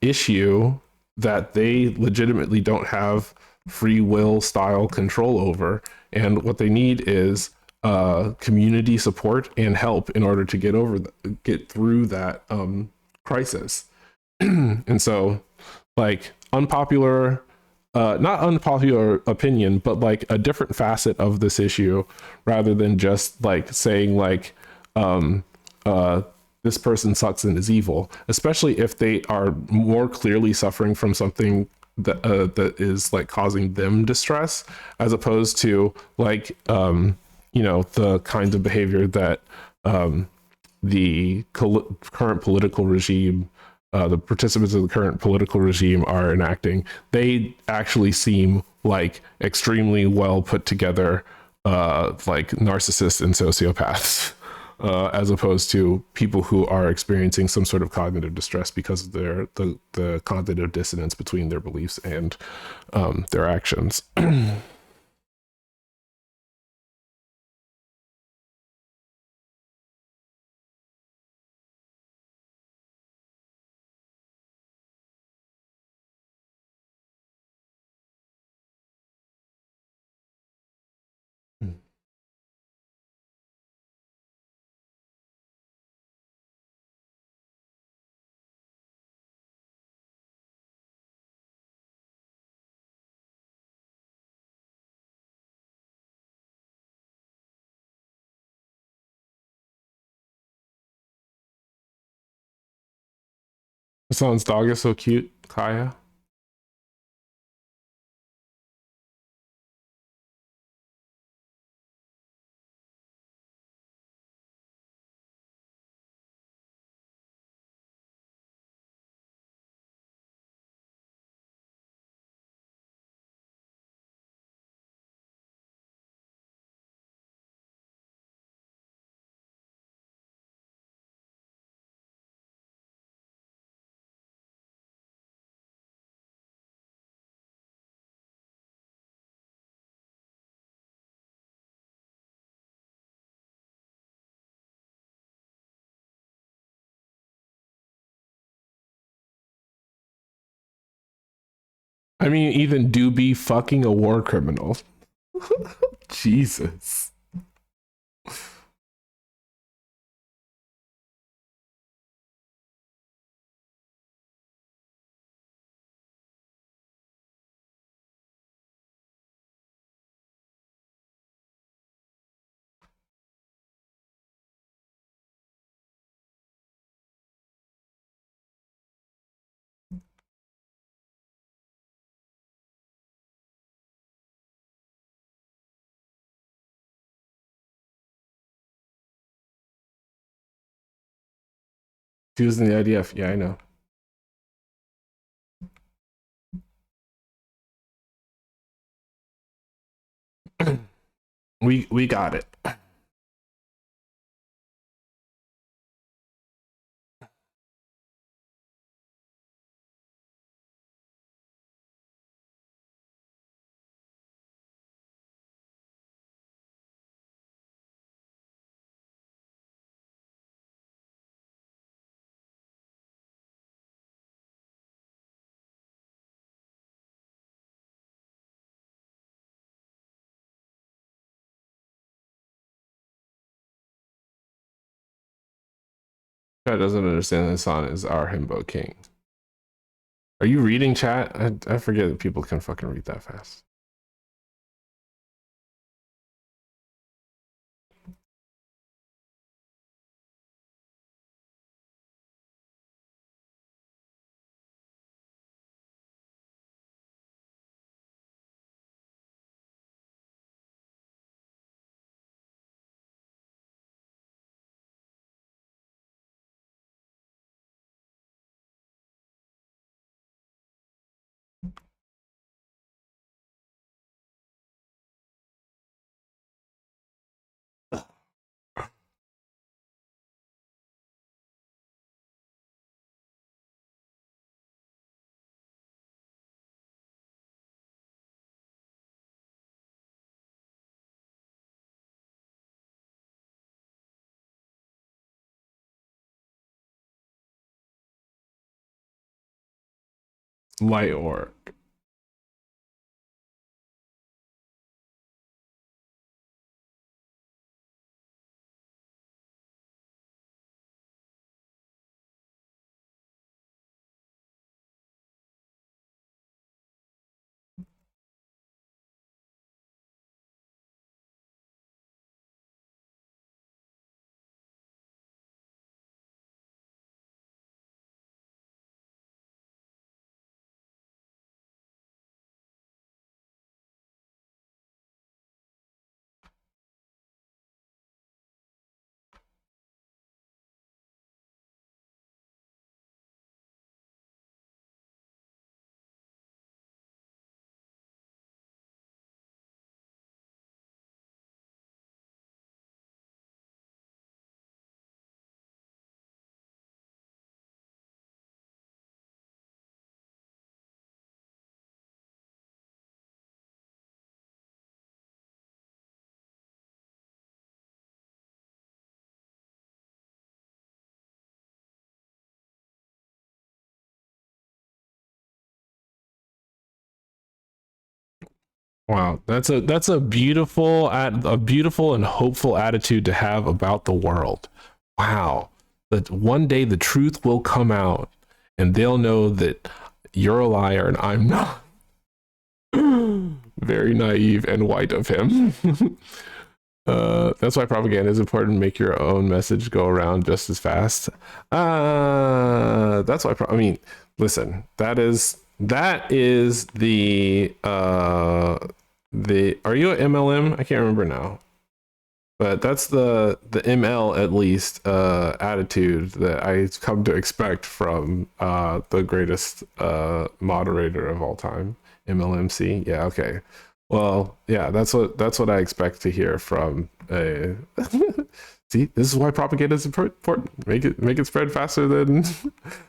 issue that they legitimately don't have free will style control over. And what they need is community support and help in order to get through that crisis. And so, like, not unpopular opinion, but like a different facet of this issue, rather than just like saying like, this person sucks and is evil, especially if they are more clearly suffering from something that is like causing them distress, as opposed to like, the kinds of behavior that the current political regime, the participants of the current political regime are enacting. They actually seem like extremely well put together, like narcissists and sociopaths, as opposed to people who are experiencing some sort of cognitive distress because of the cognitive dissonance between their beliefs and their actions. Hassan's dog is so cute, Kaya. I mean, even do be fucking a war criminal. Jesus. She was in the IDF. Yeah, I know. We got it. Chat doesn't understand that San is our himbo king. Are you reading chat? I forget that people can fucking read that fast. Light work. Wow, that's a beautiful and hopeful attitude to have about the world. Wow, that one day the truth will come out, and they'll know that you're a liar and I'm not. Very naive and white of him. That's why propaganda is important. Make your own message go around just as fast. That's why. I mean, listen. That is the the. Are you an MLM? I can't remember now. But that's the ML at least attitude that I come to expect from the greatest moderator of all time, MLMC. Yeah, okay. Well, yeah, that's what I expect to hear from a. See, this is why propaganda is important. Make it spread faster than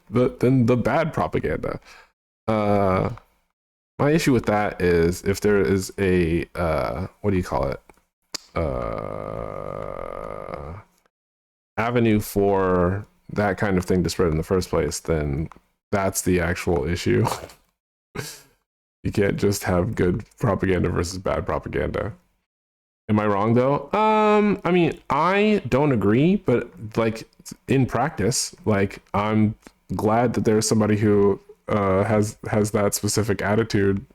the bad propaganda. Uh, my issue with that is if there is a what do you call it? Avenue for that kind of thing to spread in the first place, then that's the actual issue. You can't just have good propaganda versus bad propaganda. Am I wrong though? I mean, I don't agree, but like in practice, like I'm glad that there's somebody who has that specific attitude,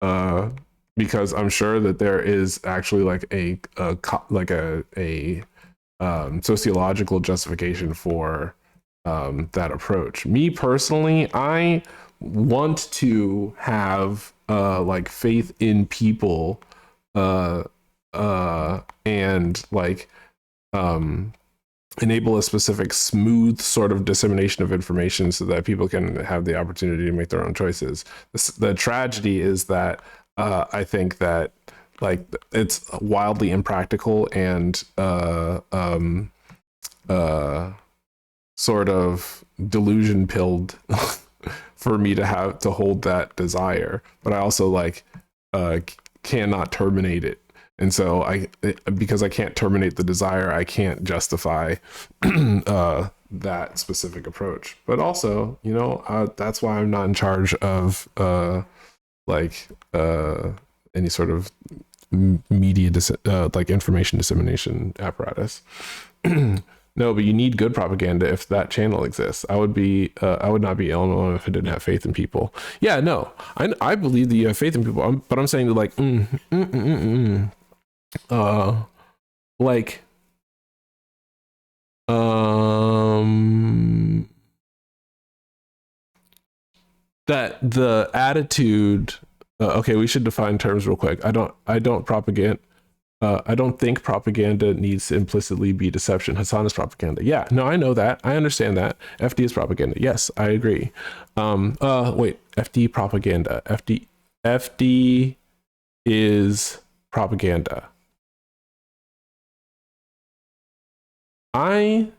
because I'm sure that there is actually like a sociological justification for that approach. Me personally, I want to have like faith in people and like enable a specific smooth sort of dissemination of information so that people can have the opportunity to make their own choices. The tragedy is that I think that like it's wildly impractical and sort of delusion pilled for me to have to hold that desire, but I also like uh cannot terminate it. And so because I can't terminate the desire, I can't justify that specific approach. But also, you know, that's why I'm not in charge of like any sort of media like information dissemination apparatus. No, but you need good propaganda if that channel exists. I would not be Illinois if I didn't have faith in people. Yeah, no, I believe that you have faith in people, but I'm saying that like, uh, like, um, that the attitude. Okay, we should define terms real quick. I don't think propaganda needs to implicitly be deception. Hassan is propaganda. Yeah, no, I know that. I understand that. FD is propaganda. Yes, I agree. Wait, FD propaganda. FD is propaganda. I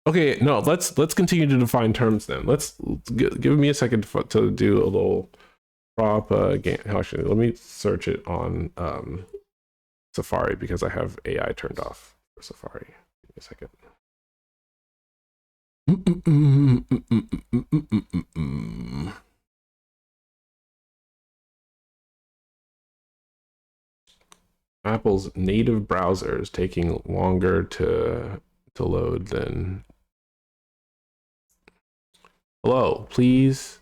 Okay, no, let's continue to define terms then. Let's give me a second to do a little propaganda. Actually, let me search it on Safari because I have AI turned off for Safari. Give me a second. Apple's native browser is taking longer to load than. Hello, please.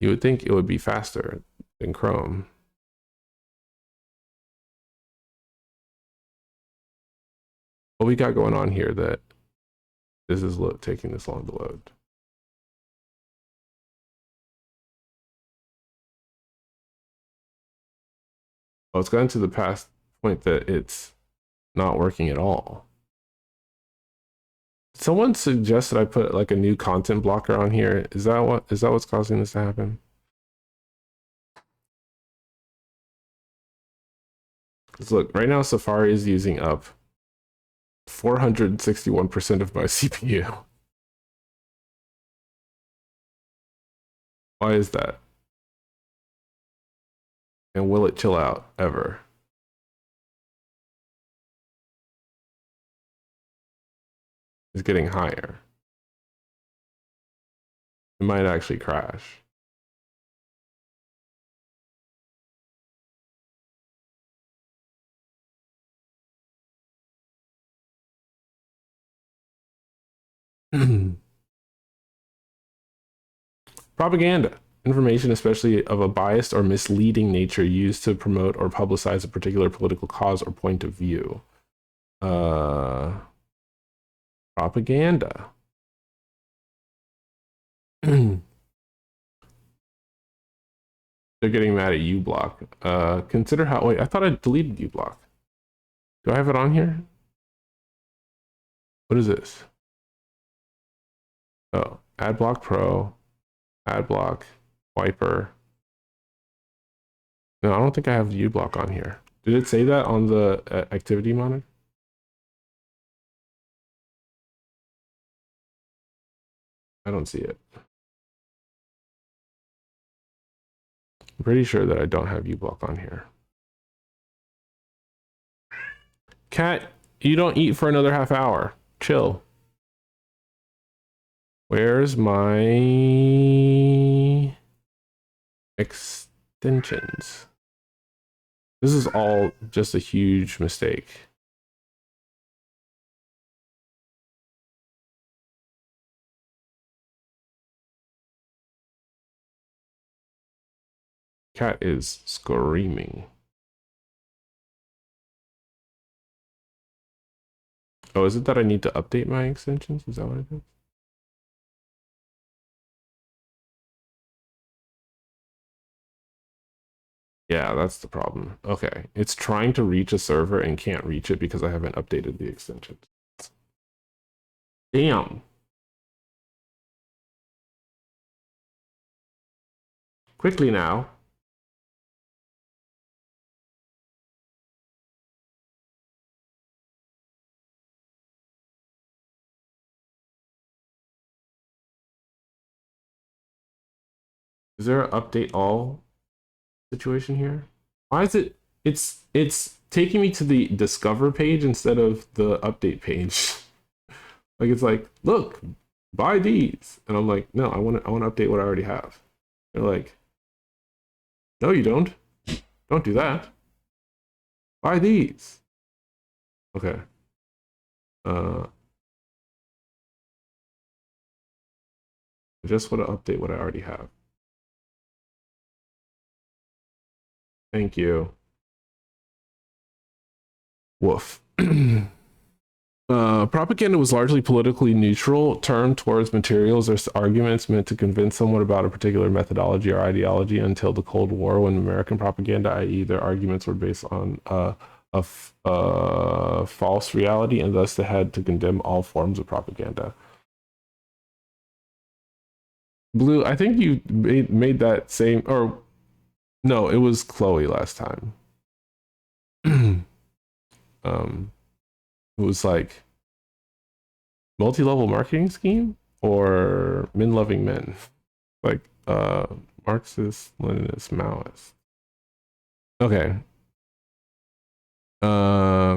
You would think it would be faster than Chrome. What we got going on here that this is taking this long to load? Oh, it's gotten to the past point that it's not working at all. Someone suggested I put like a new content blocker on here. Is that what's causing this to happen? Because look, right now Safari is using up 461% of my CPU. Why is that? And will it chill out ever? It's getting higher. It might actually crash. Propaganda. Information, especially of a biased or misleading nature, used to promote or publicize a particular political cause or point of view. Propaganda. They're getting mad at uBlock. Consider how. Wait, I thought I deleted uBlock. Do I have it on here? What is this? Oh, AdBlock Pro, AdBlock, Wiper. No, I don't think I have uBlock on here. Did it say that on the activity monitor? I don't see it. I'm pretty sure that I don't have uBlock on here. Cat, you don't eat for another half hour. Chill. Where's my extensions? This is all just a huge mistake. Cat is screaming. Oh, is it that I need to update my extensions? Is that what it is? Yeah, that's the problem. Okay, it's trying to reach a server and can't reach it because I haven't updated the extensions. Damn. Quickly now. Is there an update all situation here? Why is it? It's taking me to the discover page instead of the update page. Like it's like, look, buy these, and I'm like, no, I want to update what I already have. They're like, no, you don't. Don't do that. Buy these. Okay. I just want to update what I already have. Thank you. Woof. Propaganda was largely politically neutral, turned towards materials or arguments meant to convince someone about a particular methodology or ideology until the Cold War, when American propaganda, i.e., their arguments were based on false reality, and thus they had to condemn all forms of propaganda. Blue, I think you made that same, or no, it was Chloe last time. It was like multi-level marketing scheme or men loving men, like Marxist, Leninist, Maoist. Okay.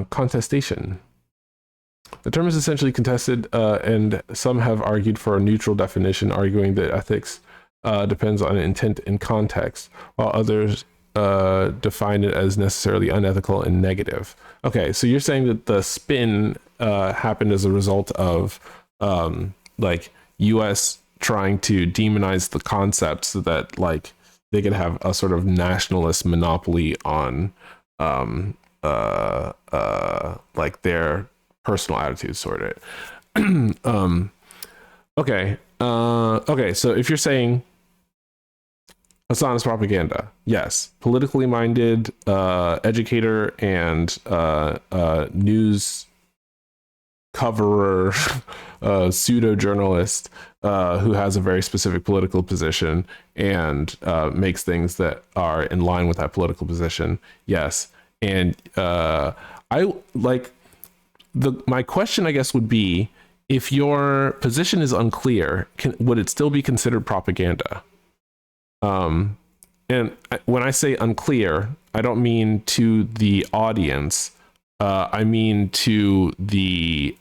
Contestation. The term is essentially contested, and some have argued for a neutral definition, arguing that ethics depends on intent and context, while others define it as necessarily unethical and negative. Okay, so you're saying that the spin happened as a result of like U.S. trying to demonize the concept so that like they could have a sort of nationalist monopoly on like their personal attitudes toward it. Okay. Okay, so if you're saying Hassan's propaganda, yes, politically minded educator and news coverer, pseudo journalist who has a very specific political position and makes things that are in line with that political position. Yes, and I like my question, I guess, would be, if your position is unclear, would it still be considered propaganda? And when I say unclear, I don't mean to the audience. I mean to the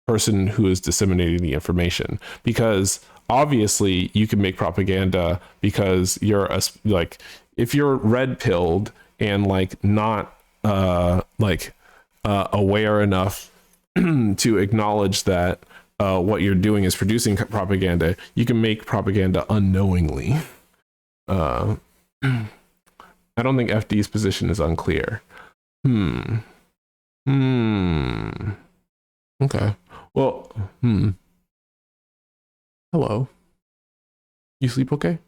person who is disseminating the information, because obviously you can make propaganda because you're like, if you're red pilled and like not aware enough to acknowledge that what you're doing is producing propaganda, you can make propaganda unknowingly. I don't think FD's position is unclear. Okay. Well, hello. You sleep okay?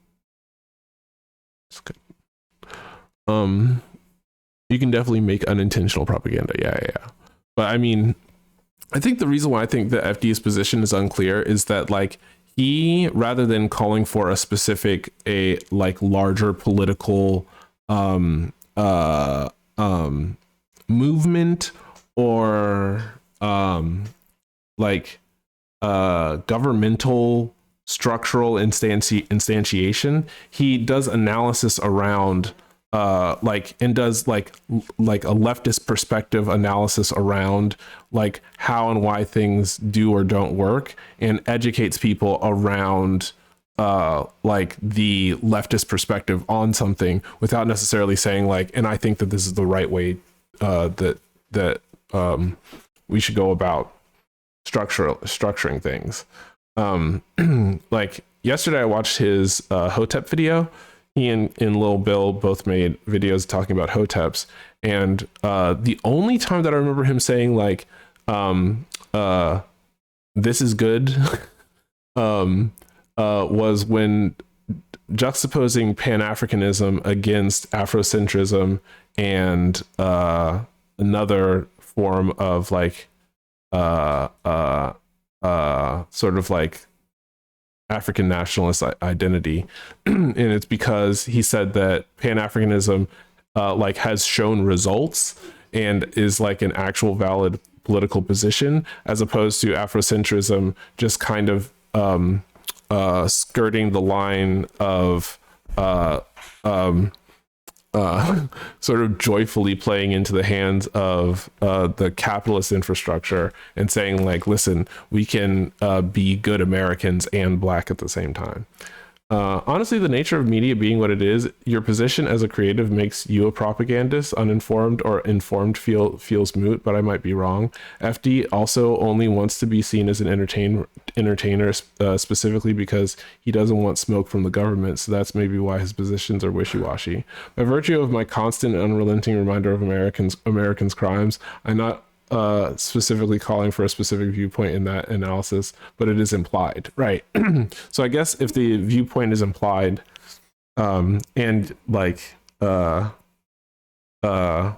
It's good. You can definitely make unintentional propaganda. Yeah. But I mean, I think the reason why I think the FD's position is unclear is that like he, rather than calling for a specific, a like larger political movement or like governmental structural instantiation, he does analysis around like, and does like a leftist perspective analysis around like how and why things do or don't work, and educates people around like the leftist perspective on something without necessarily saying like, and I think that this is the right way that we should go about structuring things. Like yesterday I watched his Hotep video. He and Lil Bill both made videos talking about Hoteps, and the only time that I remember him saying like this is good was when juxtaposing Pan-Africanism against Afrocentrism and another form of like sort of like African nationalist identity, and it's because he said that Pan Africanism like has shown results and is like an actual valid political position, as opposed to Afrocentrism just kind of skirting the line of uh, um, sort of joyfully playing into the hands of the capitalist infrastructure and saying like, listen, we can be good Americans and black at the same time. Honestly, the nature of media being what it is, your position as a creative makes you a propagandist. Uninformed or informed feels moot, but I might be wrong. FD also only wants to be seen as an entertainer, specifically because he doesn't want smoke from the government. So that's maybe why his positions are wishy-washy. By virtue of my constant and unrelenting reminder of Americans' crimes, I'm not specifically calling for a specific viewpoint in that analysis, but it is implied, right? So I guess if the viewpoint is implied, and like uh and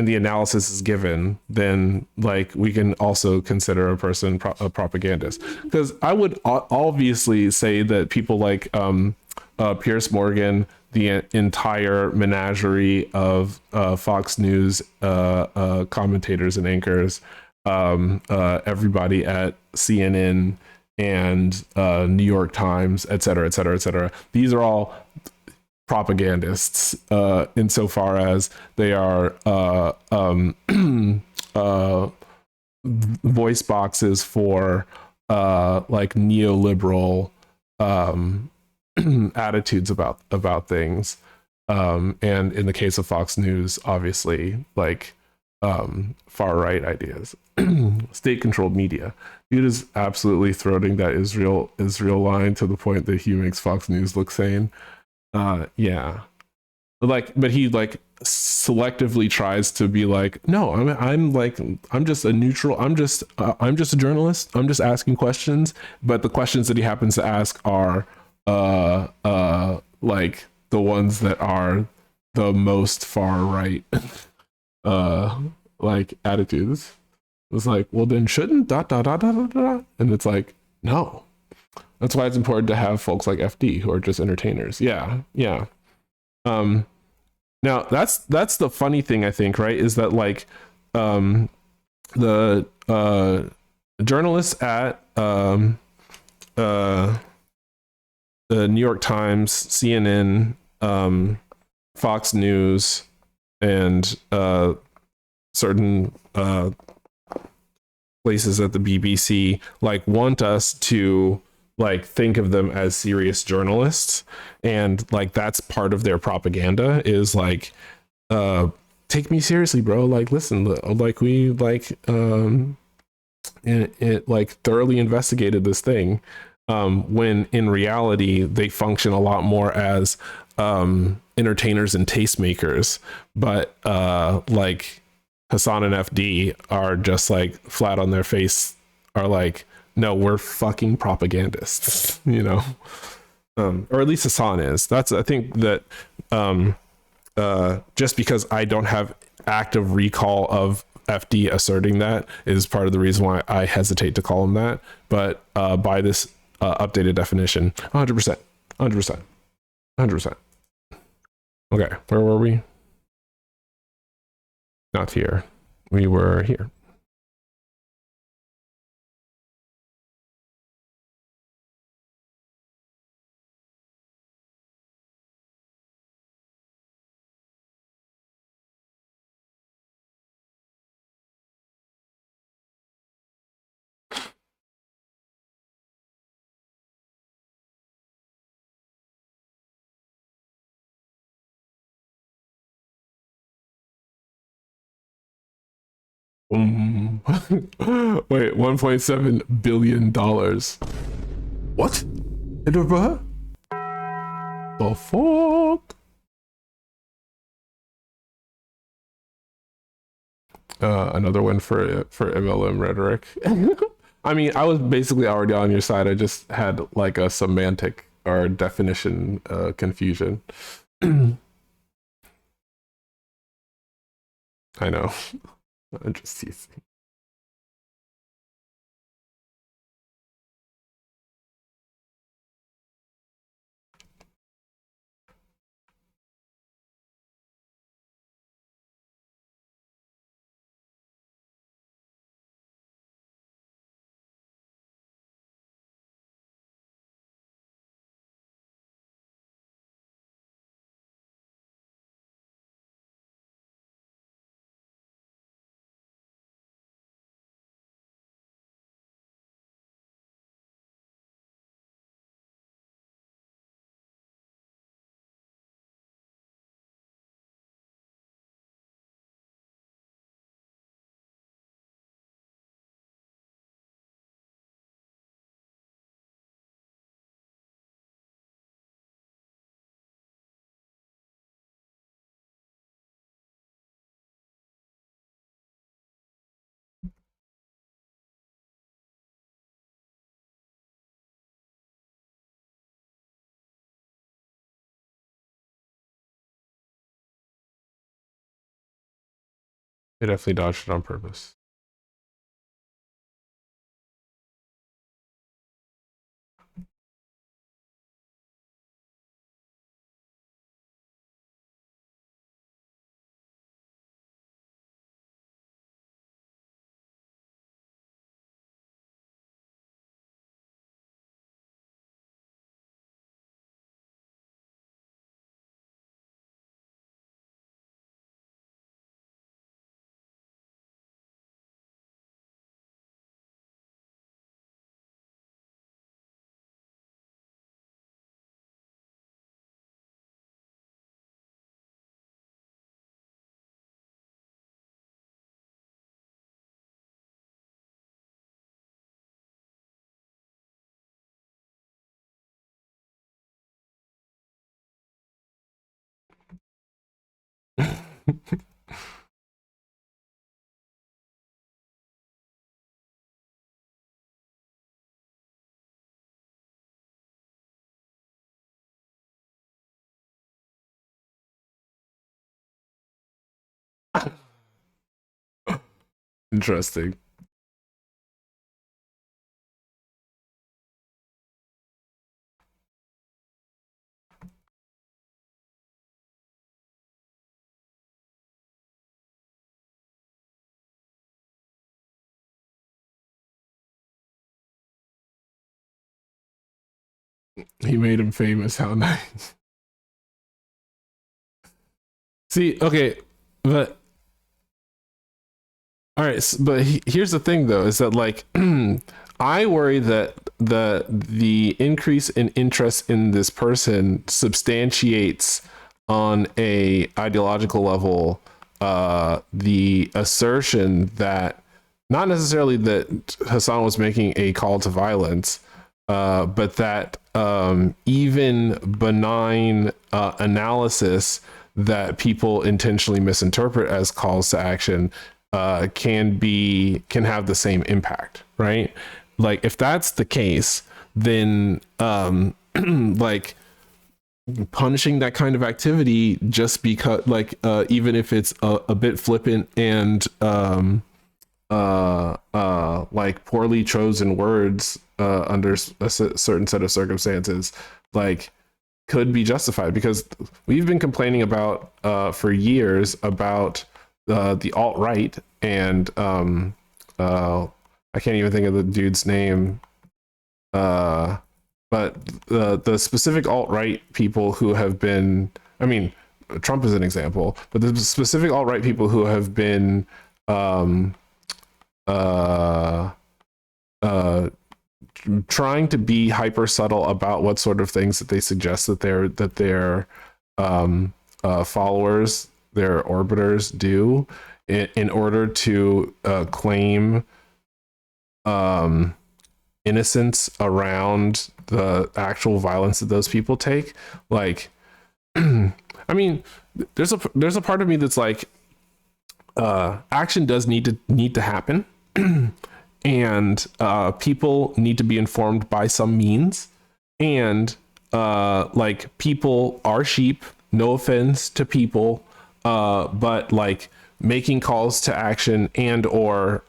the analysis is given, then like we can also consider a person a propagandist. Because I would obviously say that people like Pierce Morgan, the entire menagerie of Fox News commentators and anchors, everybody at CNN and New York Times, et cetera, et cetera, et cetera. These are all propagandists insofar as they are voice boxes for like neoliberal attitudes about things, and in the case of Fox News, obviously like far right ideas. State controlled media. Dude is absolutely throating that Israel line to the point that he makes Fox News look sane. Yeah, but he like selectively tries to be like, no, I'm like, I'm just a neutral, I'm just a journalist, I'm just asking questions, but the questions that he happens to ask are like the ones that are the most far right like attitudes. It's like, well then shouldn't dot dot dot dot dot dot, and it's like, no. That's why it's important to have folks like FD who are just entertainers. Yeah, yeah. Um, Now that's the funny thing, I think, right? Is that like the journalists at uh, the New York Times, CNN, Fox News, and certain places at the BBC like want us to like think of them as serious journalists, and like that's part of their propaganda is like take me seriously, bro, like listen, like we like it like thoroughly investigated this thing, when in reality they function a lot more as entertainers and tastemakers, but like Hassan and FD are just like flat on their face, are like, no, we're fucking propagandists, you know. Or at least Hassan is. That's, I think that just because I don't have active recall of FD asserting that is part of the reason why I hesitate to call him that. But by this updated definition, 100%, 100%, 100%. Okay, where were we? Not here. We were here. Um, Wait, $1.7 billion. What? The fuck? Another one for MLM rhetoric. I mean, I was basically already on your side. I just had like a semantic or definition confusion. I know. I'm just teasing. They definitely dodged it on purpose. Interesting. He made him famous. How nice. See, okay, but all right, but here's the thing though, is that like I worry that the increase in interest in this person substantiates on a ideological level the assertion that not necessarily that Hassan was making a call to violence, but that even benign analysis that people intentionally misinterpret as calls to action can have the same impact, right? Like if that's the case, then like punishing that kind of activity just because like even if it's a bit flippant and like poorly chosen words under a certain set of circumstances, like could be justified, because we've been complaining about for years about the alt-right and I can't even think of the dude's name, but the specific alt-right people who have been, I mean, Trump is an example, but the specific alt-right people who have been trying to be hyper subtle about what sort of things that they suggest that their followers, their orbiters do in order to claim innocence around the actual violence that those people take. Like I mean, there's a part of me that's like action does need to happen and people need to be informed by some means, and like people are sheep, no offense to people, but like making calls to action and or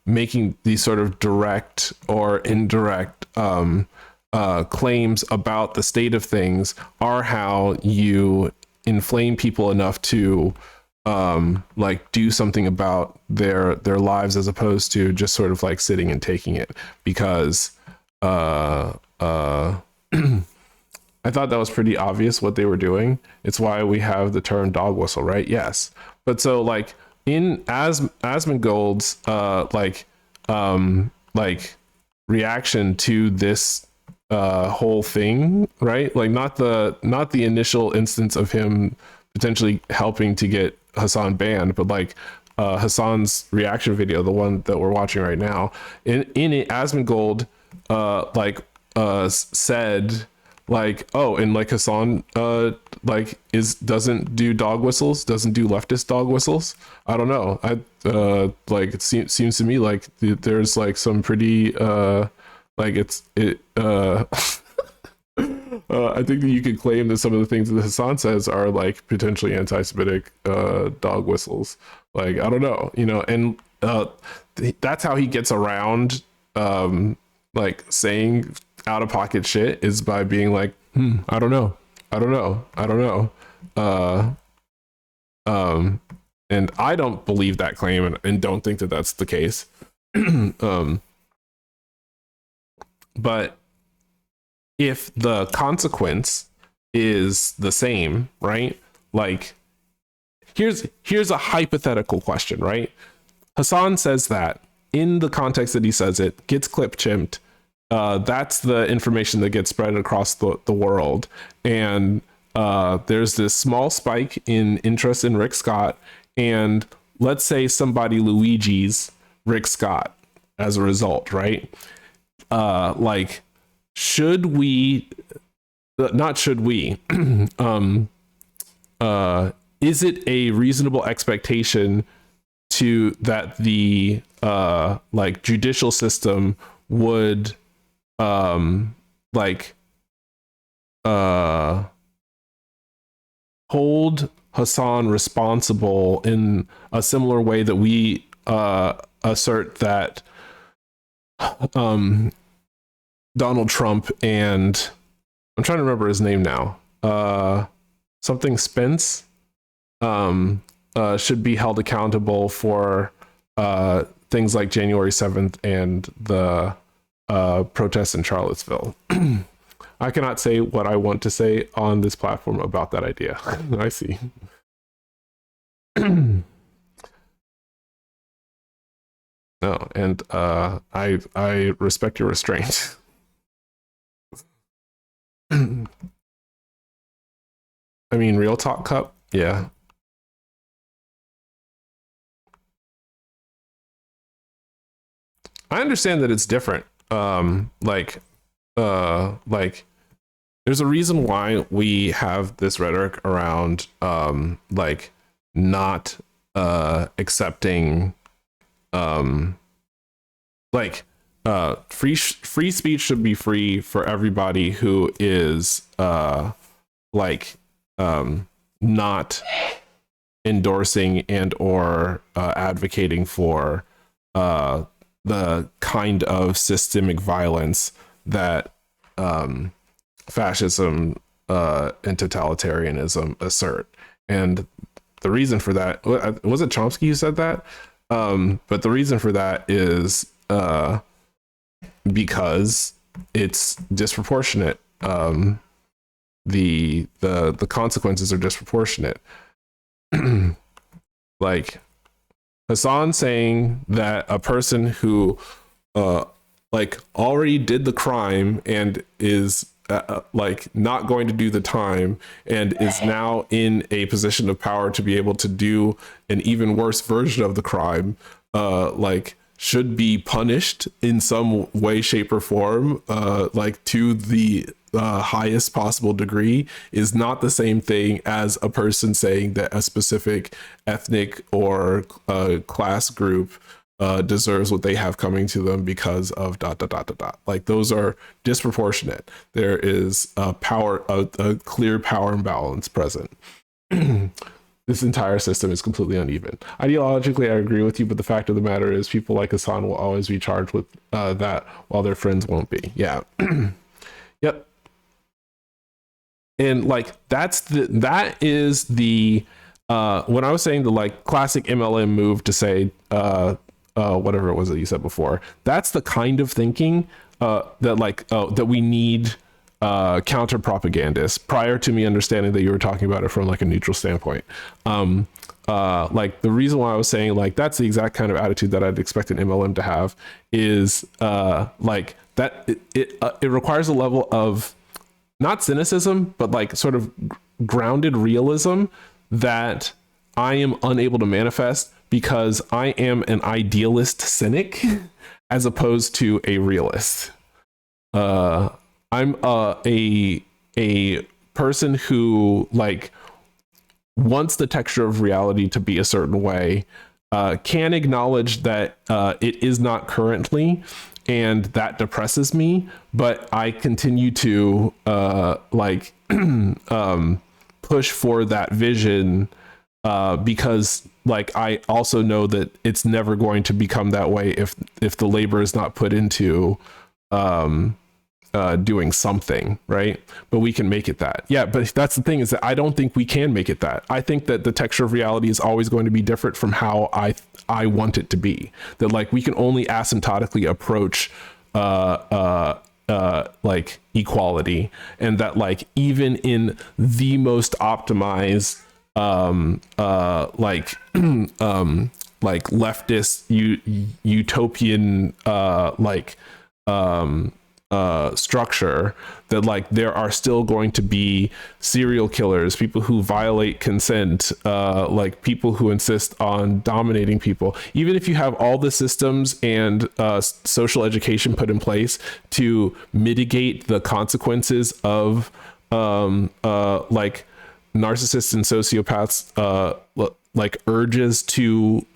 making these sort of direct or indirect claims about the state of things are how you inflame people enough to like do something about their lives, as opposed to just sort of like sitting and taking it. Because I thought that was pretty obvious what they were doing. It's why we have the term dog whistle, right? Yes. But so like in Asmongold's like reaction to this whole thing, right? Like not the initial instance of him potentially helping to get Hassan banned, but like Hassan's reaction video, the one that we're watching right now, in it, Asmongold said like, oh, and like Hassan like doesn't do dog whistles, doesn't do leftist dog whistles. I don't know. I like it seems to me like there's like some pretty like okay, I think that you could claim that some of the things that Hassan says are like potentially anti-Semitic dog whistles. Like, I don't know, you know, and that's how he gets around like saying out of pocket shit, is by being like, I don't know. I don't know. I don't know. And I don't believe that claim, and don't think that that's the case. But if the consequence is the same, right? Like, here's a hypothetical question, right? Hassan says that in the context that he says it, gets clip chimped. That's the information that gets spread across the world. And there's this small spike in interest in Rick Scott. And let's say somebody Luigi's Rick Scott as a result, right? Like, should we, not should we, is it a reasonable expectation to that the like judicial system would like hold Hassan responsible in a similar way that we assert that Donald Trump and, I'm trying to remember his name now, something Spence, should be held accountable for things like January 7th and the protests in Charlottesville. I cannot say what I want to say on this platform about that idea. I see. No, and I respect your restraint. I mean, real talk, Cup. Yeah. I understand that it's different. Like there's a reason why we have this rhetoric around like not accepting like free speech should be free for everybody who is like not endorsing and or advocating for the kind of systemic violence that fascism and totalitarianism assert. And the reason for that, was it Chomsky who said that? But the reason for that is because it's disproportionate. The consequences are disproportionate. Like Hassan saying that a person who like already did the crime and is like not going to do the time and is now in a position of power to be able to do an even worse version of the crime, like should be punished in some way, shape, or form, like to the highest possible degree, is not the same thing as a person saying that a specific ethnic or class group deserves what they have coming to them because of ... Like those are disproportionate. There is a clear power imbalance present. This entire system is completely uneven. Ideologically, I agree with you, but the fact of the matter is people like Hassan will always be charged with that while their friends won't be. Yeah. Yep. And like that is the when I was saying the like classic MLM move to say whatever it was that you said before, that's the kind of thinking that like that we need counter propagandists, prior to me understanding that you were talking about it from like a neutral standpoint. Like the reason why I was saying like that's the exact kind of attitude that I'd expect an MLM to have is like that it requires a level of not cynicism, but like sort of grounded realism that I am unable to manifest because I am an idealist cynic as opposed to a realist. I'm a person who like wants the texture of reality to be a certain way, can acknowledge that it is not currently, and that depresses me, but I continue to push for that vision, because like I also know that it's never going to become that way if the labor is not put into doing something, right? But we can make it that. Yeah, but that's the thing, is that I don't think we can make it that. I think that the texture of reality is always going to be different from how I want it to be. That like we can only asymptotically approach like equality, and that like even in the most optimized like leftist utopian structure, that like there are still going to be serial killers, people who violate consent, like people who insist on dominating people. Even if you have all the systems and social education put in place to mitigate the consequences of like narcissists and sociopaths like urges to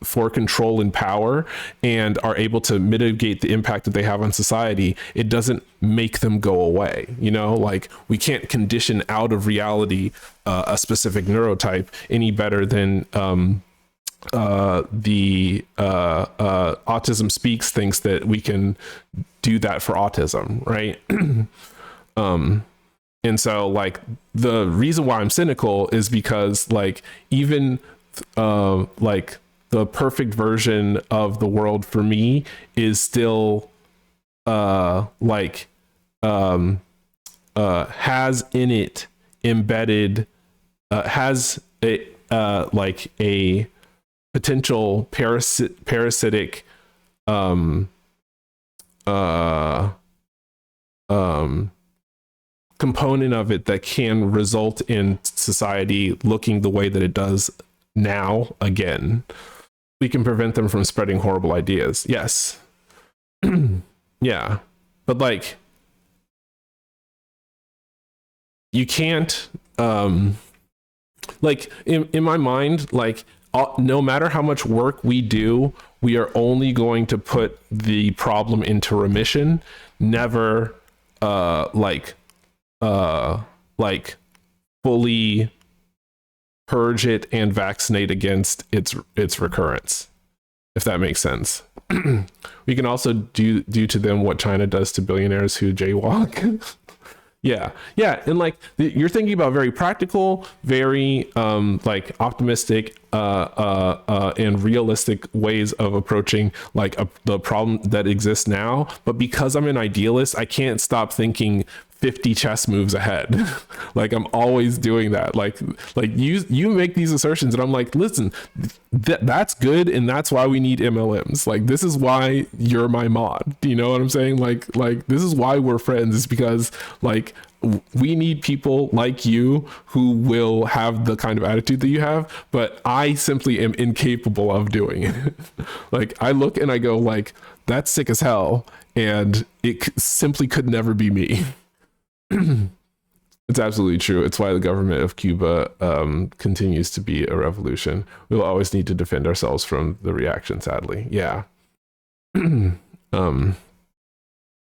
for control and power, and are able to mitigate the impact that they have on society, it doesn't make them go away. You know, like we can't condition out of reality a specific neurotype any better than the Autism Speaks thinks that we can do that for autism, right? And so like the reason why I'm cynical is because like even like the perfect version of the world for me is still has in it embedded has a like a potential parasitic component of it that can result in society looking the way that it does now again. We can prevent them from spreading horrible ideas. Yes. Yeah. But like you can't like in my mind, like no matter how much work we do, we are only going to put the problem into remission, never like fully purge it and vaccinate against its recurrence, if that makes sense. We can also do to them what China does to billionaires who jaywalk. Yeah, and like you're thinking about very practical, very like optimistic and realistic ways of approaching like the problem that exists now. But because I'm an idealist, I can't stop thinking 50 chess moves ahead. Like I'm always doing that. Like you make these assertions and I'm like, listen, that's good, and that's why we need MLMs. Like this is why you're my mod. Do you know what I'm saying? Like this is why we're friends, is because like we need people like you who will have the kind of attitude that you have, but I simply am incapable of doing it. Like I look and I go like, that's sick as hell, and it simply could never be me. It's absolutely true. It's why the government of Cuba continues to be a revolution. We'll always need to defend ourselves from the reaction, sadly. Yeah.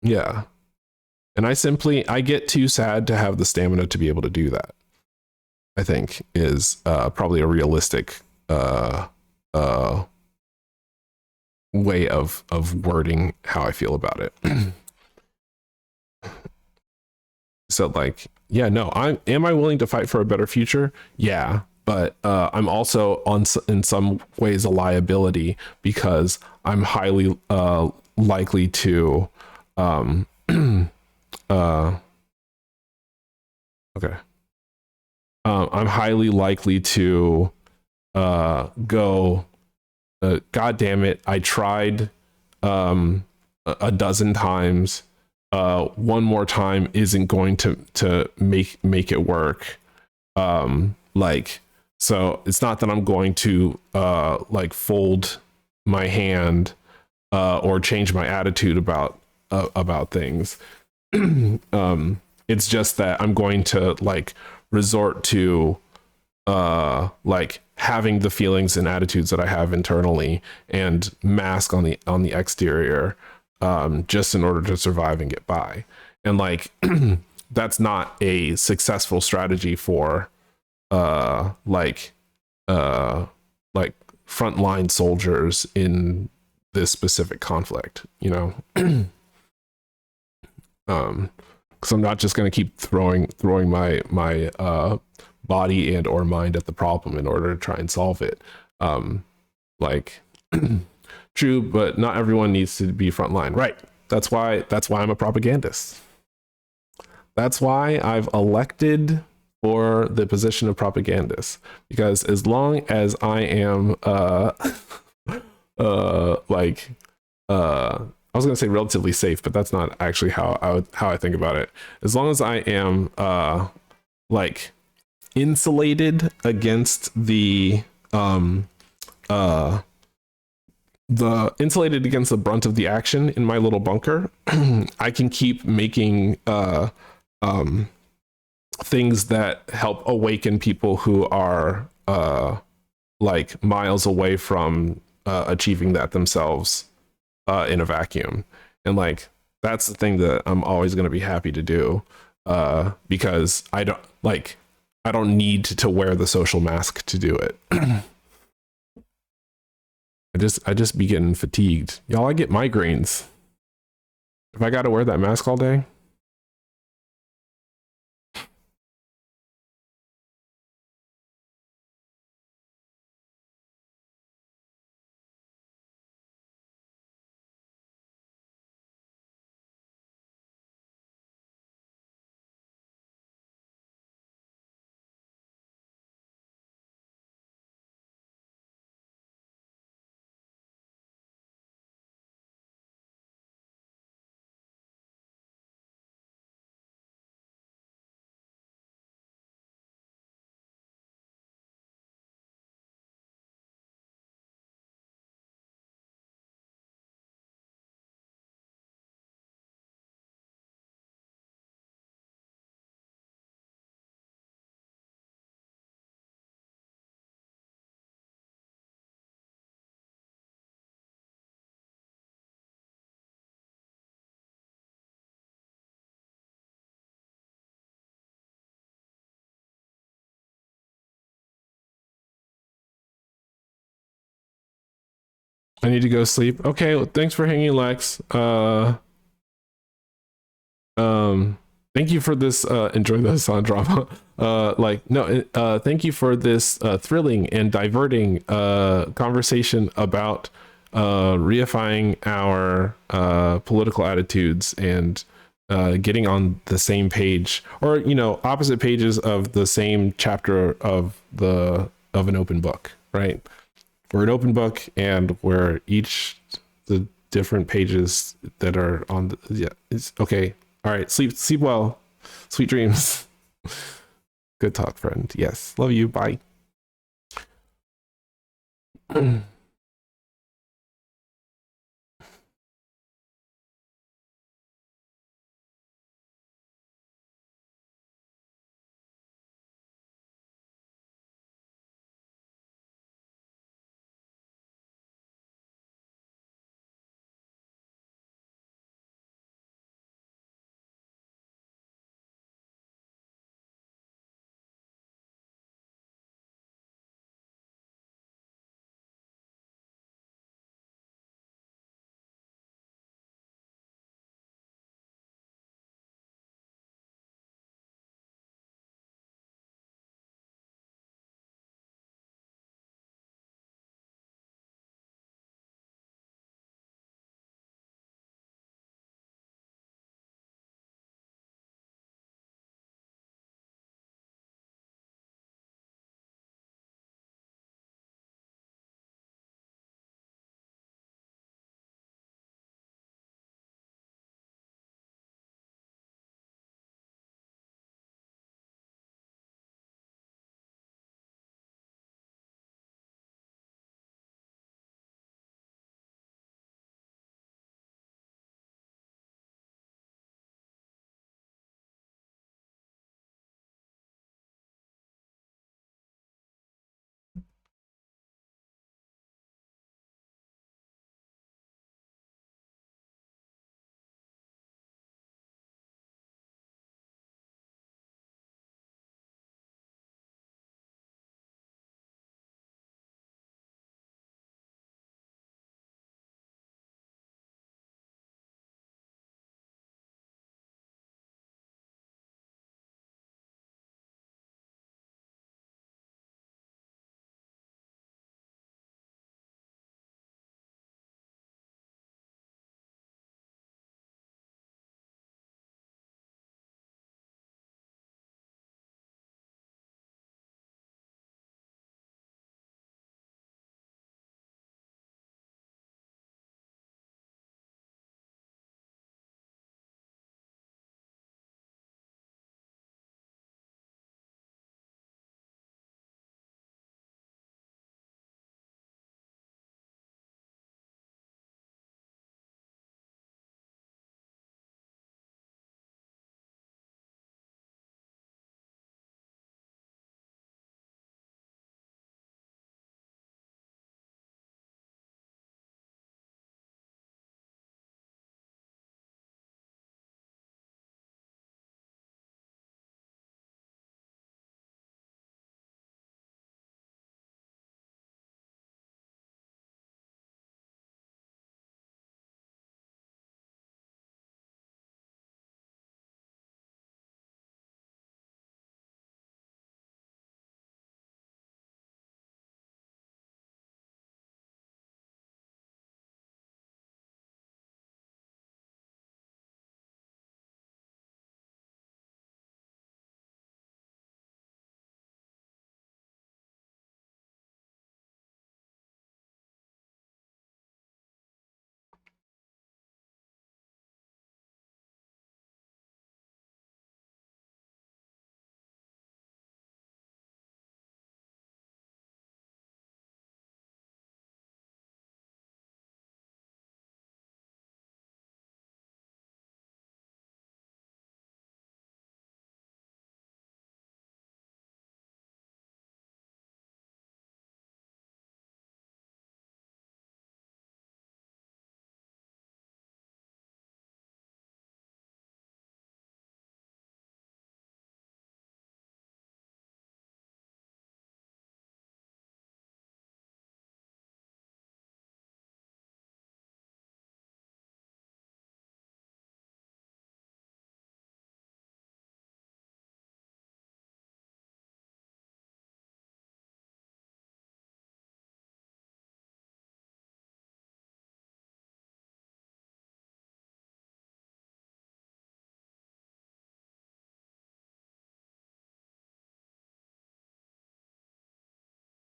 Yeah. And I get too sad to have the stamina to be able to do that, I think is probably a realistic way of wording how I feel about it. So like, yeah, no, am I willing to fight for a better future? Yeah. But I'm also in some ways a liability, because I'm highly likely to okay. I'm highly likely to go, God damn it, I tried a dozen times. One more time isn't going to make it work. Like, so it's not that I'm going to like fold my hand or change my attitude about things. It's just that I'm going to like resort to like having the feelings and attitudes that I have internally and mask on the exterior just in order to survive and get by. And like, that's not a successful strategy for uh, like, uh, like frontline soldiers in this specific conflict, you know? Because I'm not just going to keep throwing my body and or mind at the problem in order to try and solve it. Like, true, but not everyone needs to be frontline, right? That's why I'm a propagandist. That's why I've elected for the position of propagandist, because as long as I am like I was gonna say relatively safe, but that's not actually how I think about it. As long as I am like insulated against uh the insulated against the brunt of the action in my little bunker, I can keep making um things that help awaken people who are like miles away from achieving that themselves in a vacuum. And like, that's the thing that I'm always going to be happy to do, because I don't need to wear the social mask to do it. I just be getting fatigued, y'all. I get migraines if I got to wear that mask all day. I need to go sleep. Okay, well, thanks for hanging, Lex. Um Thank you for this enjoy the sound drama. Like, no, thank you for this thrilling and diverting conversation about reifying our political attitudes and getting on the same page, or you know, opposite pages of the same chapter of an open book, right? We're an open book, and we're each the different pages that are on the, yeah, it's okay. All right, sleep well, sweet dreams. Good talk, friend. Yes, love you. Bye.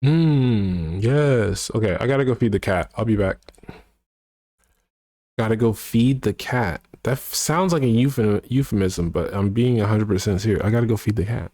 Yes. Okay, I gotta go feed the cat. I'll be back. Gotta go feed the cat. That sounds like a euphemism, but I'm being 100% serious. I gotta go feed the cat.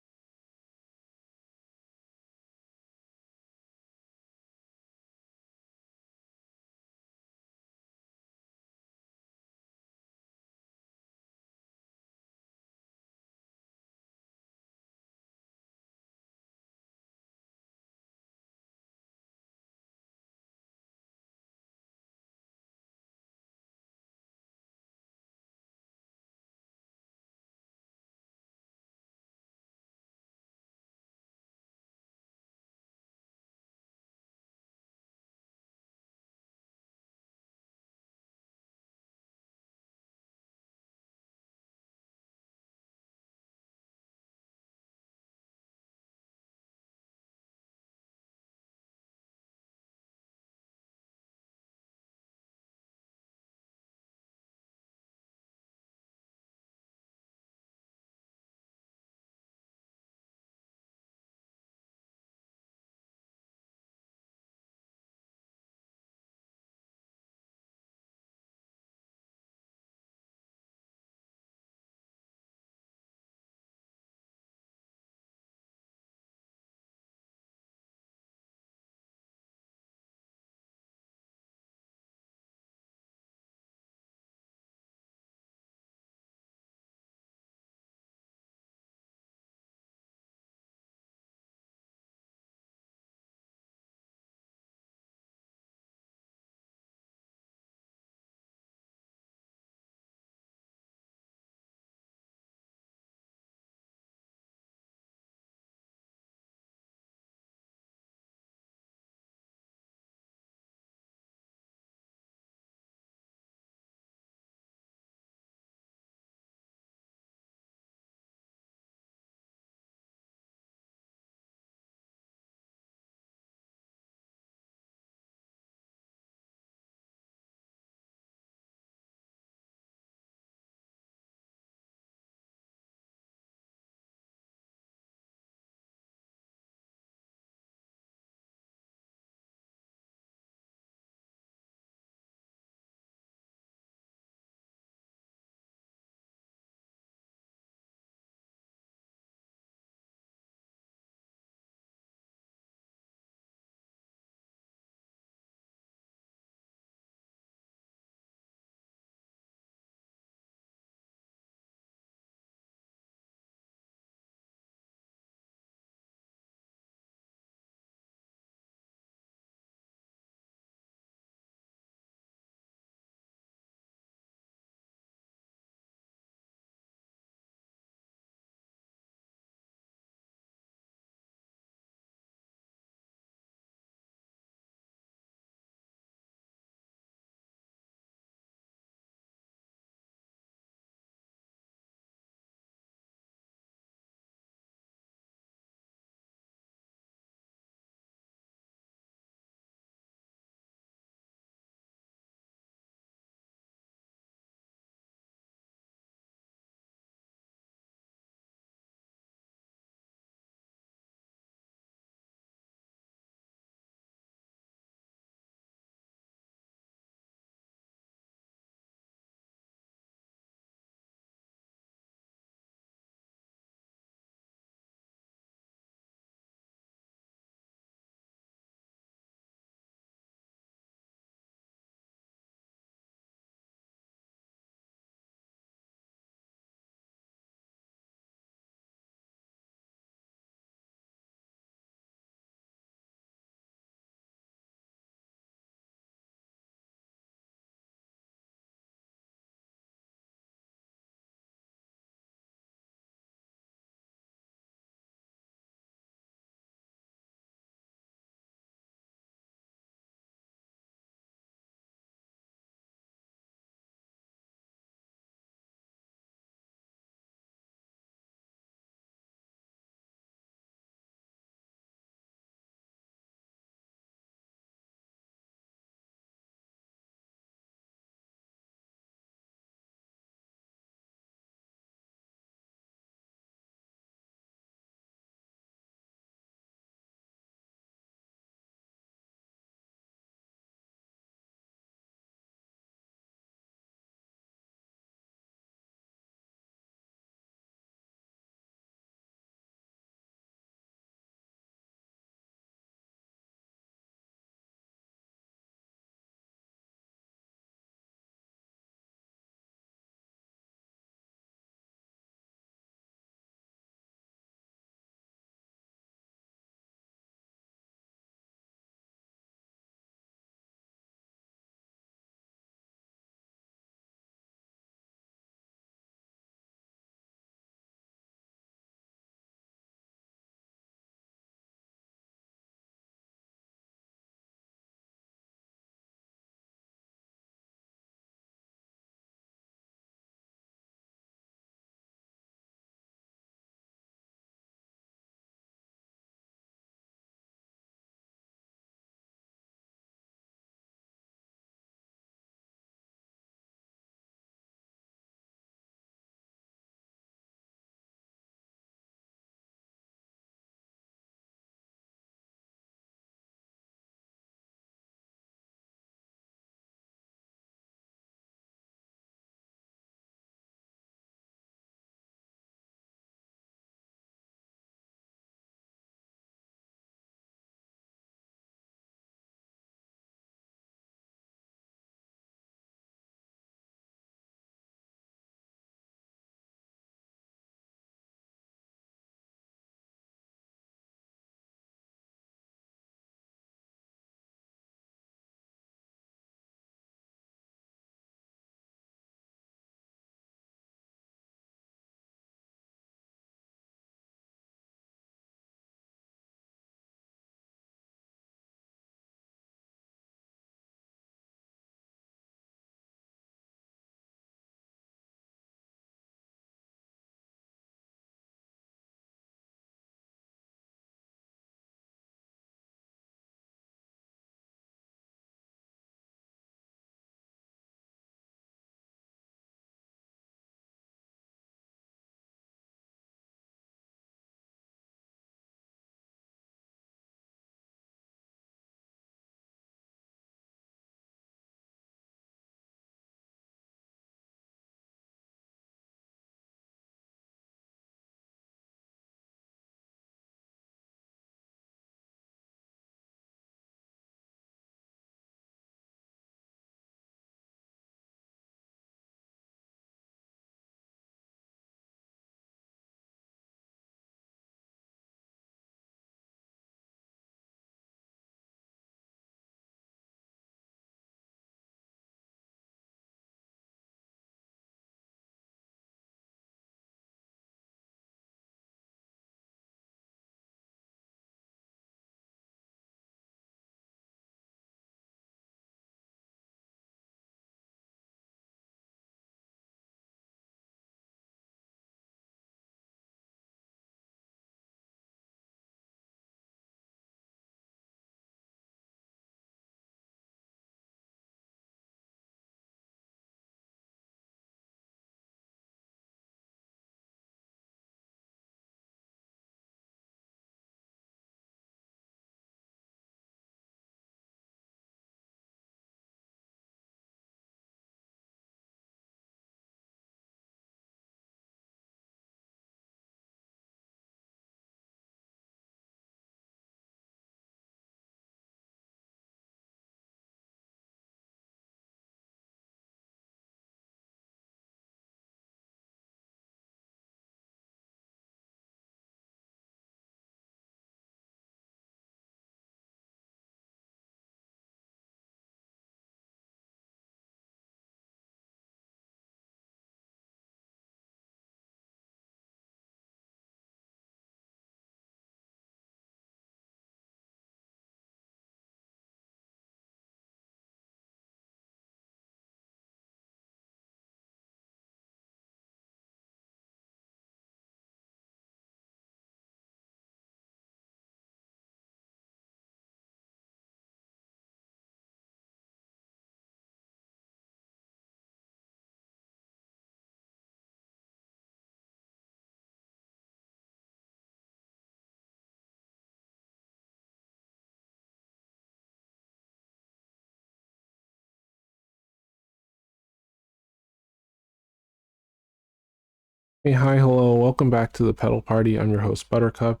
Hey, hi, hello, welcome back to the Petal Party. I'm your host, Buttercup,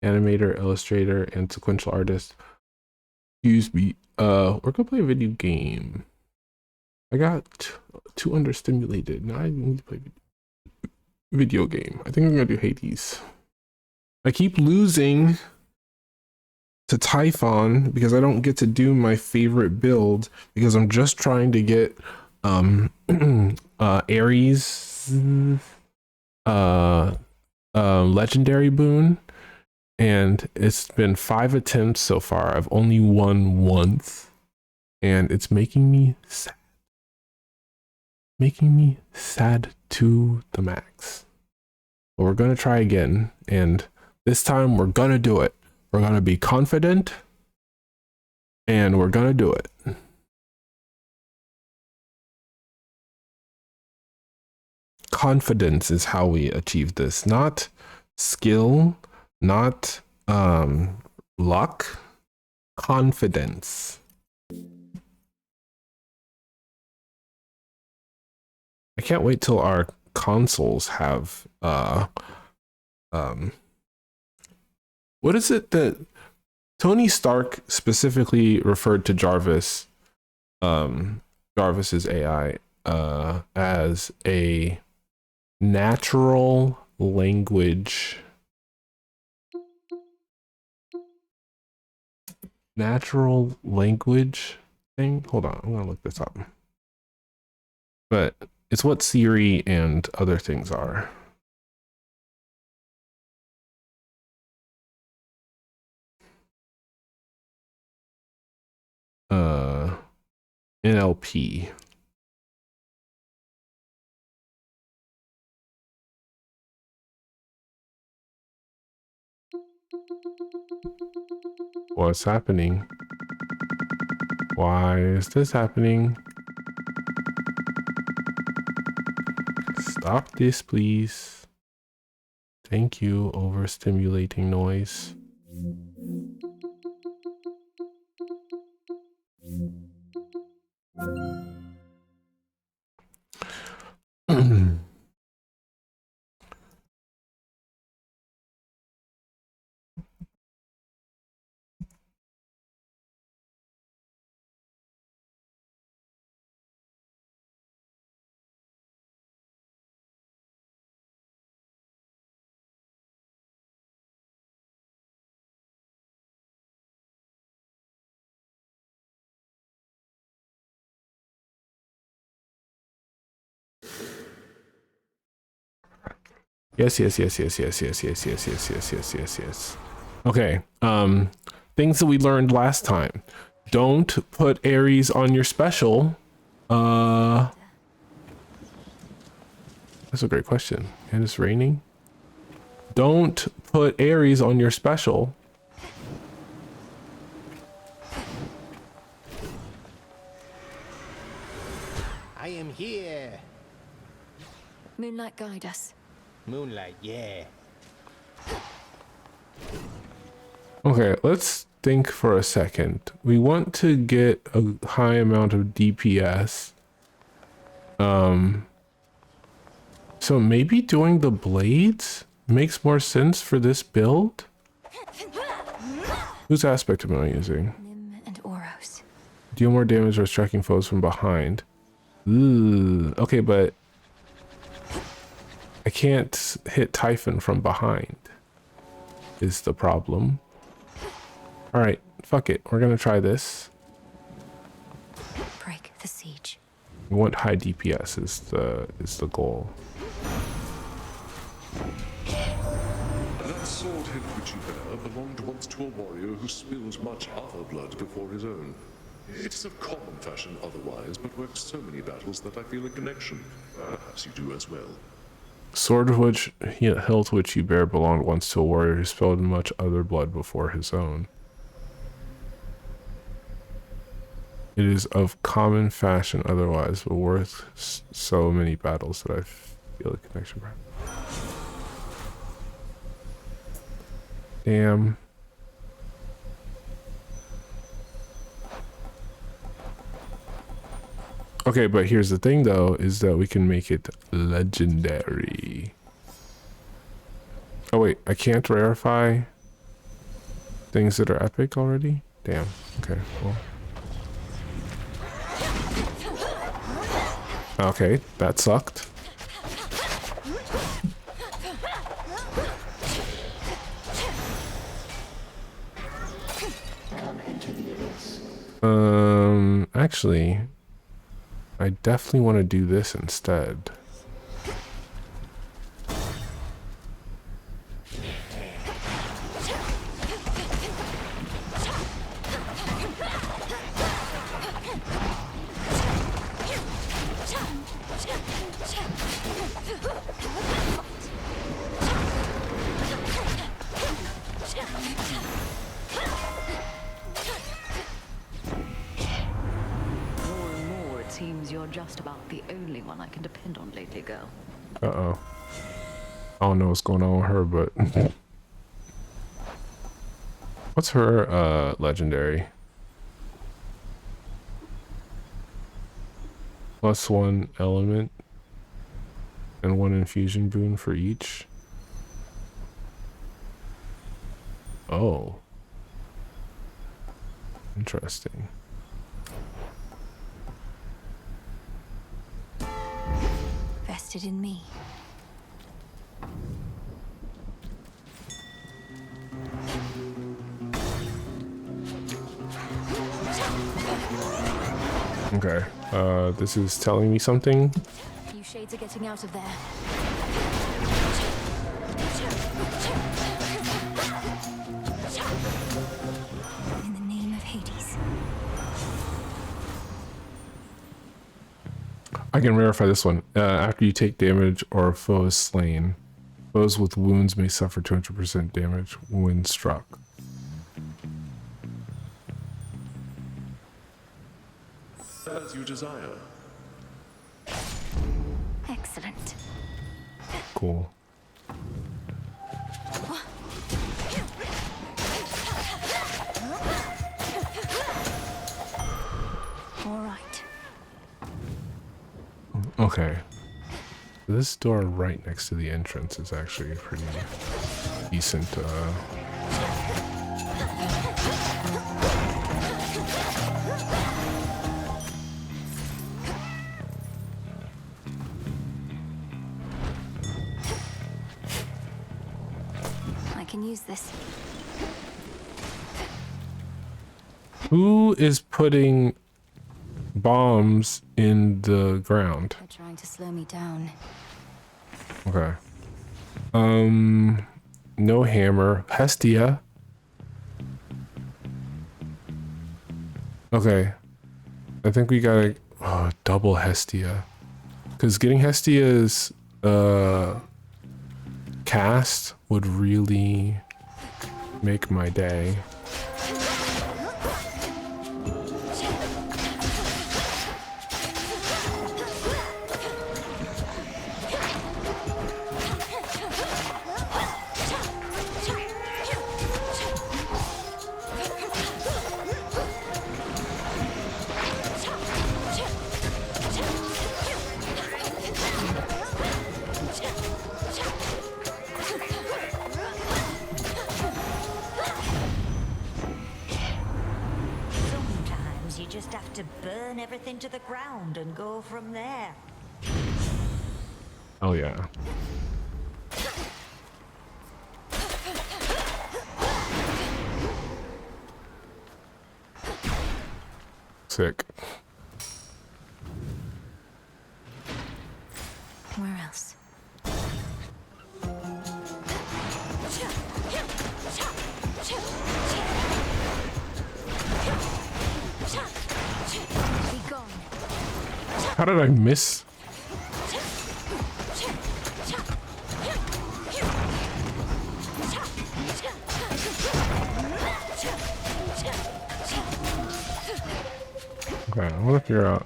animator, illustrator, and sequential artist. Excuse me. We're gonna play a video game. I got too understimulated. Now I need to play video game. I think I'm gonna do Hades. I keep losing to Typhon because I don't get to do my favorite build because I'm just trying to get Ares legendary boon, and it's been 5 attempts so far. I've only won once, and it's making me sad to the max. But we're gonna try again, and this time we're gonna do it. We're gonna be confident, and we're gonna do it. Confidence is how we achieve this, not skill, not luck. Confidence. I can't wait till our consoles have what is it that Tony Stark specifically referred to Jarvis's AI as a natural language thing. Hold on, I'm gonna look this up. But it's what Siri and other things are. NLP. What's happening? Why is this happening? Stop this, please. Thank you, overstimulating noise. Yes. Okay. Things that we learned last time. Don't put Ares on your special. That's a great question. And it's raining. Don't put Ares on your special. I am here. Moonlight, guide us. Moonlight, yeah. Okay, let's think for a second. We want to get a high amount of DPS. So maybe doing the blades makes more sense for this build. Whose aspect am I using? Nim and Oros. Deal more damage or striking foes from behind. Ooh, okay, but I can't hit Typhon from behind is the problem. All right, fuck it. We're gonna try this. Break the siege. We want high DPS is the goal. That sword hilt which you bear belonged once to a warrior who spilled much our blood before his own. It is of common fashion otherwise, but works so many battles that I feel a connection. Perhaps you do as well. Sword hilt which you bear belonged once to a warrior who spilled much other blood before his own. It is of common fashion otherwise, but worth so many battles that I feel a connection. Damn. Okay, but here's the thing though, is that we can make it legendary. Oh wait, I can't rarefy things that are epic already? Damn. Okay, cool. Okay, that sucked. Actually, I definitely want to do this instead. More and more, it seems you're just about the only one I can depend on lately, girl. Uh-oh. I don't know what's going on with her, but... What's her, legendary? +1 element and 1 infusion boon for each. Oh. Interesting. Vested in me. Okay. This is telling me something. You shades are getting out of there. In the name of Hades. I can verify this one. After you take damage or a foe is slain, foes with wounds may suffer 200% damage when struck. As you desire. Excellent. Cool. All right. Okay. This door right next to the entrance is actually a pretty decent, I can use this. Who is putting bombs in the ground? They're trying to slow me down. Okay. No hammer. Hestia. Okay. I think we gotta double Hestia. Because getting Hestia's cast would really make my day. Sometimes you just have to burn everything to the ground and go from there. Oh yeah. Sick. Where else? Be gone. How did I miss? Okay, I want to figure out.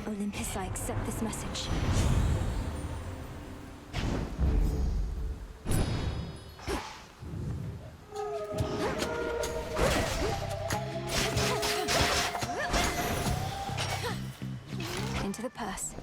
Olympus, I accept this message. Into the purse.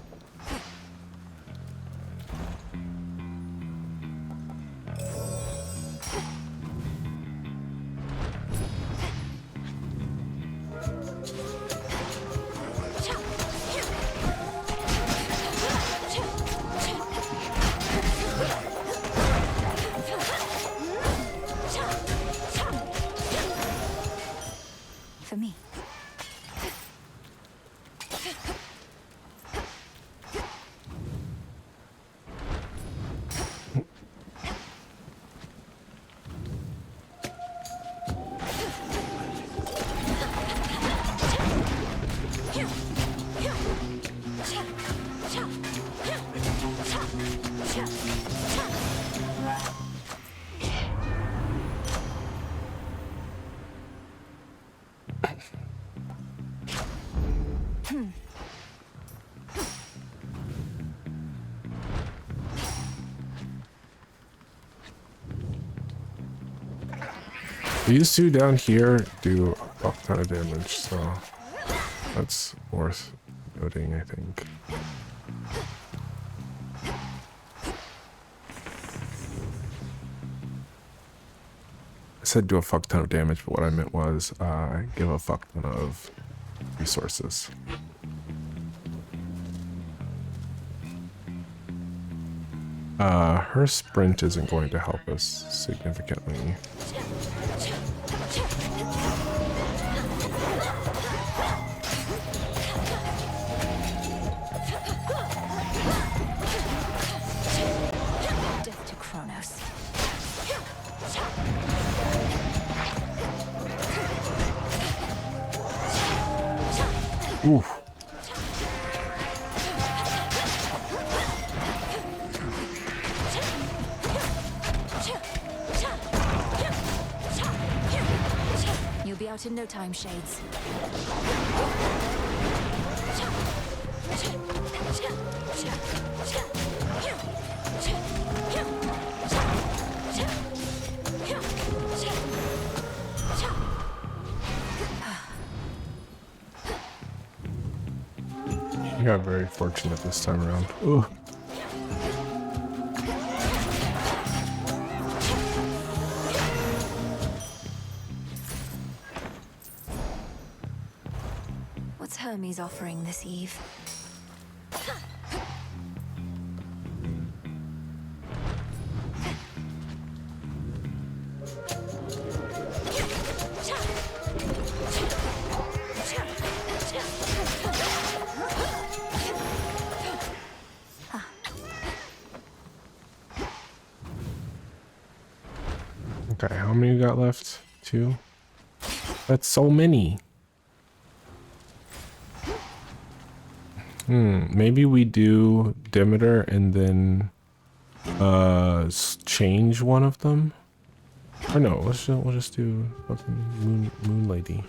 These two down here do a ton of damage, so that's worth noting, I think. I said do a fuck ton of damage, but what I meant was give a fuck ton of resources. Her sprint isn't going to help us significantly. Death to Kronos. Oof. You'll be out in no time, Shades. You got very fortunate this time around. Ooh. What's Hermes offering this eve? Okay, how many you got left? 2? That's so many. Maybe we do Demeter and then change one of them. Or no, we'll just do fucking moon lady.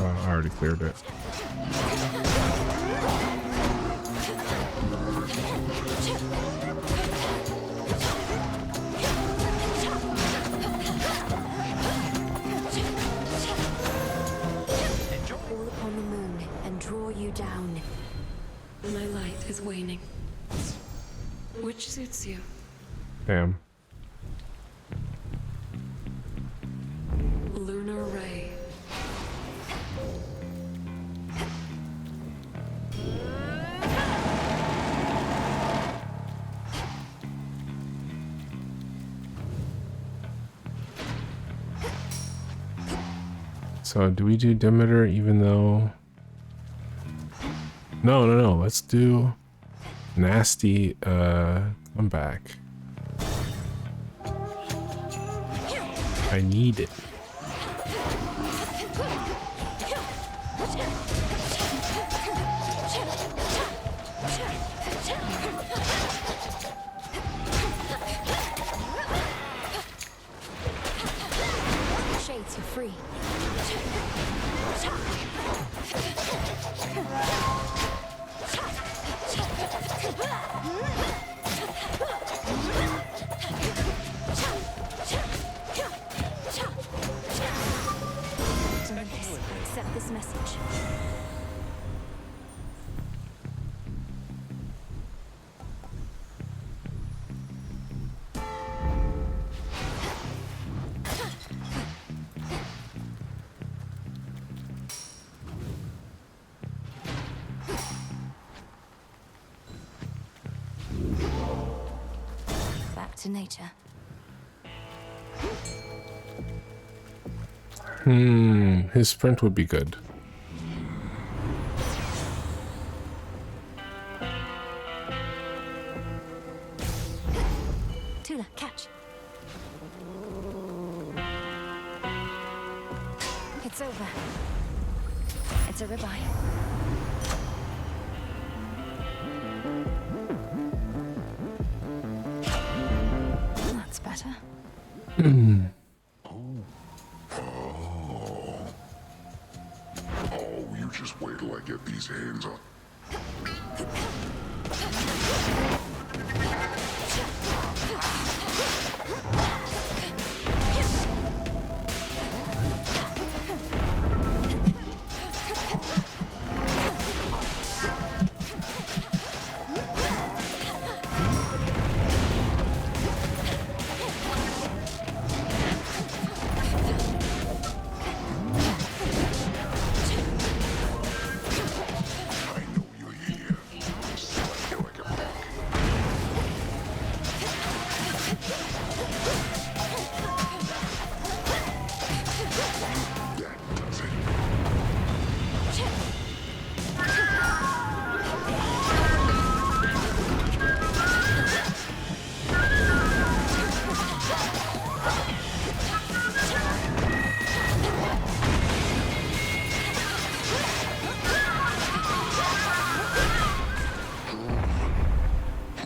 I already cleared it. Fall upon the moon and draw you down. My light is waning. Which suits you? Damn. Lunar ray. So do we do Demeter even though... No. Let's do nasty, come back. I need it. Shades, you're free. Olympus, I accept this message. Back to nature. His sprint would be good. Tula, catch. It's over. That's a ribeye. That's better. Oh, you just wait till I get these hands on. I know you're here. Slap you like a punk. That does it.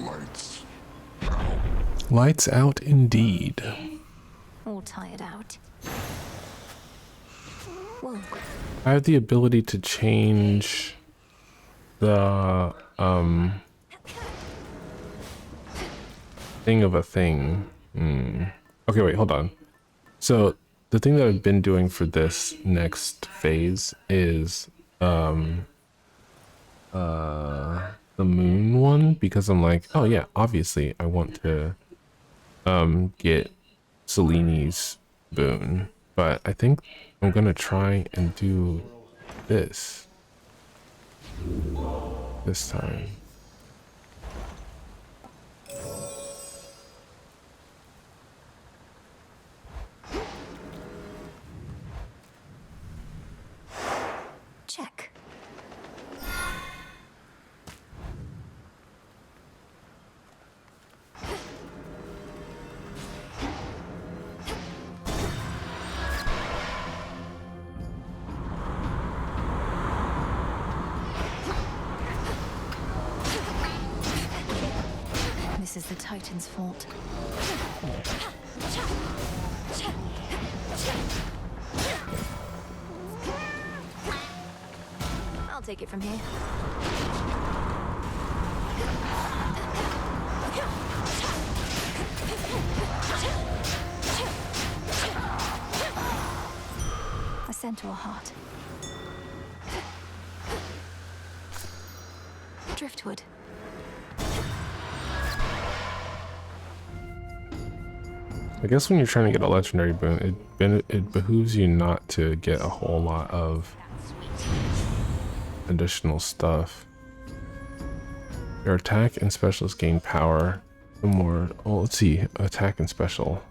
Lights out. Lights out indeed. All tired out. Whoa. I have the ability to change the thing of a thing. Okay, wait, hold on. So the thing that I've been doing for this next phase is the moon one, because I'm like, oh yeah, obviously I want to get Seleni's boon, but I think I'm gonna try and do this time. Check. This is the Titan's fault. I'll take it from here. A centaur heart. Driftwood. I guess when you're trying to get a legendary boon, it behooves you not to get a whole lot of additional stuff. Your attack and specials gain power. The more, oh, let's see, attack and special.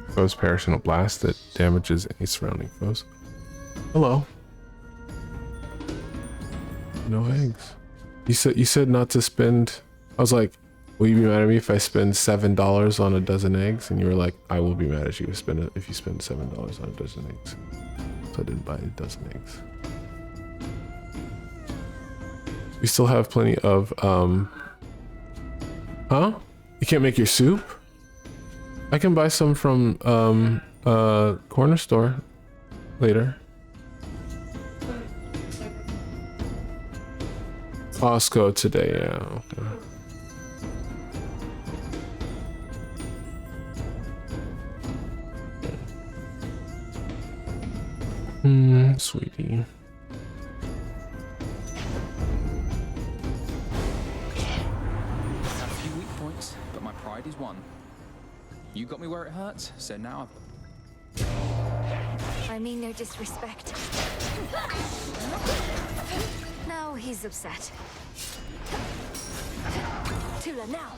Foes perish in a blast that damages any surrounding foes. Hello. No eggs. You said not to spend. I was like, will you be mad at me if I spend $7 on a dozen eggs? And you were like, I will be mad at you if you spend $7 on a dozen eggs. So I didn't buy a dozen eggs. We still have plenty of huh? You can't make your soup? I can buy some from corner store later. Costco today, yeah. Okay. Sweetie. Had a few weak points, but my pride is one. You got me where it hurts, so now I mean no disrespect. Now he's upset. Tula now.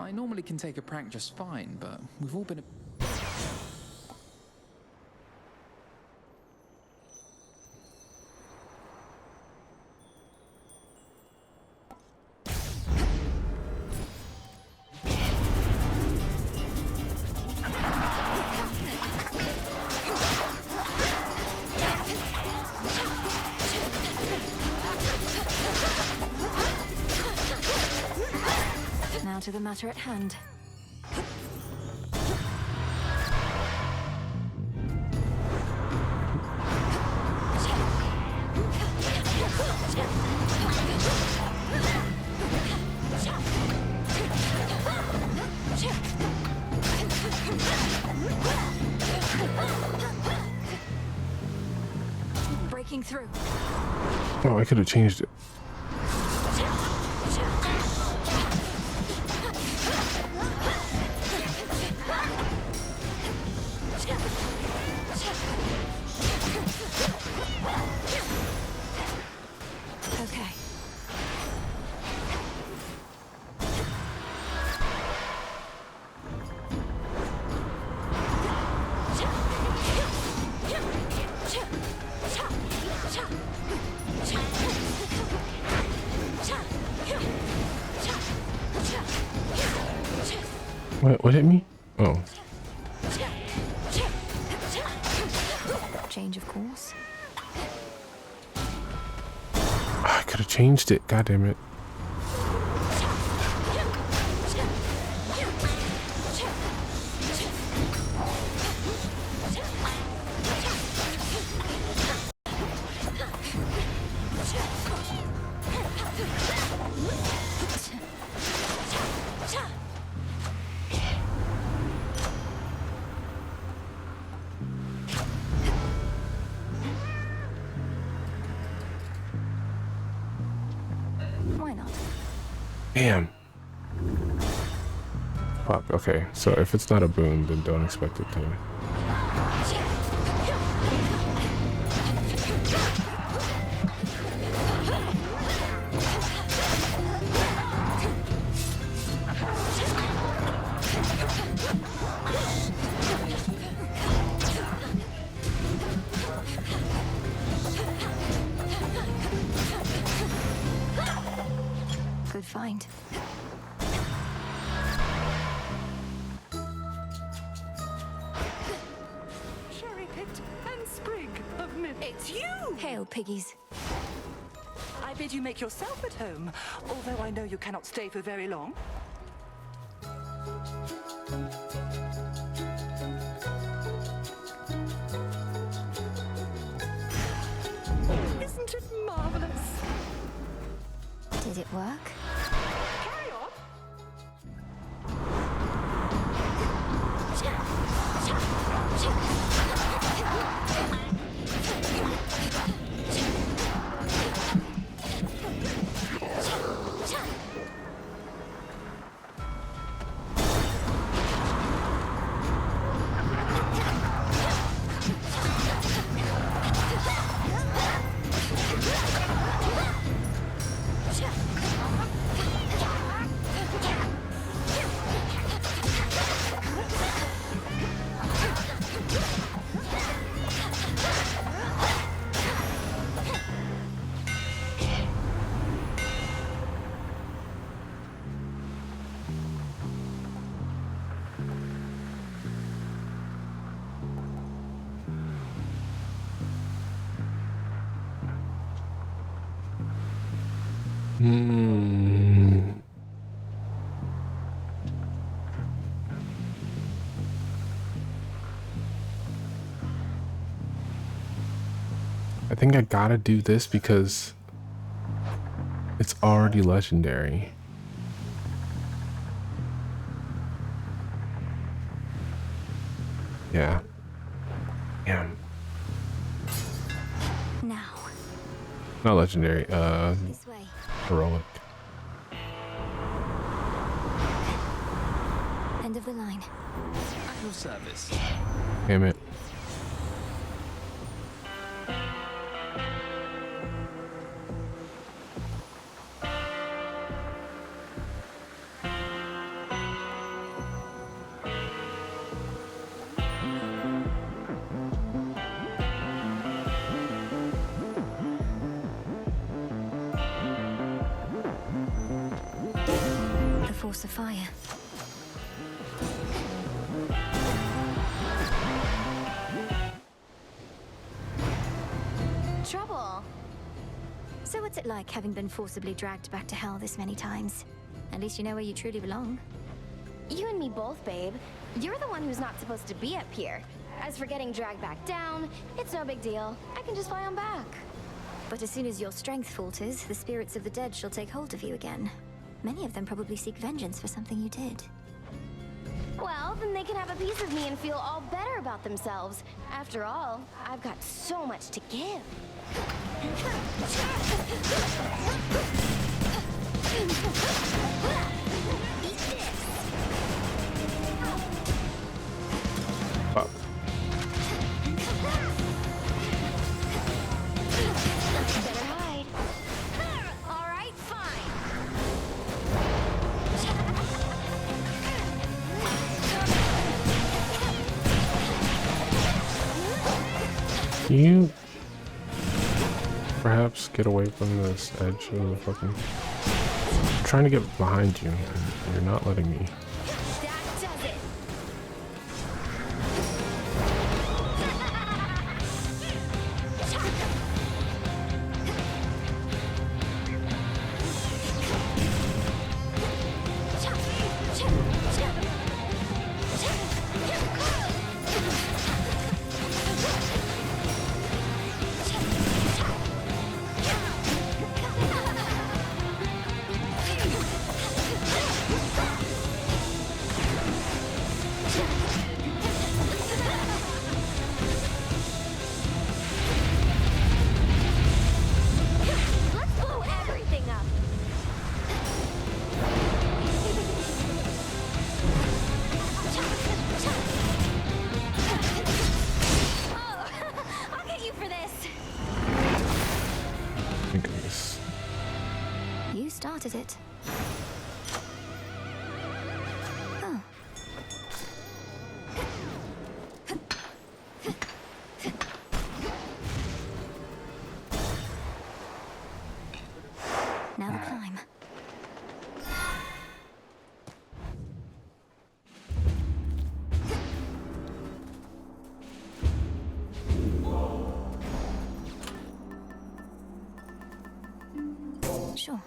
I normally can take a prank just fine, but we've all been Now to the matter at hand. Breaking through. Oh, I could have changed it. Okay. What hit me? Oh. Change of course. I could have changed it. God damn it. Why not? Damn. Fuck. Okay. So if it's not a boon, then don't expect it to. Good find. Cherry-picked and sprig of mint. It's you! Hail, piggies. I bid you make yourself at home, although I know you cannot stay for very long. Isn't it marvelous? Did it work? Carry on. I think I gotta do this because it's already legendary. Yeah. Yeah. Now, Not legendary, this way. heroic. End of the line. at your service. Damn it. force of fire. Trouble. So what's it like having been forcibly dragged back to hell this many times? At least you know where you truly belong. You and me both, babe. You're the one who's not supposed to be up here. As for getting dragged back down, it's no big deal. I can just fly on back. But as soon as your strength falters, the spirits of the dead shall take hold of you again. Many of them probably seek vengeance for something you did. Well, then they can have a piece of me and feel all better about themselves. After all, I've got so much to give. Fuck. Better hide. All right, fine. Can you perhaps get away from this edge of the fucking... I'm trying to get behind you, and you're not letting me. That does it. Let's blow everything up. Oh, I'll get you for this. Thank goodness. You started it. Oh. Now the climb. Sure.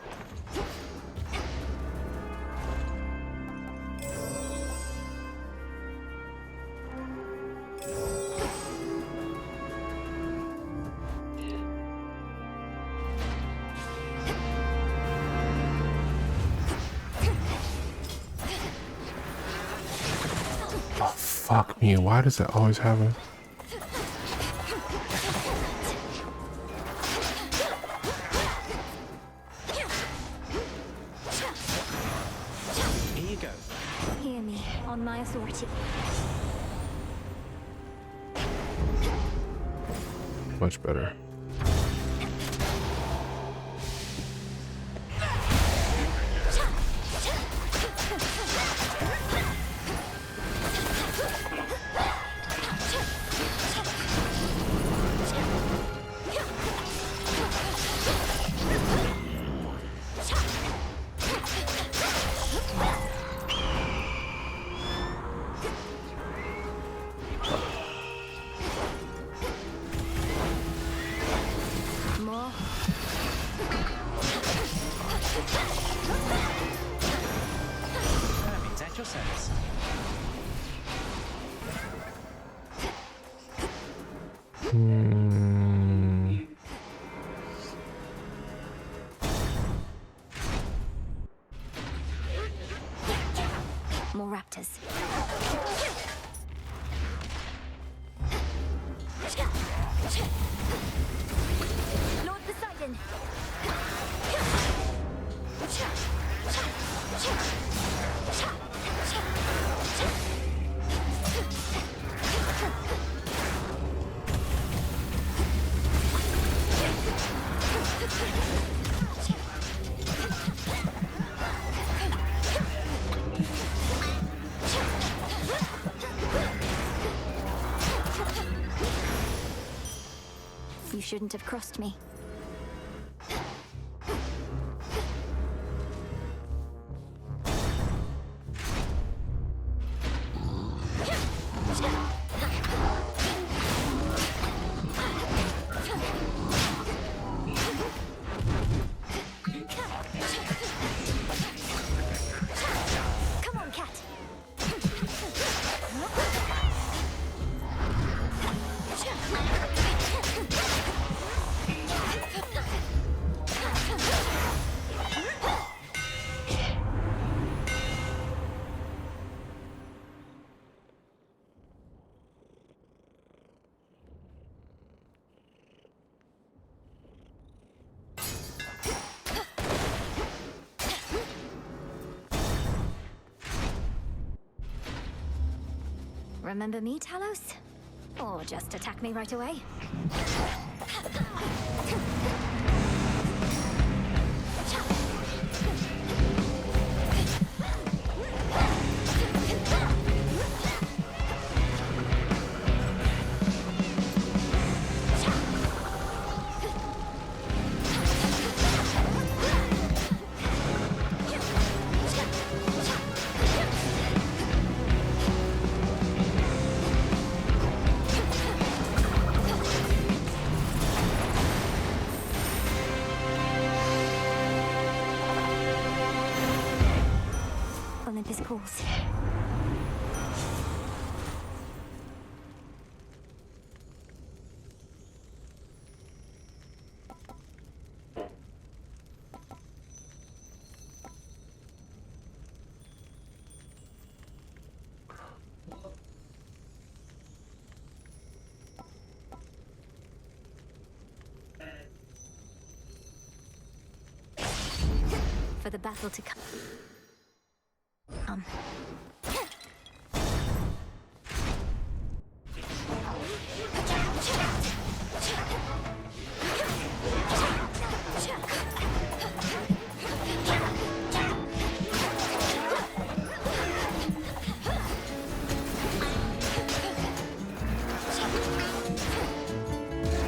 Oh, fuck me. Why does that always happen? Here you go. Hear me, on my authority. Much better. More. Hermes, at your service. More raptors. Lord Poseidon. You shouldn't have crossed me. Remember me, Talos? Or just attack me right away? Olympus calls. For the battle to come.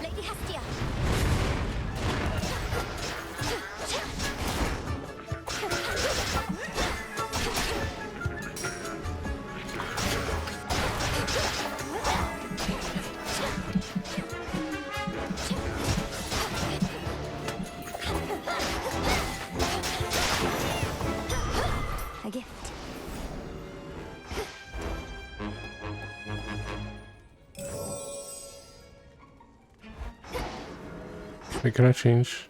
Lady Hestia. A gift. Wait, can I change?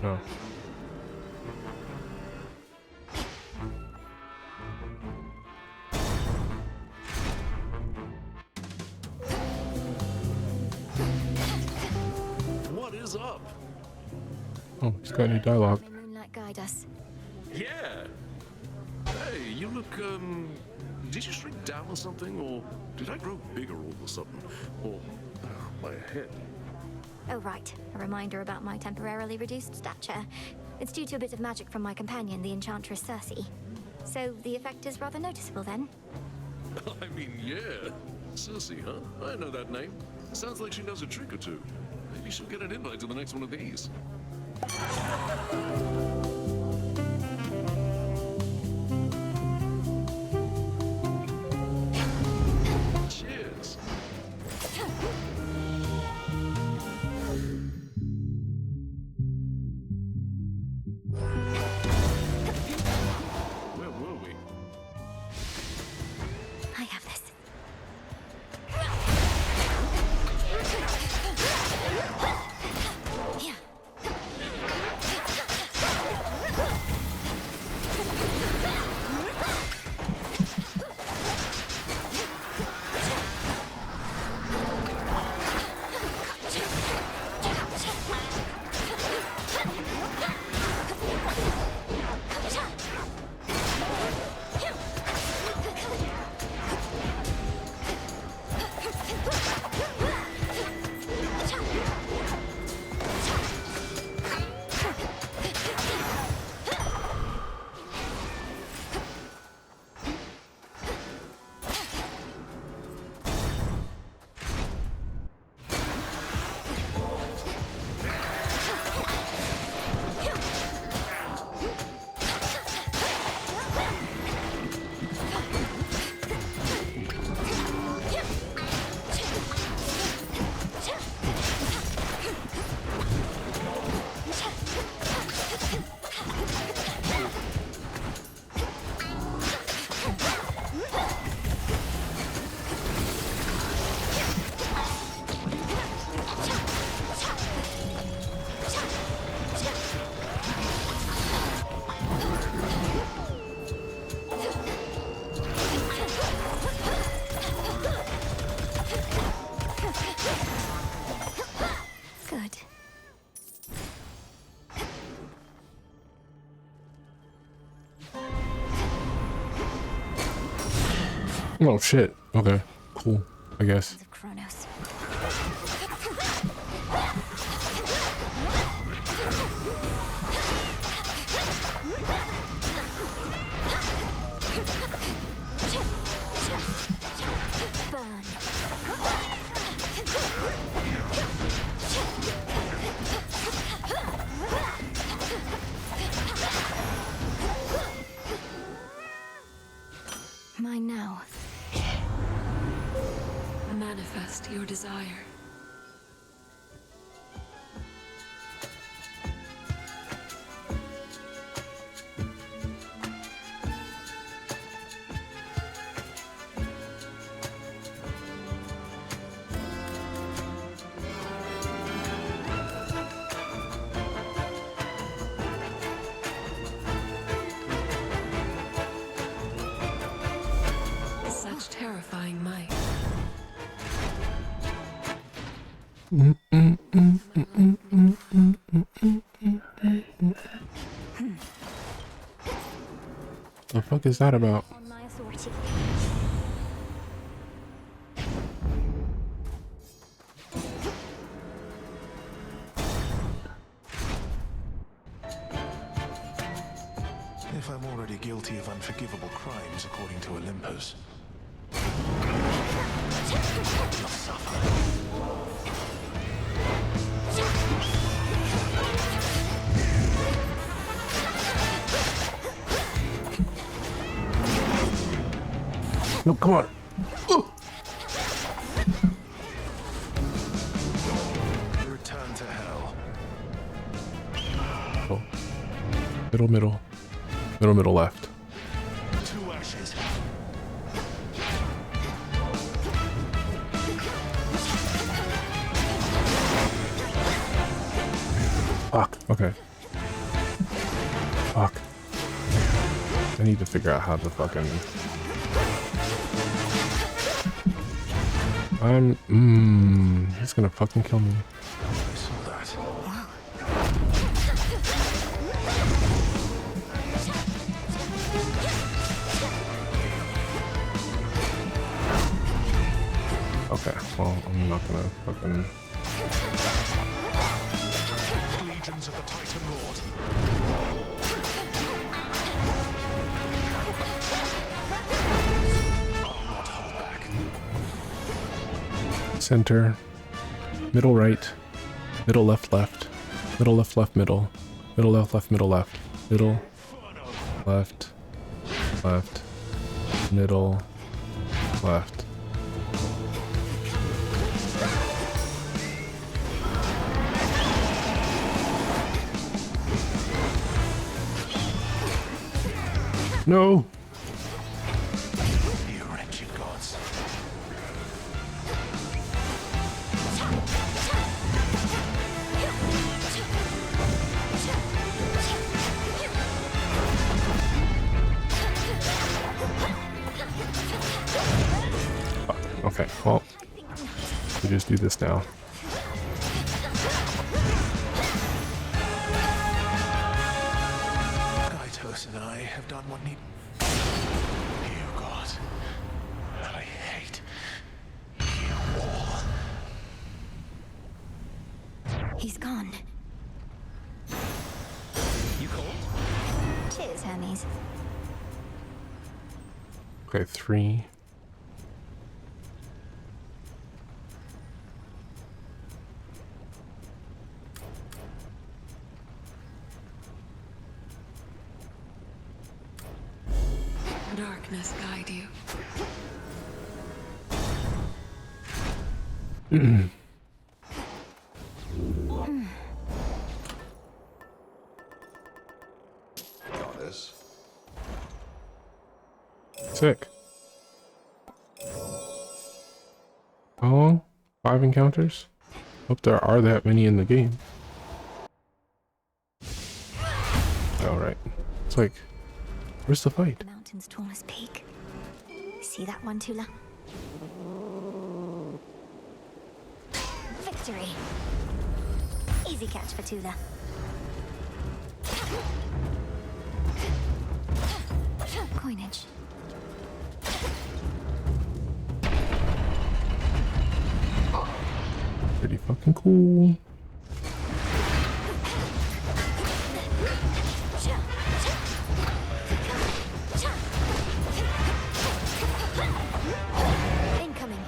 No. What is up? Oh, he's got new dialogue. May moonlight guide us. Yeah. Hey, you look, did you shrink down or something? Or did I grow bigger all of a sudden? Or my head? Oh, right. A reminder about my temporarily reduced stature. It's due to a bit of magic from my companion, the Enchantress Circe. So the effect is rather noticeable then. I mean, yeah. Circe, huh? I know that name. Sounds like she knows a trick or two. Maybe she'll get an invite to the next one of these. Cheers. Where were we? I have this. Yeah. Oh shit. Okay. Cool. I guess. Of Kronos. Burn. Mine now. Manifest your desire. Such terrifying might. The fuck is that about? On my authority. If I'm already guilty of unforgivable crimes according to Olympus. You'll suffer. No, come on. Return to hell. Oh. Middle, middle. Middle, middle, left. 2 ashes. Fuck. Okay. Fuck. I need to figure out how to fucking... he's gonna fucking kill me. I saw that. Okay, well, I'm not gonna fucking... Legions of the Titan Lord. I'll not hold back. Center. Middle, right. Middle, left, left. Middle, left, left, middle. Middle, left, left, middle, left. Middle, left, left. Middle, left. No! You wretched gods. Fuck. Okay, well, we just do this now. Kaitos and I have done what need. You God. I hate you all. He's gone. You cold? Cheers, Hermes. Okay, 3. Darkness guide you. Goddess. Sick. Oh, 5 encounters? Hope there are that many in the game. Alright. It's like, where's the fight? Mountain's tallest peak. See that one, Tula? Victory. Easy catch for Tula. Coinage. fucking cool. Incoming.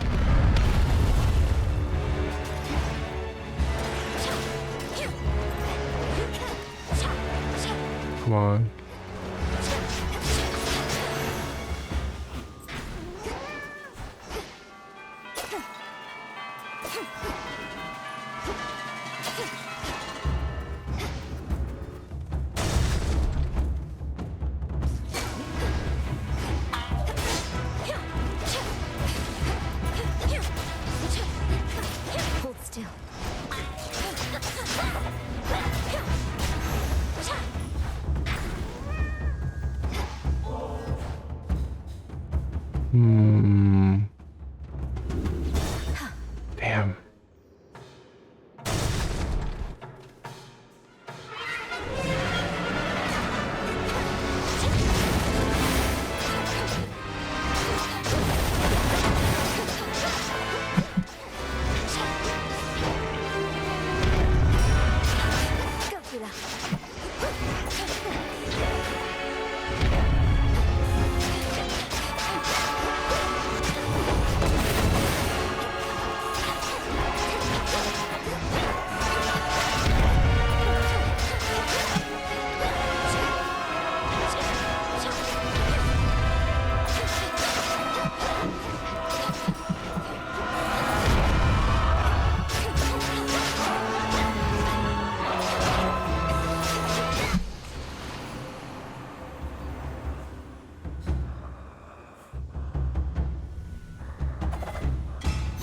Come on. Hold still. Damn. Scapula.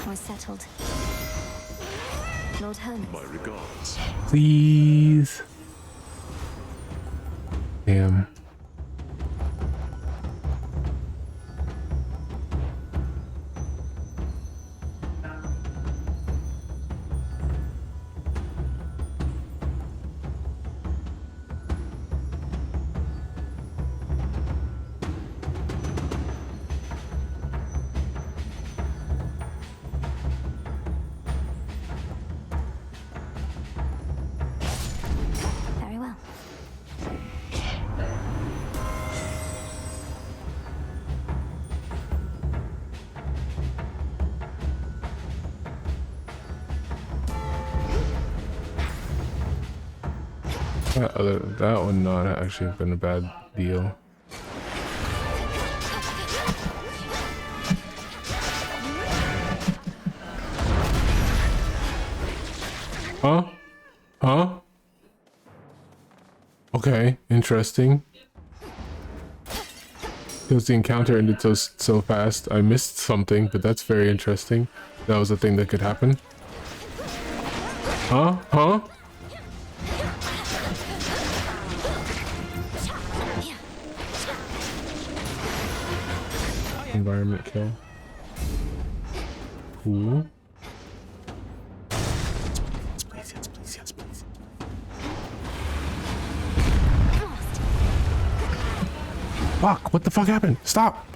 We're settled. Lord Hermes. My regards. Please. Damn. Very well. That would not actually have been a bad deal. Huh? Huh? Okay, interesting. Because the encounter ended so fast, I missed something, but that's very interesting. That was a thing that could happen. Huh? Huh? Environment kill. Cool. Yes, please, yes, please. Fuck, what the fuck happened? Stop!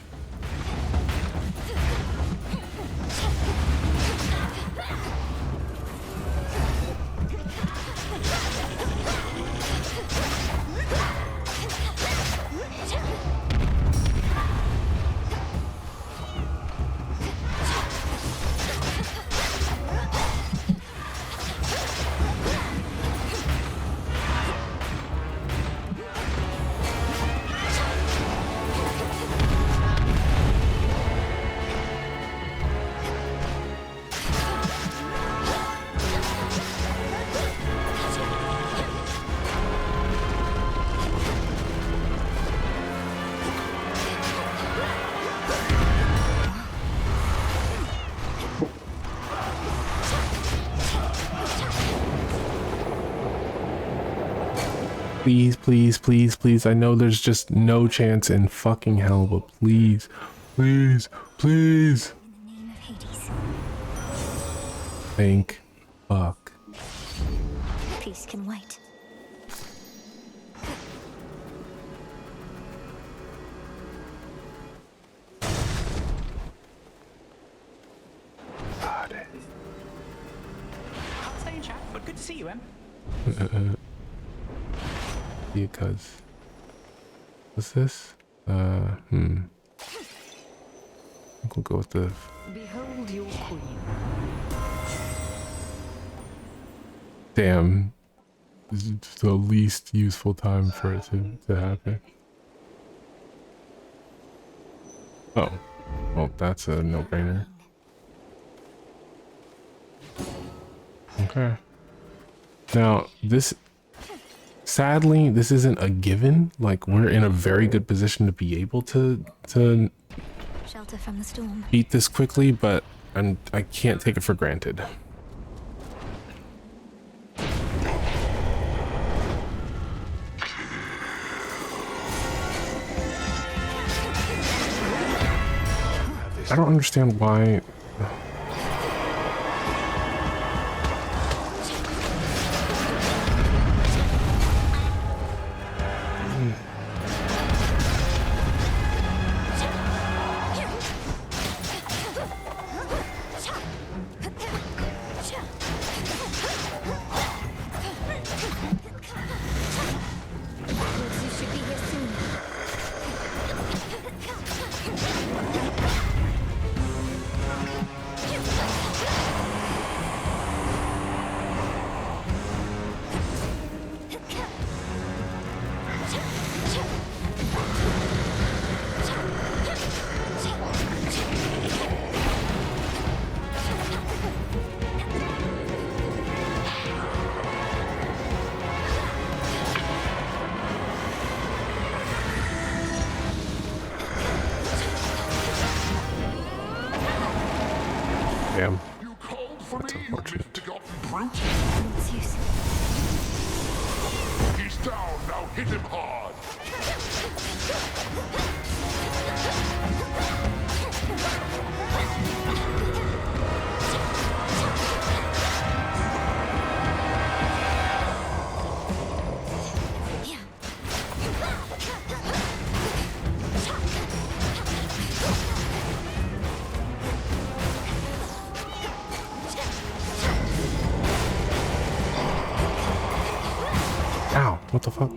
Please, please, please, please. I know there's just no chance in fucking hell, but please, please, please. In the name of Hades. Thank fuck. Peace can wait. Got it. Good to see you, Em. Because what's this? I think we'll go with the. Behold your queen. Damn, this is the least useful time for it to happen. Oh, well, that's a no-brainer. Okay. Now, this, sadly, this isn't a given. Like, we're in a very good position to be able to Shelter from the storm. beat this quickly, but I can't take it for granted. I don't understand why. You should be here soon. Damn. You called for me, you misbegotten brute? Zeus. He's down, now hit him hard. Ow, what the fuck?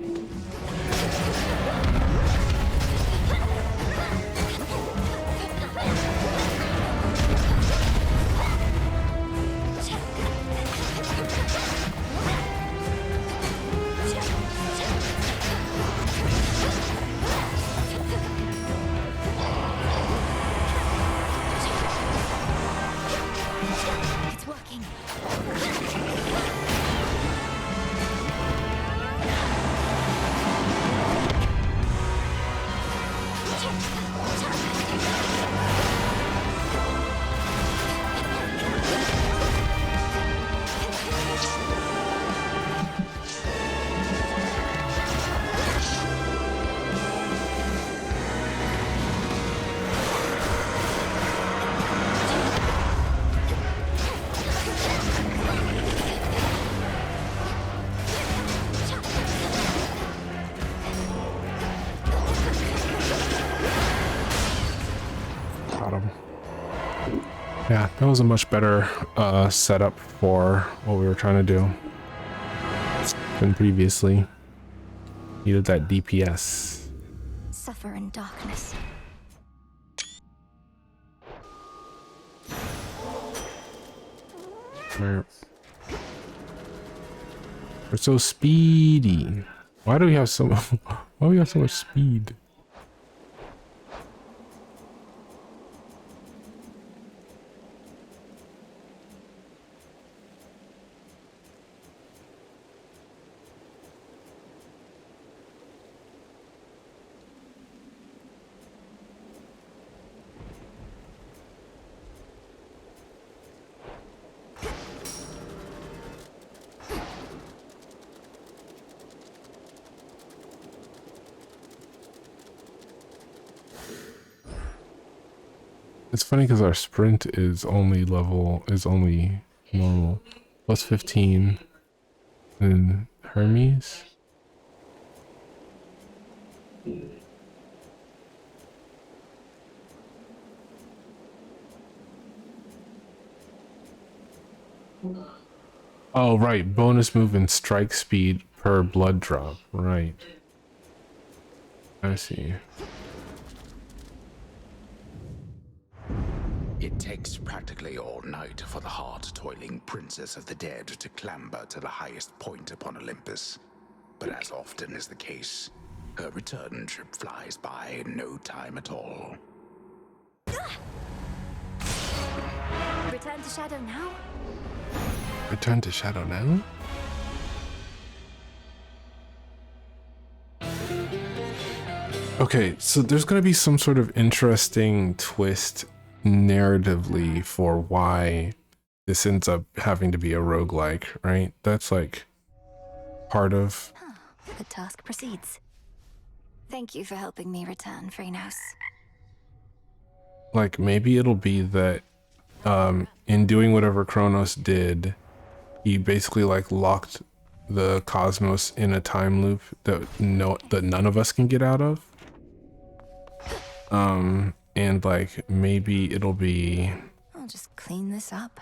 It's working. Got him. Yeah, that was a much better setup for what we were trying to do than previously. Needed that DPS. Suffer in darkness. We're so speedy. Why do we have so much? Why do we have so much speed? It's funny because our sprint is only normal. Plus 15. And Hermes. Oh, right. Bonus move and strike speed per blood drop. Right. I see. It takes practically all night for the hard-toiling princess of the dead to clamber to the highest point upon Olympus. But as often is the case, her return trip flies by in no time at all. Return to Shadow now? Return to Shadow now? Okay, so there's going to be some sort of interesting twist narratively for why this ends up having to be a roguelike, right? That's like part of... The task proceeds. Thank you for helping me return, Phrenos. Like, maybe it'll be that in doing whatever Kronos did, he basically like locked the cosmos in a time loop that none of us can get out of. And like maybe it'll be I'll just clean this up.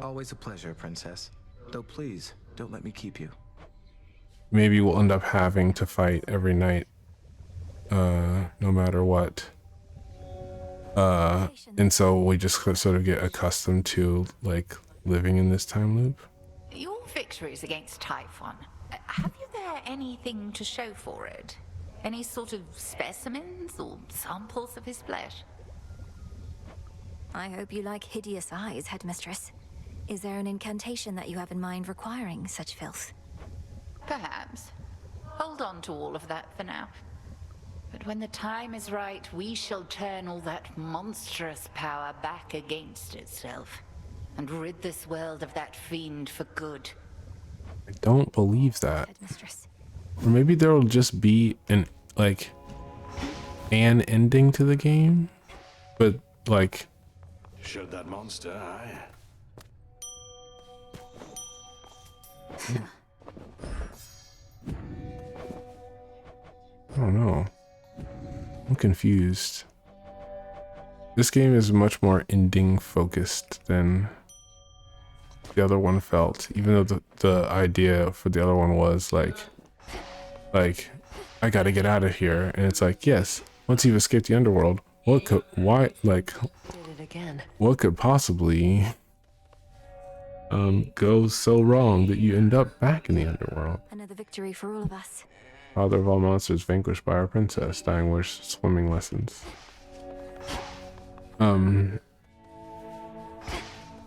Always a pleasure, Princess. Though please, don't let me keep you. maybe we'll end up having to fight every night, no matter what. And so we just sort of get accustomed to like living in this time loop. Your victories against Typhon, have you there anything to show for it? Any sort of specimens or samples of his flesh? I hope you like hideous eyes, Headmistress. Is there an incantation that you have in mind requiring such filth? Perhaps. Hold on to all of that for now. But when the time is right, we shall turn all that monstrous power back against itself and rid this world of that fiend for good. I don't believe that. Headmistress. Or maybe there'll just be an ending to the game, but like Showed that monster, aye. I don't know. I'm confused. This game is much more ending focused than the other one felt, even though the idea for the other one was like I gotta get out of here, and it's like, yes, once you've escaped the underworld, what could what could possibly go so wrong that you end up back in the underworld? Another victory for all of us. Father of all monsters vanquished by our princess, dying wish, swimming lessons.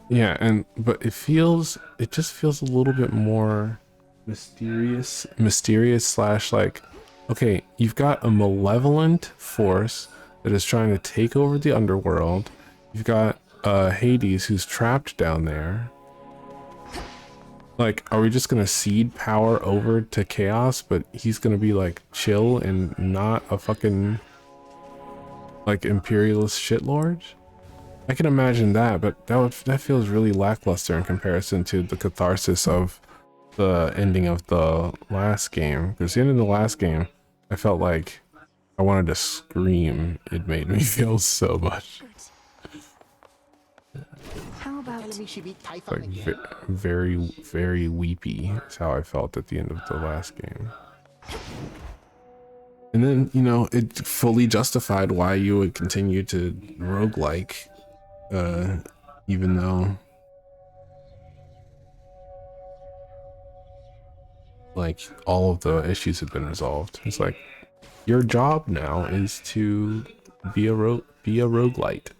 Yeah, but it just feels a little bit more mysterious slash like, okay, you've got a malevolent force that is trying to take over the underworld. You've got Hades who's trapped down there. Like, are we just gonna cede power over to Chaos, but he's gonna be like chill and not a fucking like imperialist shitlord? I can imagine that, but that feels really lackluster in comparison to the catharsis of the ending of the last game. Because the end of the last game, I felt like I wanted to scream. It made me feel so much. How about Like very, very weepy is how I felt at the end of the last game. And then, you know, it fully justified why you would continue to roguelike, even though like all of the issues have been resolved. It's like your job now is to be a roguelite.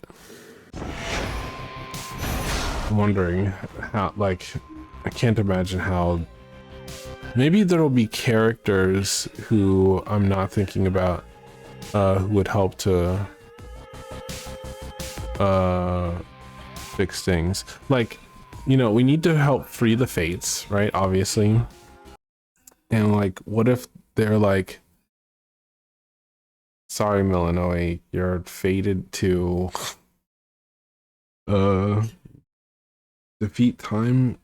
I'm wondering how, like, I can't imagine how. Maybe there'll be characters who I'm not thinking about, who would help to fix things. Like, you know, we need to help free the fates, right? Obviously. And like, what if they're like, sorry, Millinois, you're fated to defeat time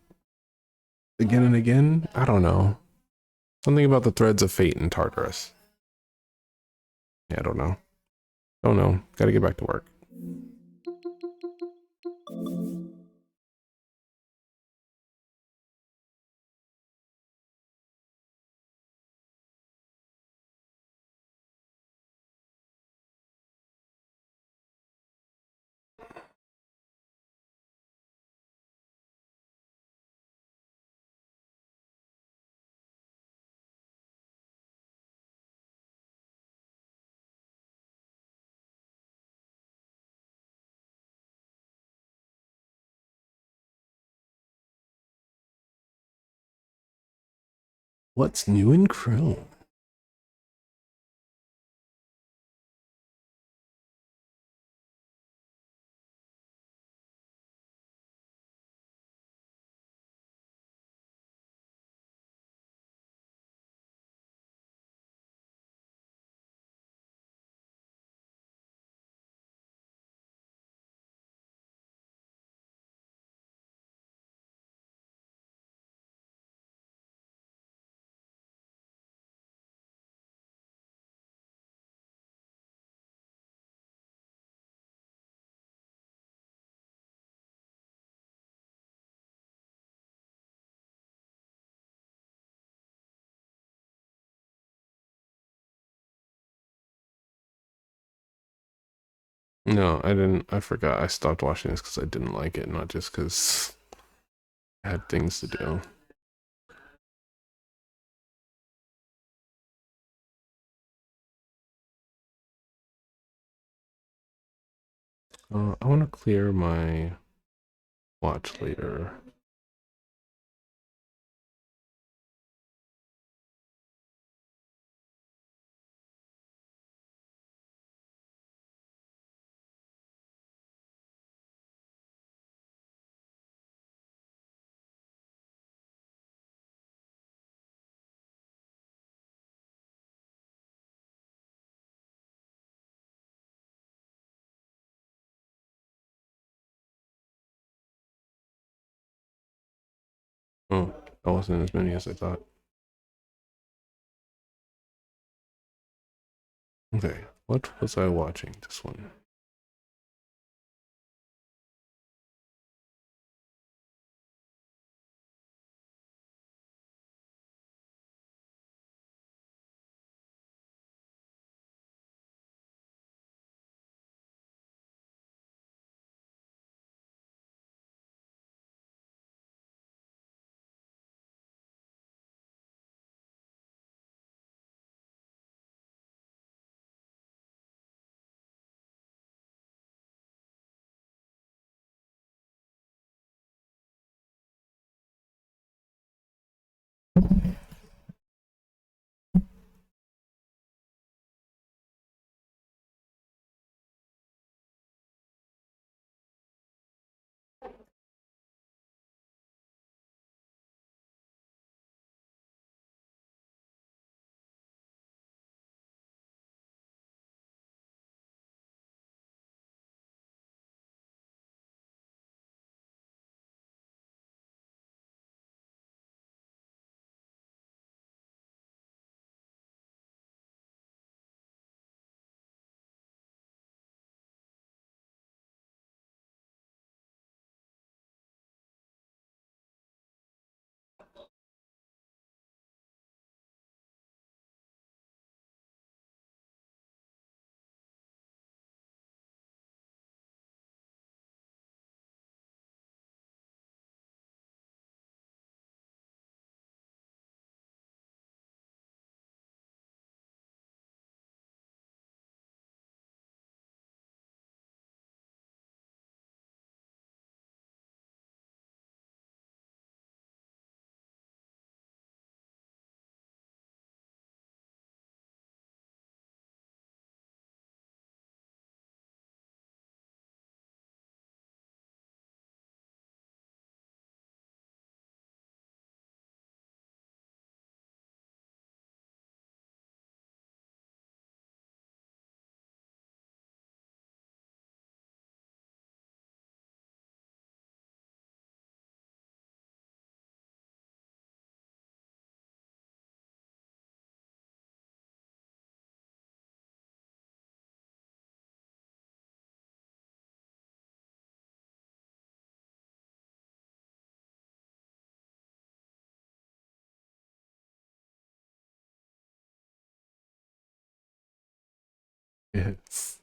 again and again? I don't know. Something about the threads of fate in Tartarus. Yeah, I don't know. Don't know. Gotta get back to work. What's new in Chrome? No, I didn't. I forgot. I stopped watching this because I didn't like it, not just because I had things to do. I want to clear my watch later. Oh, that wasn't as many as I thought. Okay, what was I watching? This one. Yes.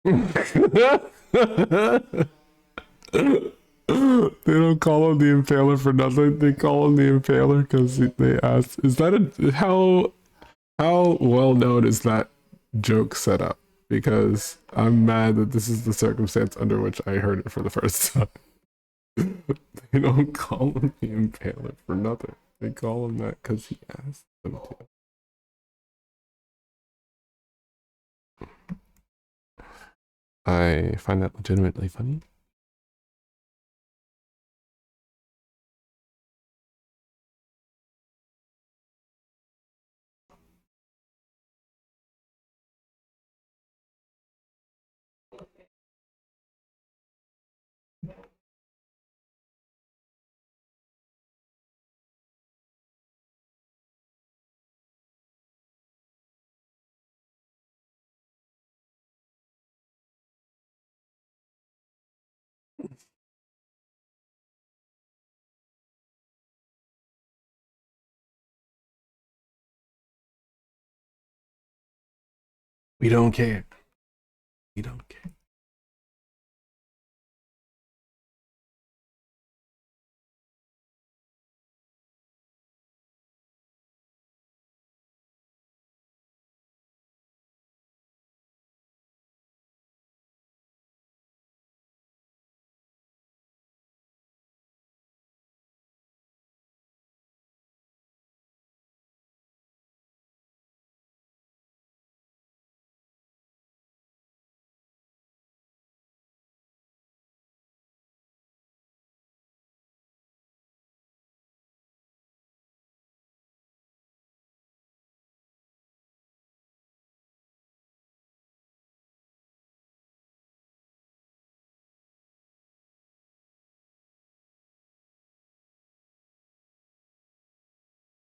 They don't call him the Impaler for nothing. They call him the Impaler because they asked, "Is that a how well known is that joke set up?" Because I'm mad that this is the circumstance under which I heard it for the first time. They don't call him the Impaler for nothing. They call him that because he asked them to. I find that legitimately funny. We don't care. We don't care.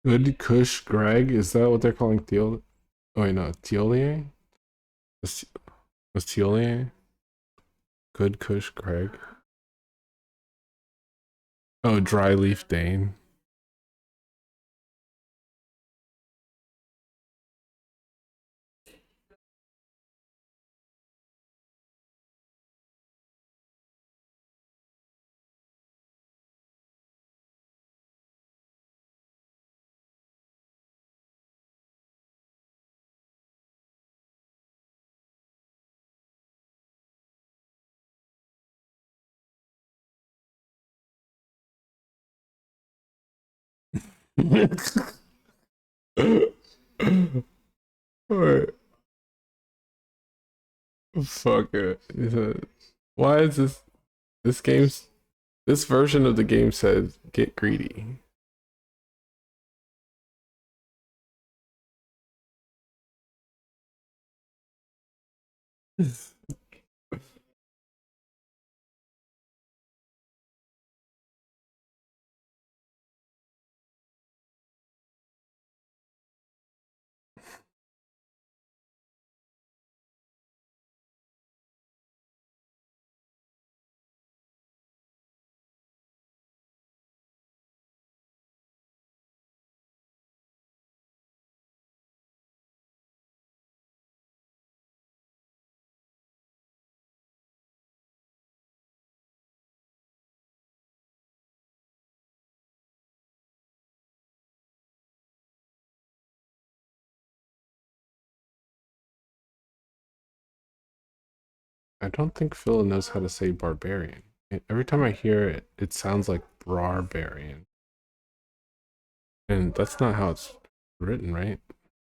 Good Kush Greg, is that what they're calling Theo? Oh wait, no, Teolier? Was Teolier? Good Kush Greg. Oh, Dry Leaf Dane. Alright. Fuck it. Why is this version of the game says get greedy? I don't think Phil knows how to say barbarian. Every time I hear it, it sounds like barbarian. And that's not how it's written, right?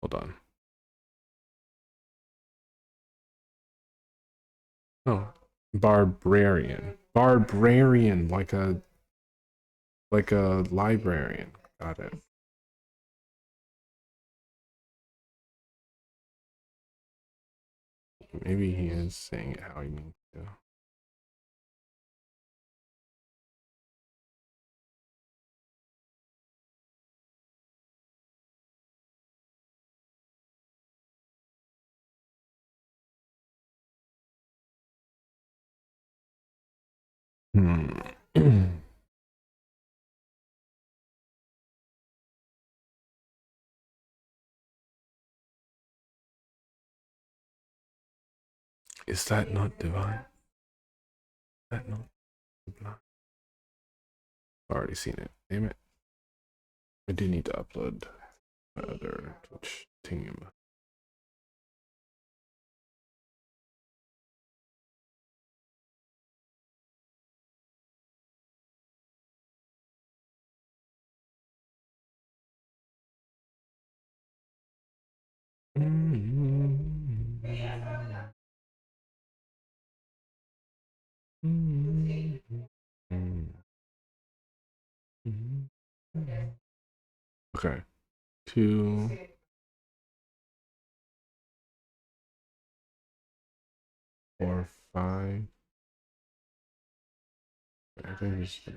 Hold on. Oh, barbarian. Barbarian, like a librarian. Got it. Maybe he is saying it how he means to. Hmm. Is that not divine? Is that not divine? I've already seen it. Damn it. I do need to upload my other Twitch team. Okay. 2, 4, 5. I think if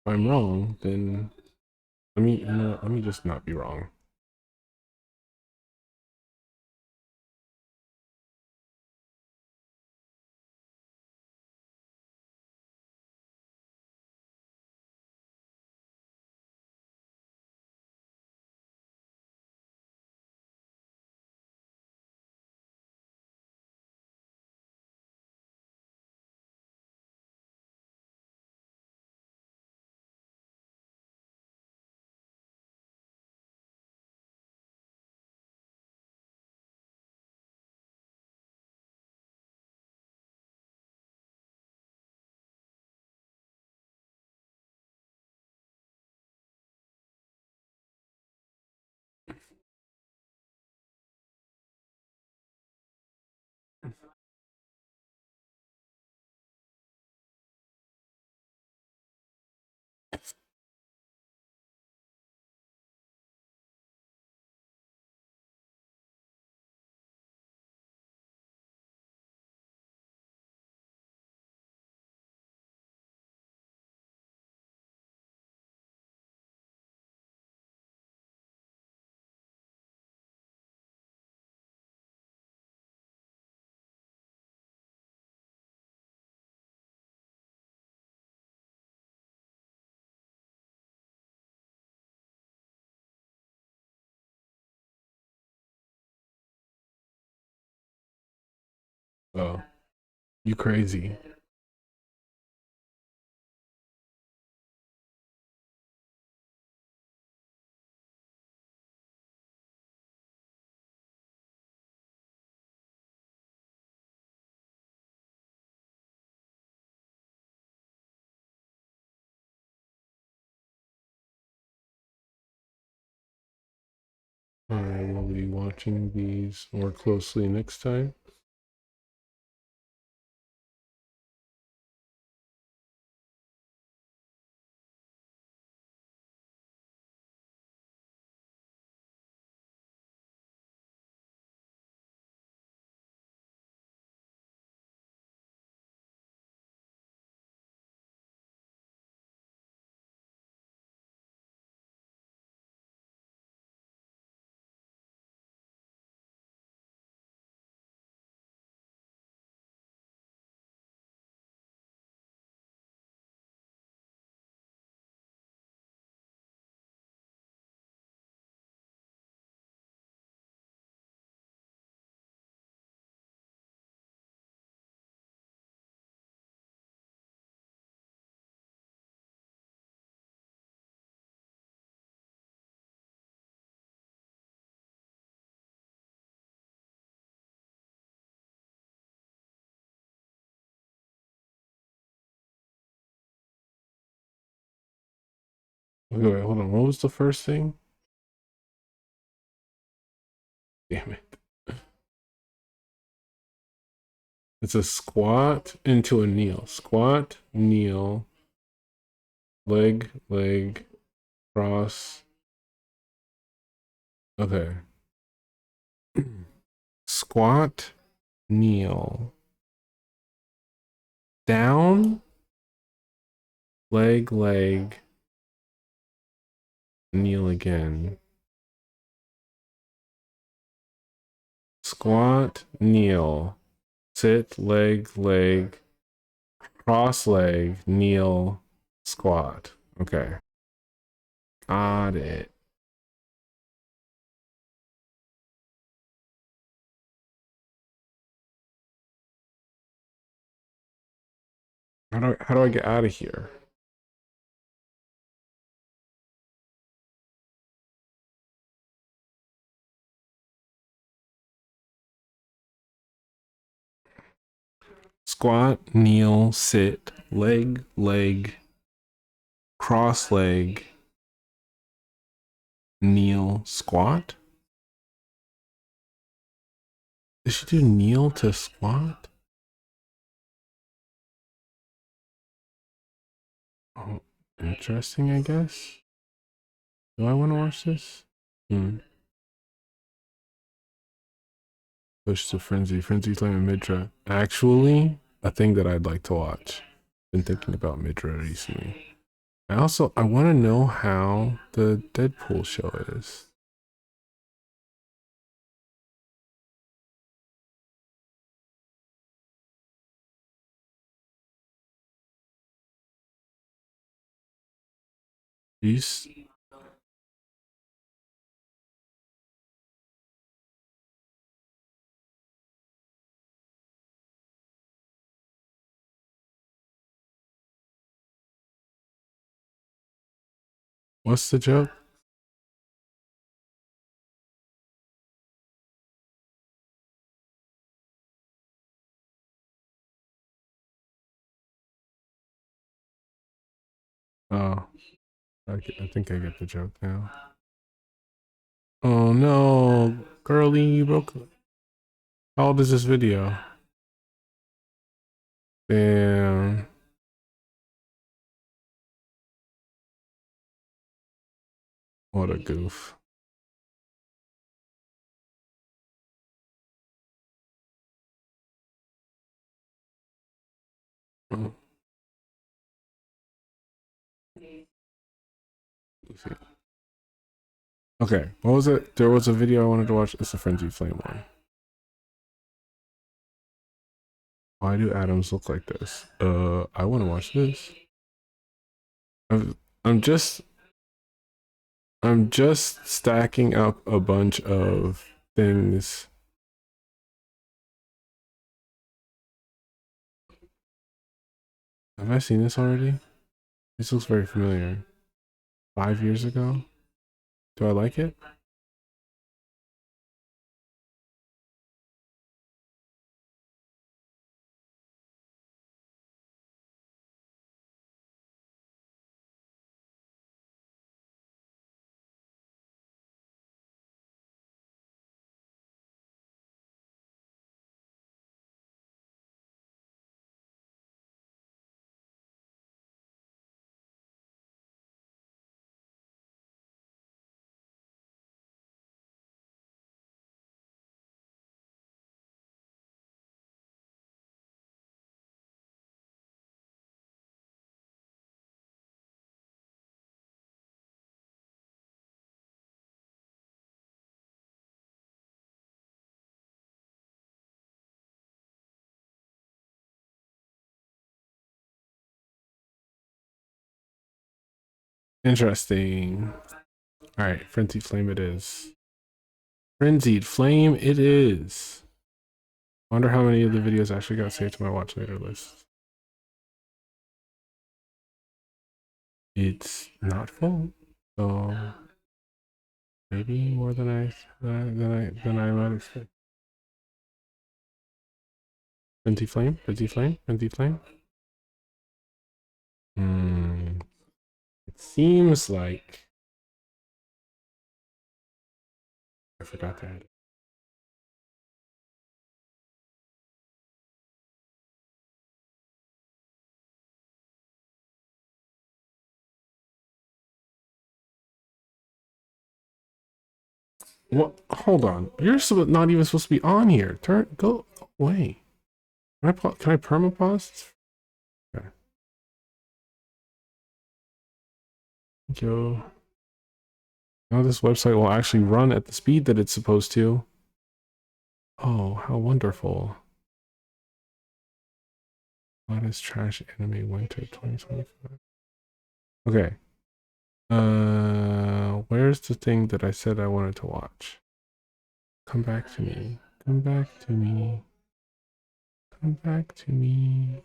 I'm wrong, then let me just not be wrong. Oh, you crazy. I will be watching these more closely next time. Wait, hold on. What was the first thing? Damn it. It's a squat into a kneel. Squat, kneel, leg, leg, cross. Okay. Squat, kneel, down, leg, leg, kneel again. Squat, kneel, sit, leg, leg, cross leg, kneel, squat. Okay. Got it. How do I get out of here? Squat, kneel, sit, leg, leg, cross leg, kneel, squat. Did she do kneel to squat? Oh, interesting, I guess. Do I want to watch this? Push to Frenzy. Frenzy playing Midra. Actually, a thing that I'd like to watch. Been thinking about Midra recently. I want to know how the Deadpool show is. These What's the joke? Oh, I think I get the joke now. Oh no, girlie, you broke. How old is this video? Damn. What a goof. Oh. Okay, what was it? There was a video I wanted to watch. It's the Frenzy Flame one. Why do atoms look like this? I want to watch this. I'm just stacking up a bunch of things. Have I seen this already? This looks very familiar. 5 years ago? Do I like it? Interesting. All right, frenzied flame it is. Frenzied flame it is. Wonder how many of the videos actually got saved to my watch later list. It's not full, so maybe more than I might expect. Frenzied flame, frenzied flame, frenzied flame. It seems like I forgot to add it. What? Hold on. You're not even supposed to be on here. Go away. Can I permapause? Okay. Thank you. Now this website will actually run at the speed that it's supposed to. Oh, how wonderful. Hottest trash anime winter 2025. Okay. Where's the thing that I said I wanted to watch? Come back to me. Come back to me. Come back to me.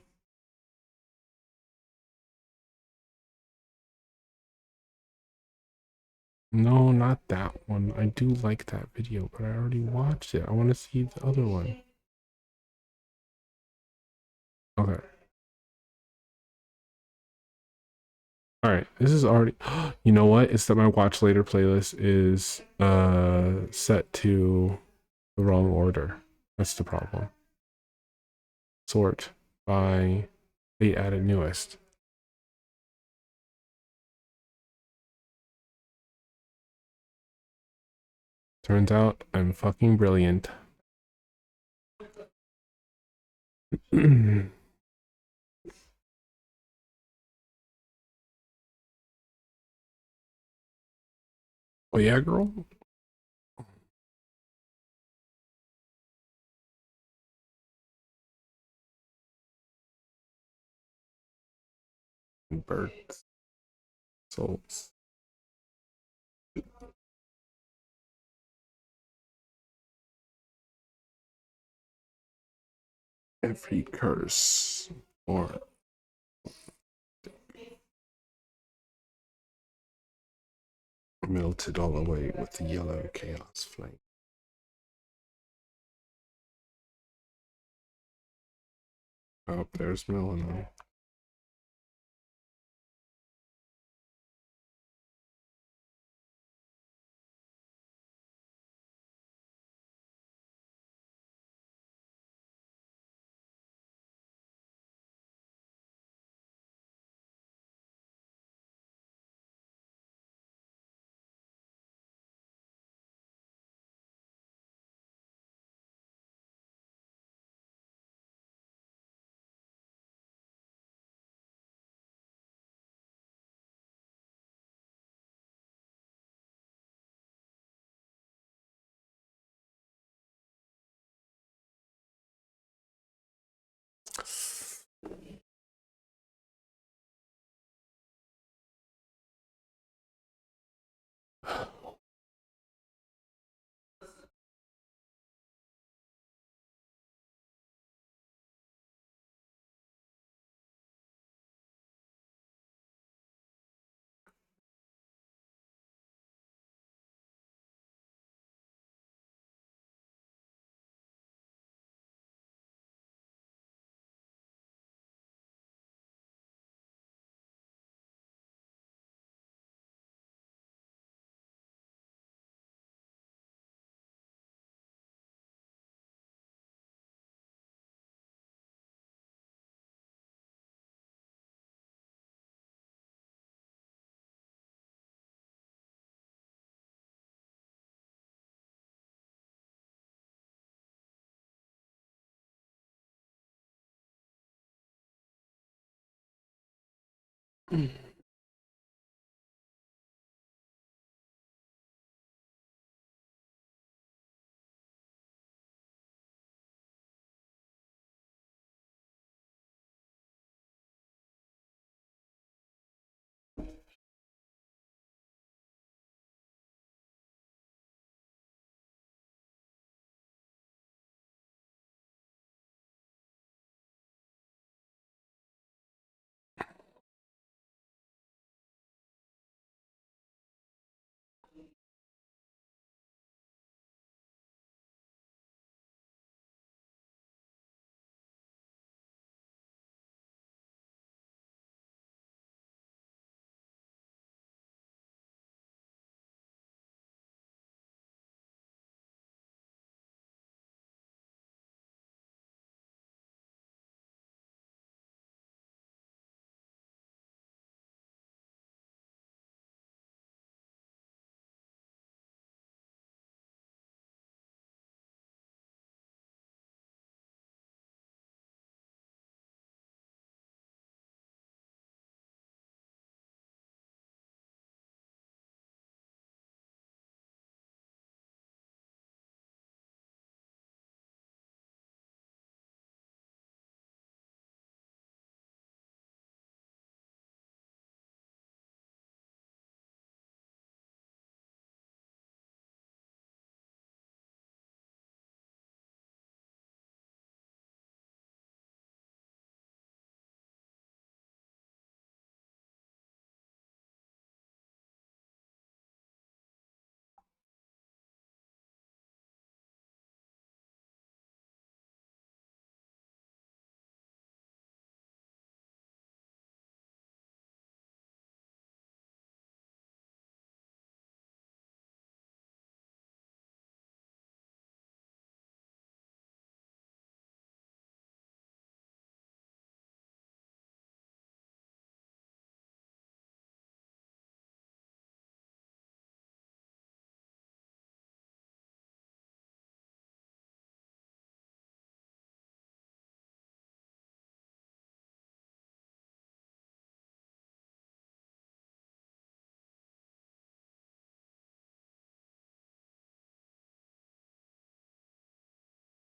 No, not that one. I do like that video, but I already watched it. I want to see the other one. Okay. All right. This is already. You know what? It's that my watch later playlist is set to the wrong order. That's the problem. Sort by they added newest. Turns out I'm fucking brilliant. Oh yeah, girl. Birds, souls. Every curse or melted all away with the yellow chaos flame. Oh, there's Melanie.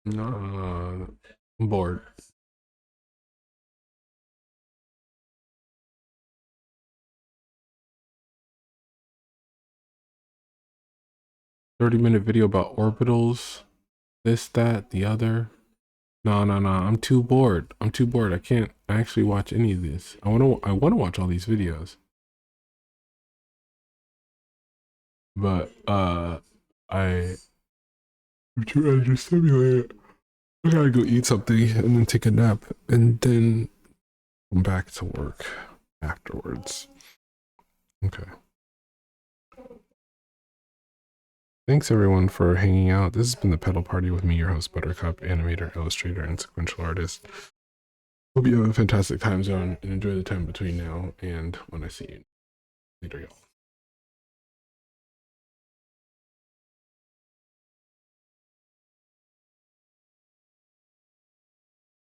I'm bored. "30-minute video about orbitals, this, that, the other." No. I'm too bored. I can't actually watch any of this. I wanna watch all these videos. But I'm too understimulated. I gotta go eat something and then take a nap and then come back to work afterwards. Okay. Thanks everyone for hanging out. This has been the Petal Party with me, your host Buttercup, animator, illustrator, and sequential artist. Hope you have a fantastic time zone and enjoy the time between now and when I see you later, y'all.